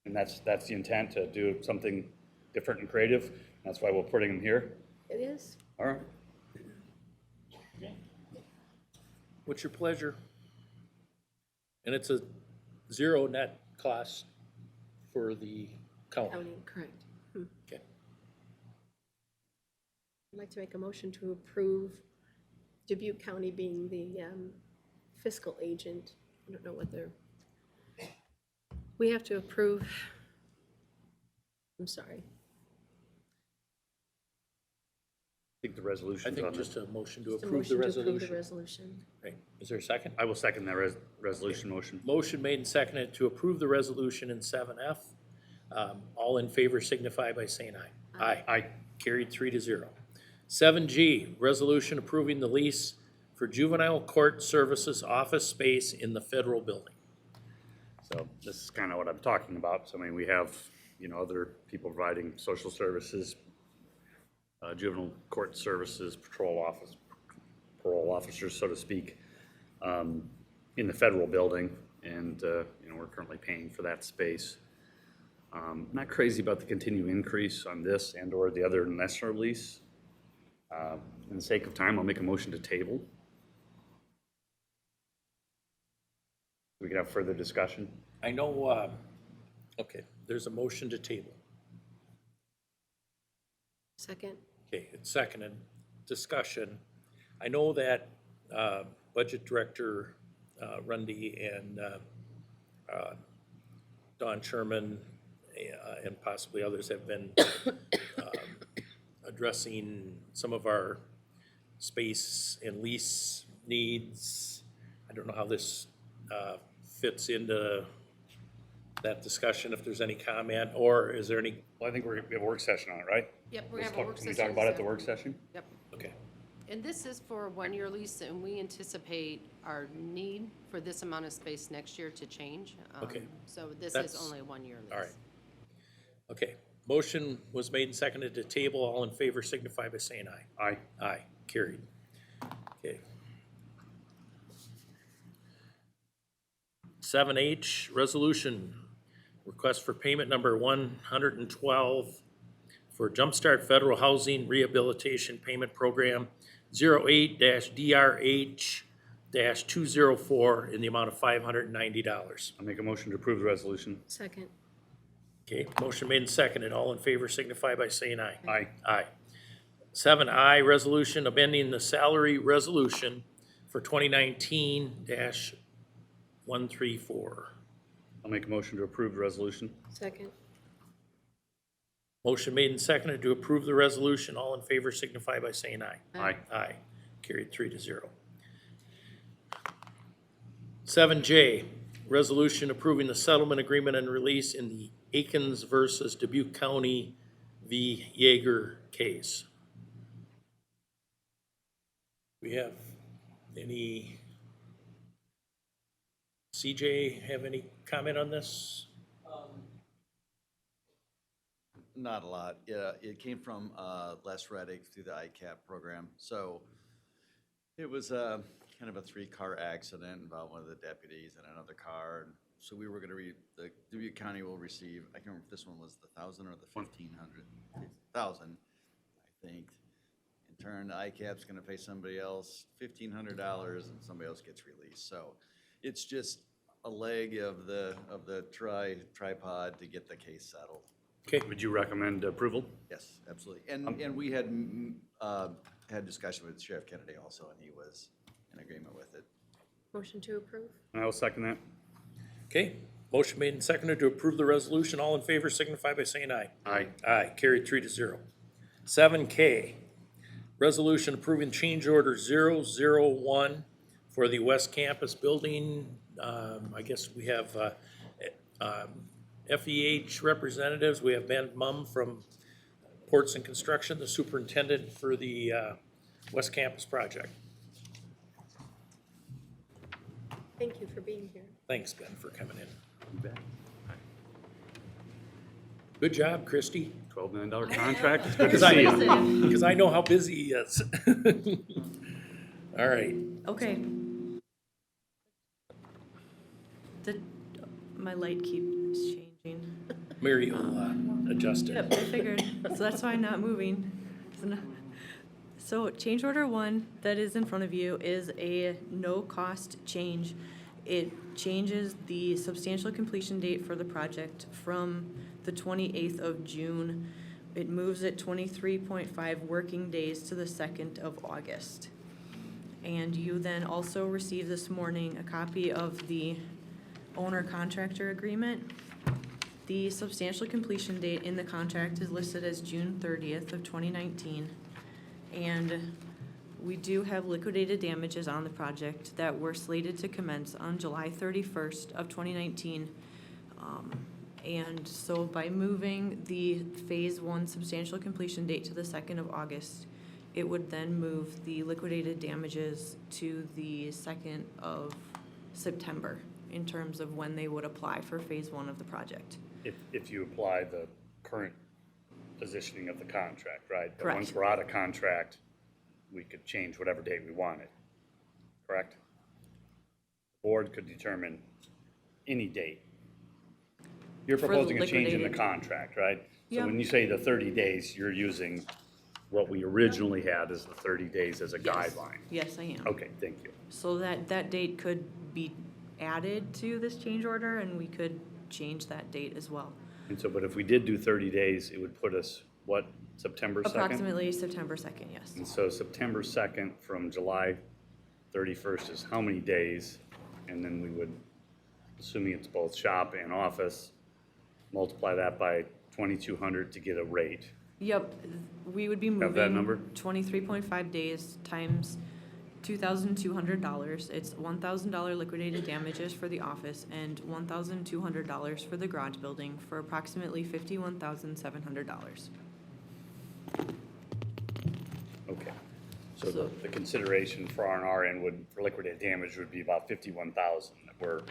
And that's the intent, to do something different and creative. That's why we're putting them here. It is. All right. What's your pleasure? And it's a zero net cost for the county. County, correct. Okay. I'd like to make a motion to approve Dubuque County being the fiscal agent. I don't know what they're, we have to approve, I'm sorry. I think the resolution. I think just a motion to Just a approve the motion to approve the resolution. resolution. Okay, is there a second? I will second that resolution motion. Motion made and seconded to approve the resolution in 7F. All in favor signify by saying aye. Aye. Aye. Carried 3-0. 7G, resolution approving the lease for juvenile court services office space in the federal building. So this is kind of what I'm talking about. So I mean, we have, you know, other people providing social services, juvenile court services, parole officers, so to speak, in the federal building. And, you know, we're currently paying for that space. Not crazy about the continued increase on this and or the other lesser lease. In the sake of time, I'll make a motion to table. We can have further discussion. I know, okay, there's a motion to table. Second? Okay, it's seconded. Discussion. I know that Budget Director Rundy and Don Sherman and possibly others have been addressing some of our space and lease needs. I don't know how this fits into that discussion, if there's any comment, or is there any? Well, I think we have a work session on it, right? Yep, we're gonna have a work Can we session. talk about it at the work session? Yep. Okay. And this is for a one-year lease, and we anticipate our need for this amount of space next year to change. Okay. So this That's- is only a one-year lease. All right. Okay, motion was made and seconded to table. All in favor signify by saying aye. Aye. Aye, carried. Okay. 7H, resolution, request for payment number 112 for Jumpstart Federal Housing Rehabilitation Payment Program 08-DRH-204 in the amount of $590. I'll make a motion to approve the resolution. Second. Okay, motion made and seconded. All in favor signify by saying aye. Aye. Aye. 7I, resolution amending the salary resolution for 2019-134. I'll make a motion to approve the resolution. Second. Motion made and seconded to approve the resolution. All in favor signify by saying aye. Aye. Aye. Carried 3-0. 7J, resolution approving the settlement agreement and release in the Akins versus Dubuque County v. Yeager case. We have any, CJ, have any comment on this? Not a lot. Yeah, it came from Les Reddick through the ICAP program. So it was kind of a 3-car accident involving one of the deputies and another car. And so we were going to the Dubuque County will receive, I can't remember if this one was the 1,000 or the 1,500. 1,000, I think. In turn, ICAP's going to pay somebody else $1,500 and somebody else gets released. So it's just a leg of the tripod to get the case settled. Okay. Would you recommend approval? Yes, absolutely. And we had had discussion with Sheriff Kennedy also, and he was in agreement with it. Motion to approve? I will second that. Okay, motion made and seconded to approve the resolution. All in favor signify by saying aye. Aye. Aye, carried 3-0. 7K, resolution approving change order 001 for the West Campus building. I guess we have FEH representatives. We have Ben Mum from Ports and Construction, the superintendent for the West Campus project. Thank you for being here. Thanks, Ben, for coming in. You bet. Good job, Christie. $12 million contract. It's good to Because see you. because I know how busy he is. All right. Okay. My light keeps changing. Mary will adjust it. Yep, I figured. So that's why I'm not moving. So change order 1 that is in front of you is a no-cost change. It changes the substantial completion date for the project from the 28th of June. It moves it 23.5 working days to the 2nd of August. And you then also received this morning a copy of the owner-contractor agreement. The substantial completion date in the contract is listed as June 30th of 2019. And we do have liquidated damages on the project that were slated to commence on July 31st of 2019. And so by moving the Phase 1 substantial completion date to the 2nd of August, it would then move the liquidated damages to the 2nd of September in terms of when they would apply for Phase 1 of the project. If you apply the current positioning of the contract, right? But Correct. once we're out of contract, we could change whatever date we wanted, correct? The board could determine any date. You're For the proposing a change in the liquidated- contract, right? Yeah. So when you say the 30 days, you're using what we originally had as the 30 days as a guideline. Yes, I am. Okay, thank you. So that date could be added to this change order, and we could change that date as well. And so, but if we did do 30 days, it would put us, what, September 2nd? Approximately September 2nd, yes. And so September 2nd from July 31st is how many days? And then we would, assuming it's both shop and office, multiply that by 2,200 to get a rate. Yep, we would be Have that number? moving 23.5 days times $2,200. It's $1,000 liquidated damages for the office and $1,200 for the garage building for approximately $51,700. Okay. So the consideration for R&R and for liquidated damage would be about 51,000 that we're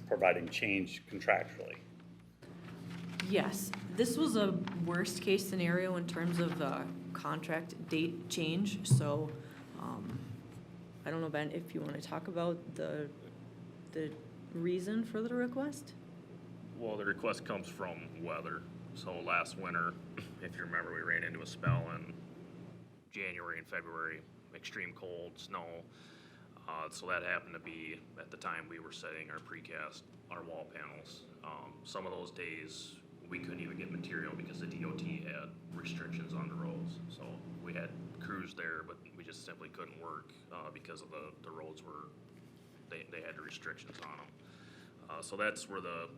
providing change contractually. Yes, this was a worst-case scenario in terms of the contract date change, so, I don't know, Ben, if you want to talk about the reason for the request? Well, the request comes from weather. So last winter, if you remember, we ran into a spell in January and February, extreme cold, snow. So that happened to be at the time we were setting our precast, our wall panels. Some of those days, we couldn't even get material because the DOT had restrictions on the roads. So we had crews there, but we just simply couldn't work because of the roads they had restrictions on them. So that's where the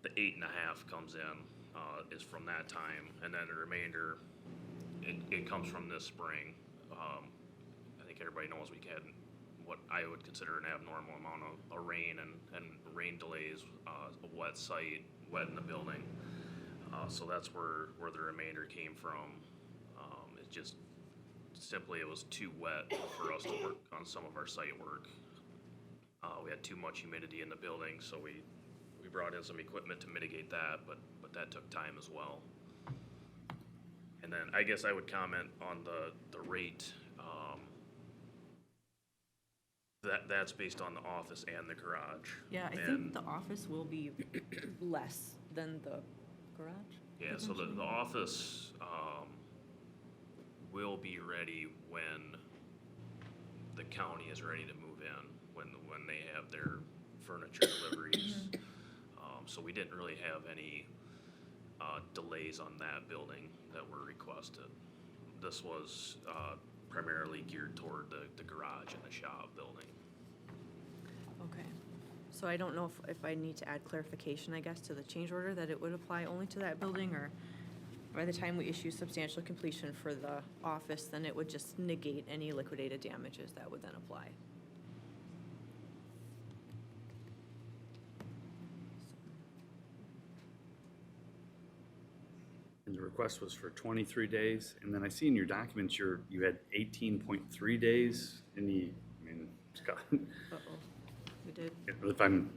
8.5 comes in, is from that time. And then the remainder, it comes from this spring. I think everybody knows we had what I would consider an abnormal amount of rain and rain delays, a wet site, wet in the building. So that's where the remainder came from. It just simply, it was too wet for us to work on some of our site work. We had too much humidity in the building, so we brought in some equipment to mitigate that, but that took time as well. And then I guess I would comment on the rate. That's based on the office and the garage. Yeah, I think the office will be less than the garage. Yeah, so the office will be ready when the county is ready to move in, when they have their furniture deliveries. So we didn't really have any delays on that building that were requested. This was primarily geared toward the garage and the shop building. Okay, so I don't know if I need to add clarification, I guess, to the change order, that it would apply only to that building, or by the time we issue substantial completion for the office, then it would just negate any liquidated damages that would then apply. And the request was for 23 days, and then I see in your documents you had 18.3 days in the, Scott, Uh-oh, we did. if I'm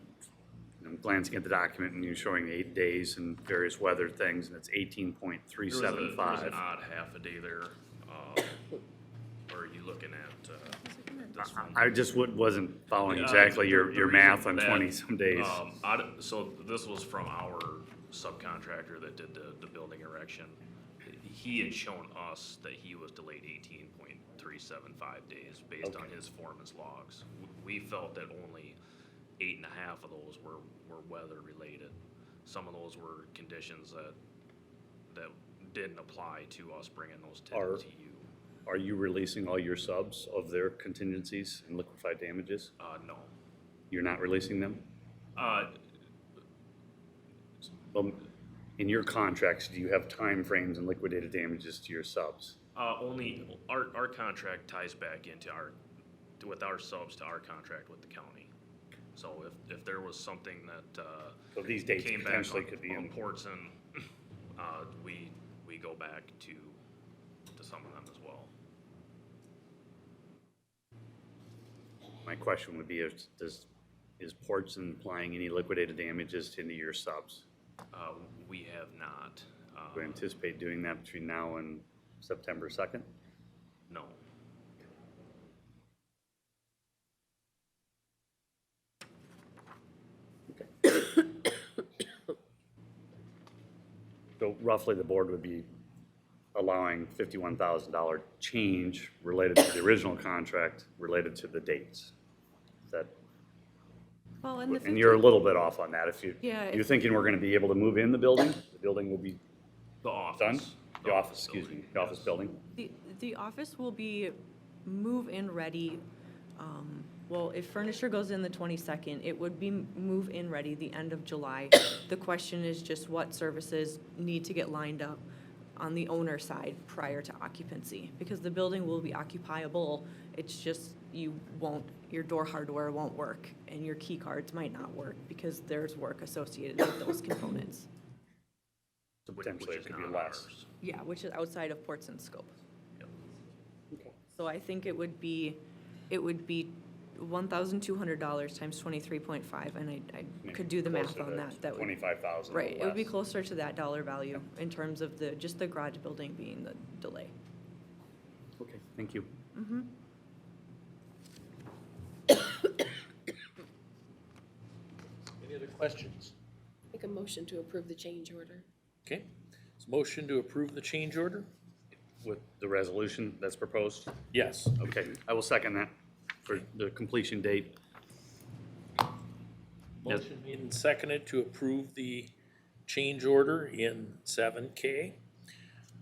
glancing at the document and you're showing 8 days and various weather things, and it's 18.375. There was an odd half a day there. Or are you looking at this one? I just wasn't following Yeah, exactly the your reason math for on that, 20-some days. So this was from our subcontractor that did the building erection. he had shown us that he was delayed 18.375 days based on his foreman's logs. We felt that only 8.5 of those were weather related. Some of those were conditions that didn't apply to us bringing those to you. Are you releasing all your subs of their contingencies and liquefied damages? No. You're not releasing them? Well, in your contracts, do you have timeframes and liquidated damages to your subs? Only our contract ties back into with our subs to our contract with the county. So if there was something that So these dates came back potentially on, could be on in. ports, and we go back to some of them as well. My question would be, is Portson applying any liquidated damages to any of your subs? We have not. Do you anticipate doing that between now and September 2nd? No. So roughly the board would be allowing $51,000 change related to the original contract related to the dates. Is that, Well, and and you're a little bit off on that. If Yeah, you're thinking we're gonna be able to move in the building will be The office. done? The office, excuse me, the office building? The office will be move-in ready. Well, if furniture goes in the 22nd, it would be move-in ready the end of July. The question is just what services need to get lined up on the owner side prior to occupancy, because the building will be occupiable. It's just your door hardware won't work and your key cards might not work because there's work associated with those components. So potentially it could be not less. ours. Yeah, which is outside of Portson's scope. Yep. So I think it would be $1,200 times 23.5, and I could do the math on that. That would, 25,000 or right, it would be less. closer to that dollar value in terms of just the garage building being the delay. Okay, thank you. Mm-hmm. Any other questions? Make a motion to approve the change order. Okay, it's a motion to approve the change order? With the resolution that's proposed? Yes. Okay, I will second that for the completion date. Yes. Motion made and seconded to approve the change order in 7K.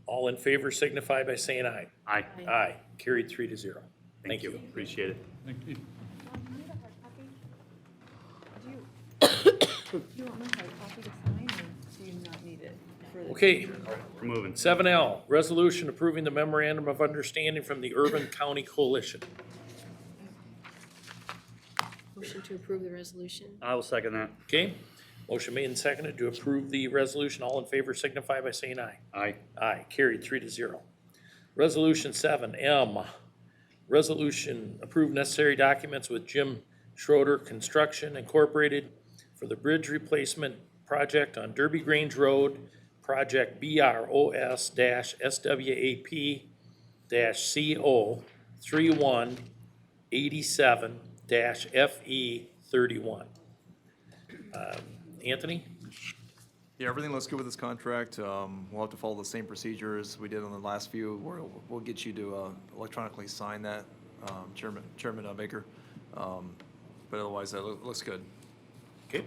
All in favor signify by saying aye. Aye. Aye, carried 3-0. Thank you. Appreciate it. Thank you. Do you want my hard copy to sign, or do you not need it for the? Okay, We're moving. 7L, resolution approving the memorandum of understanding from the Urban County Coalition. Motion to approve the resolution. I will second that. Okay, motion made and seconded to approve the resolution. All in favor signify by saying aye. Aye. Aye, carried 3-0. Resolution 7M, resolution approve necessary documents with Jim Schroeder Construction Incorporated for the bridge replacement project on Derby Grange Road, project BROS-SWAP-CO 3187-FE 31. Anthony? Yeah, everything looks good with this contract. We'll have to follow the same procedures we did on the last few, where we'll get you to electronically sign that, Chairman Baker. But otherwise, that looks good. Okay.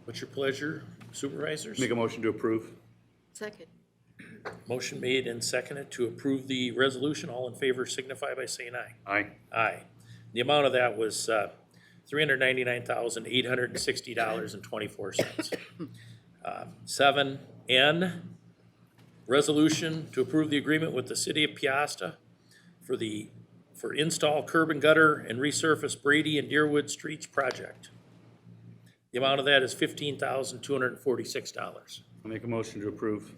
What's your pleasure, supervisors? Make a motion to approve. Second. Motion made and seconded to approve the resolution. All in favor signify by saying aye. Aye. Aye. The amount of that was $399,860.24. 7N, resolution to approve the agreement with the city of Piasta for install curb and gutter and resurface Brady and Deerwood Streets project. The amount of that is $15,246. I'll make a motion to approve.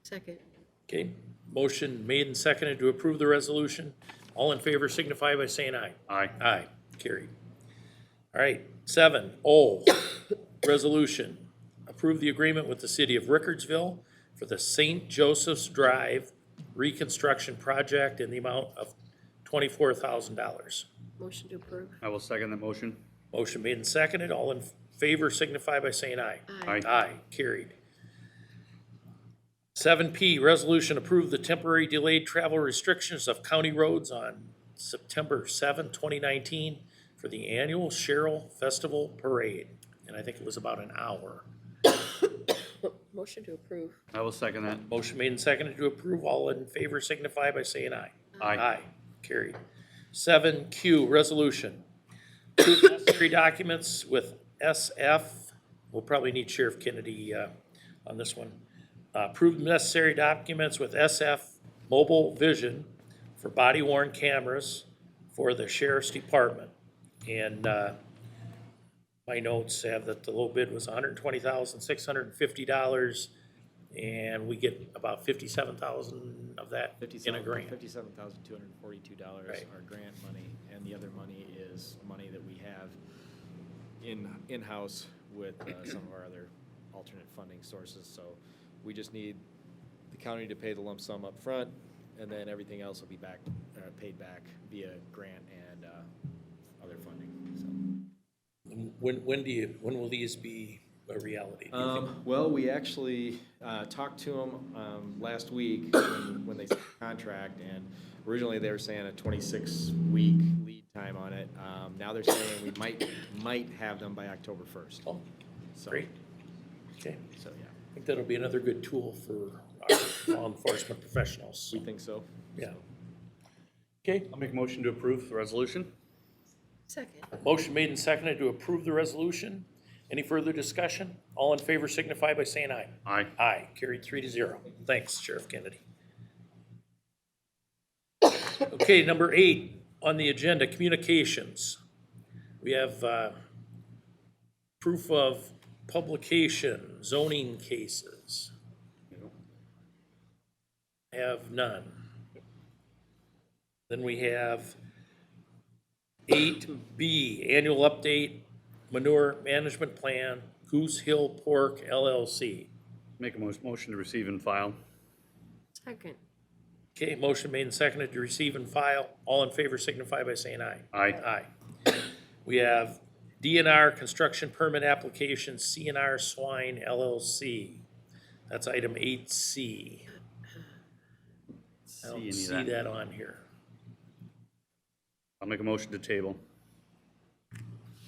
Second. Okay, motion made and seconded to approve the resolution. All in favor signify by saying aye. Aye. Aye, carried. All right, 7O, resolution. Approve the agreement with the city of Rickardsville for the St. Joseph's Drive reconstruction project in the amount of $24,000. Motion to approve. I will second that motion. Motion made and seconded. All in favor signify by saying aye. Aye. Aye, carried. 7P, resolution approve the temporary delayed travel restrictions of county roads on September 7, 2019 for the annual Cheryl Festival Parade. And I think it was about an hour. Motion to approve. I will second that. Motion made and seconded to approve. All in favor signify by saying aye. Aye. Carried. 7Q, resolution. Approve necessary documents with SF. We'll probably need Sheriff Kennedy on this one. Approve necessary documents with SF Mobile Vision for body worn cameras for the Sheriff's Department. And my notes have that the low bid was $120,650, and we get about $57,000 of that in a grant. $57,242 Right. our grant money, and the other money is money that we have in-house with some of our other alternate funding sources. So we just need the county to pay the lump sum up front, and then everything else will be paid back via grant and other funding. So. When will these be a reality? do you think? Well, we actually talked to them last week when they signed the contract, and originally they were saying a 26-week lead time on it. Now they're saying we might have them by October 1st. Oh, So- great. Okay. So, yeah. I think that'll be another good tool for our law enforcement professionals. We think so. Yeah. Okay, I'll make a motion to approve the resolution. Second. motion made and seconded to approve the resolution. Any further discussion? All in favor signify by saying aye. Aye. Aye, carried 3-0. Thanks, Sheriff Kennedy. Okay, number 8 on the agenda, communications. We have proof of publication, zoning cases. Have none. Then we have 8B, annual update, manure management plan, Goose Hill Pork LLC. Make a motion to receive and file. Second. Okay, motion made and seconded to receive and file. All in favor signify by saying aye. Aye. Aye. We have DNR construction permit application, CNR Swine LLC. That's item 8C. I don't see that on here. I'll make a motion to table.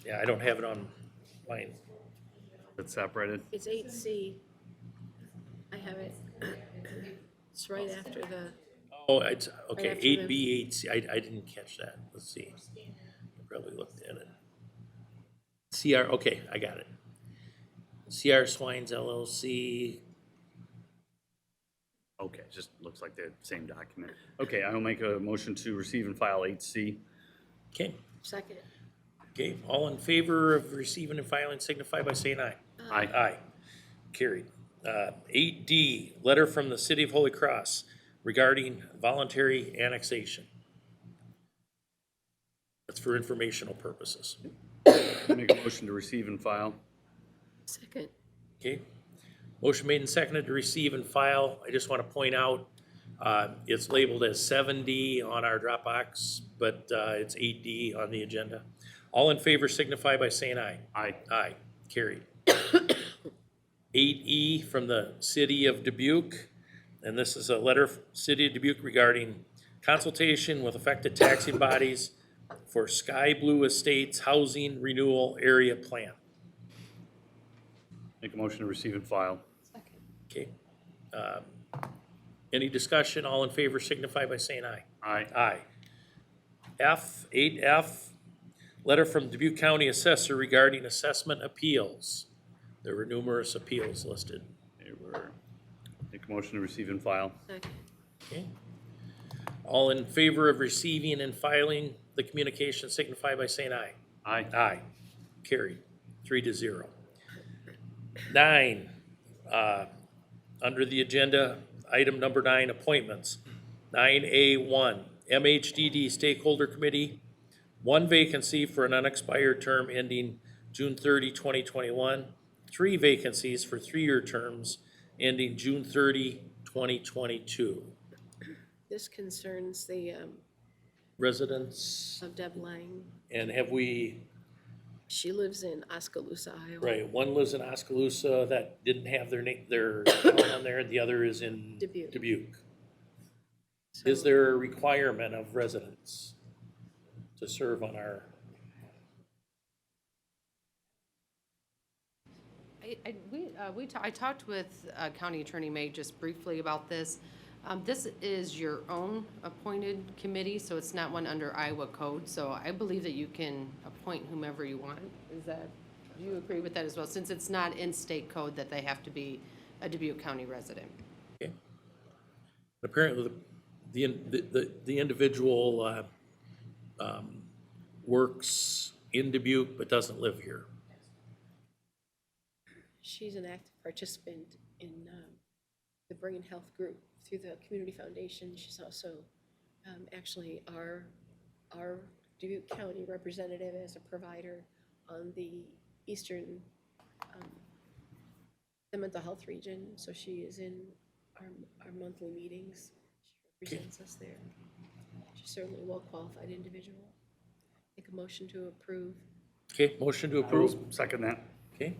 Yeah, I don't have it on mine. It's separated. It's 8C. I have it. It's right after the, Oh, it's, okay, after the- 8B, 8C, I didn't catch that. Let's see. I probably looked at it. CR, okay, I got it. CR Swines LLC. Okay, just looks like the same document. Okay, I'll make a motion to receive and file 8C. Okay, second. okay, all in favor of receiving and filing signify by saying aye. Aye. Aye, carried. 8D, letter from the City of Holy Cross regarding voluntary annexation. That's for informational purposes. Make a motion to receive and file. Second. Okay, motion made and seconded to receive and file. I just want to point out, it's labeled as 7D on our Dropbox, but it's 8D on the agenda. All in favor signify by saying aye. Aye. Aye, carried. 8E from the City of Dubuque, and this is a letter from City of Dubuque regarding consultation with affected taxing bodies for Sky Blue Estates Housing Renewal Area Plan. Make a motion to receive and file. Okay. Any discussion? All in favor signify by saying aye. Aye. Aye. 8F, letter from Dubuque County Assessor regarding assessment appeals. There were numerous appeals listed. They were. Make a motion to receive and file. Second. Okay. All in favor of receiving and filing the communication signify by saying aye. Aye. Aye. Carried. 3-0. 9, under the agenda, item number 9, appointments. 9A1, MHDD Stakeholder Committee, 1 vacancy for an unexpired term ending June 30, 2021. 3 vacancies for 3-year terms ending June 30, 2022. This concerns the, Residents, of Deb Lang. and have we She lives in Oskaloosa, Iowa. Right, one lives in Oskaloosa that didn't have their town on there, the other is in Dubuque. Dubuque. So- Is there a requirement of residents to serve on our? I talked with County Attorney May just briefly about this. This is your own appointed committee, so it's not one under Iowa code. So I believe that you can appoint whomever you want. Do you agree with that as well? Since it's not in state code that they have to be a Dubuque County resident. Okay. Apparently, the individual works in Dubuque but doesn't live here. She's an active participant in the Brain Health Group through the Community Foundation. She's also actually our Dubuque County representative as a provider on the Eastern, the mental health region. So she is in our monthly meetings. She represents us there. She's certainly a well-qualified individual. Make a motion to approve. Okay, motion to I will approve. second that. Okay,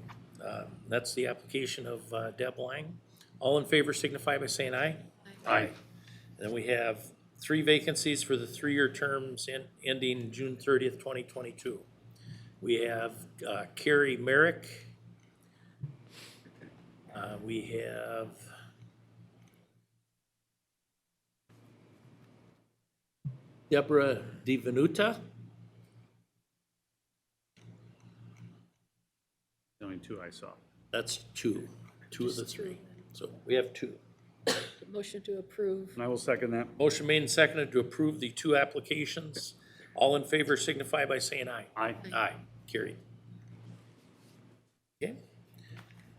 that's the application of Deb Lang. All in favor signify by saying aye. Aye. And then we have 3 vacancies for the 3-year terms ending June 30th, 2022. We have Carrie Merrick. We have Deborah DiVenuta. Only 2 I saw. That's 2 of the 3. So we have 2. Motion to approve. And I will second that. Motion made and seconded to approve the 2 applications. All in favor signify by saying aye. Aye. Aye, carried. Okay.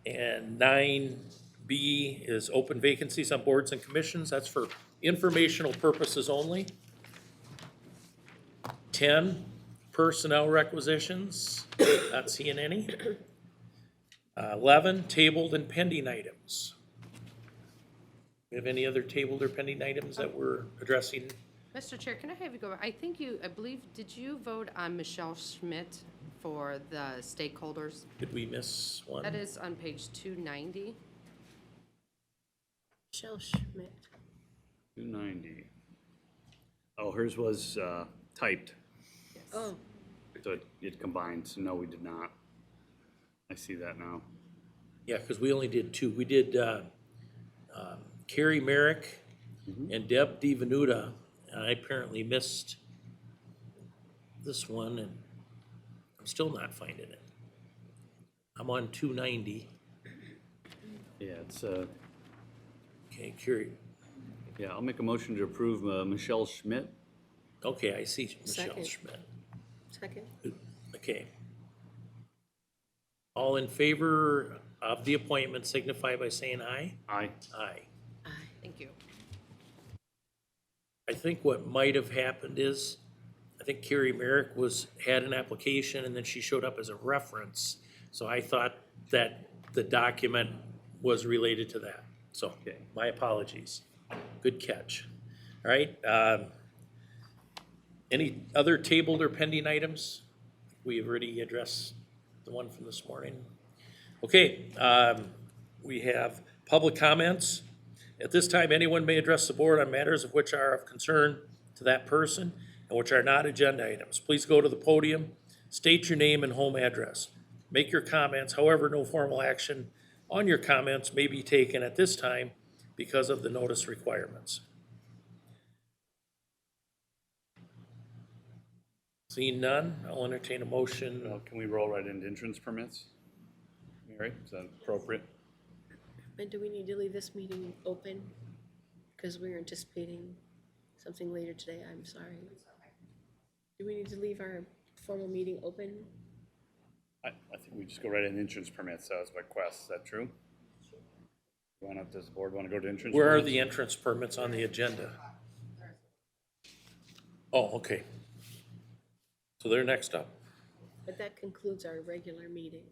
And 9B is open vacancies on boards and commissions. That's for informational purposes only. 10, personnel requisitions. Not seeing any. 11, tabled and pending items. We have any other tabled or pending items that we're addressing? Mr. Chair, can I have you go, I believe, did you vote on Michelle Schmidt for the stakeholders? Did we miss one? That is on page 290. Michelle Schmidt. 290. Oh, hers was typed, Oh, so it combined, so no, we did not. I see that now. Yeah, because we only did 2. We did Carrie Merrick and Deb DiVenuta, and I apparently missed this one, and I'm still not finding it. I'm on 290. Yeah, it's, Okay, Carrie. yeah, I'll make a motion to approve Michelle Schmidt. Okay, I see Michelle Second. Schmidt. second. Okay. All in favor of the appointment signify by saying aye. Aye. Aye. Thank you. I think what might have happened is, I think Carrie Merrick had an application and then she showed up as a reference. So I thought that the document was related to that. So, Okay. my apologies. Good catch. All right, any other tabled or pending items? We've already addressed the one from this morning. Okay, we have public comments. At this time, anyone may address the board on matters of which are of concern to that person and which are not agenda items. Please go to the podium, state your name and home address. Make your comments, however, no formal action on your comments may be taken at this time because of the notice requirements. Seeing none, I'll entertain a motion. Can we roll right into entrance permits? Mary, is that appropriate? And do we need to leave this meeting open? Because we're anticipating something later today, I'm sorry. Do we need to leave our formal meeting open? I think we just go right into entrance permits as request. Is that true? Does the board want to go to entrance? Where are permits? the entrance permits on the agenda? Oh, okay. So they're next up. But that concludes our regular meeting,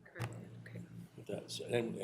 correct? Okay. That's, and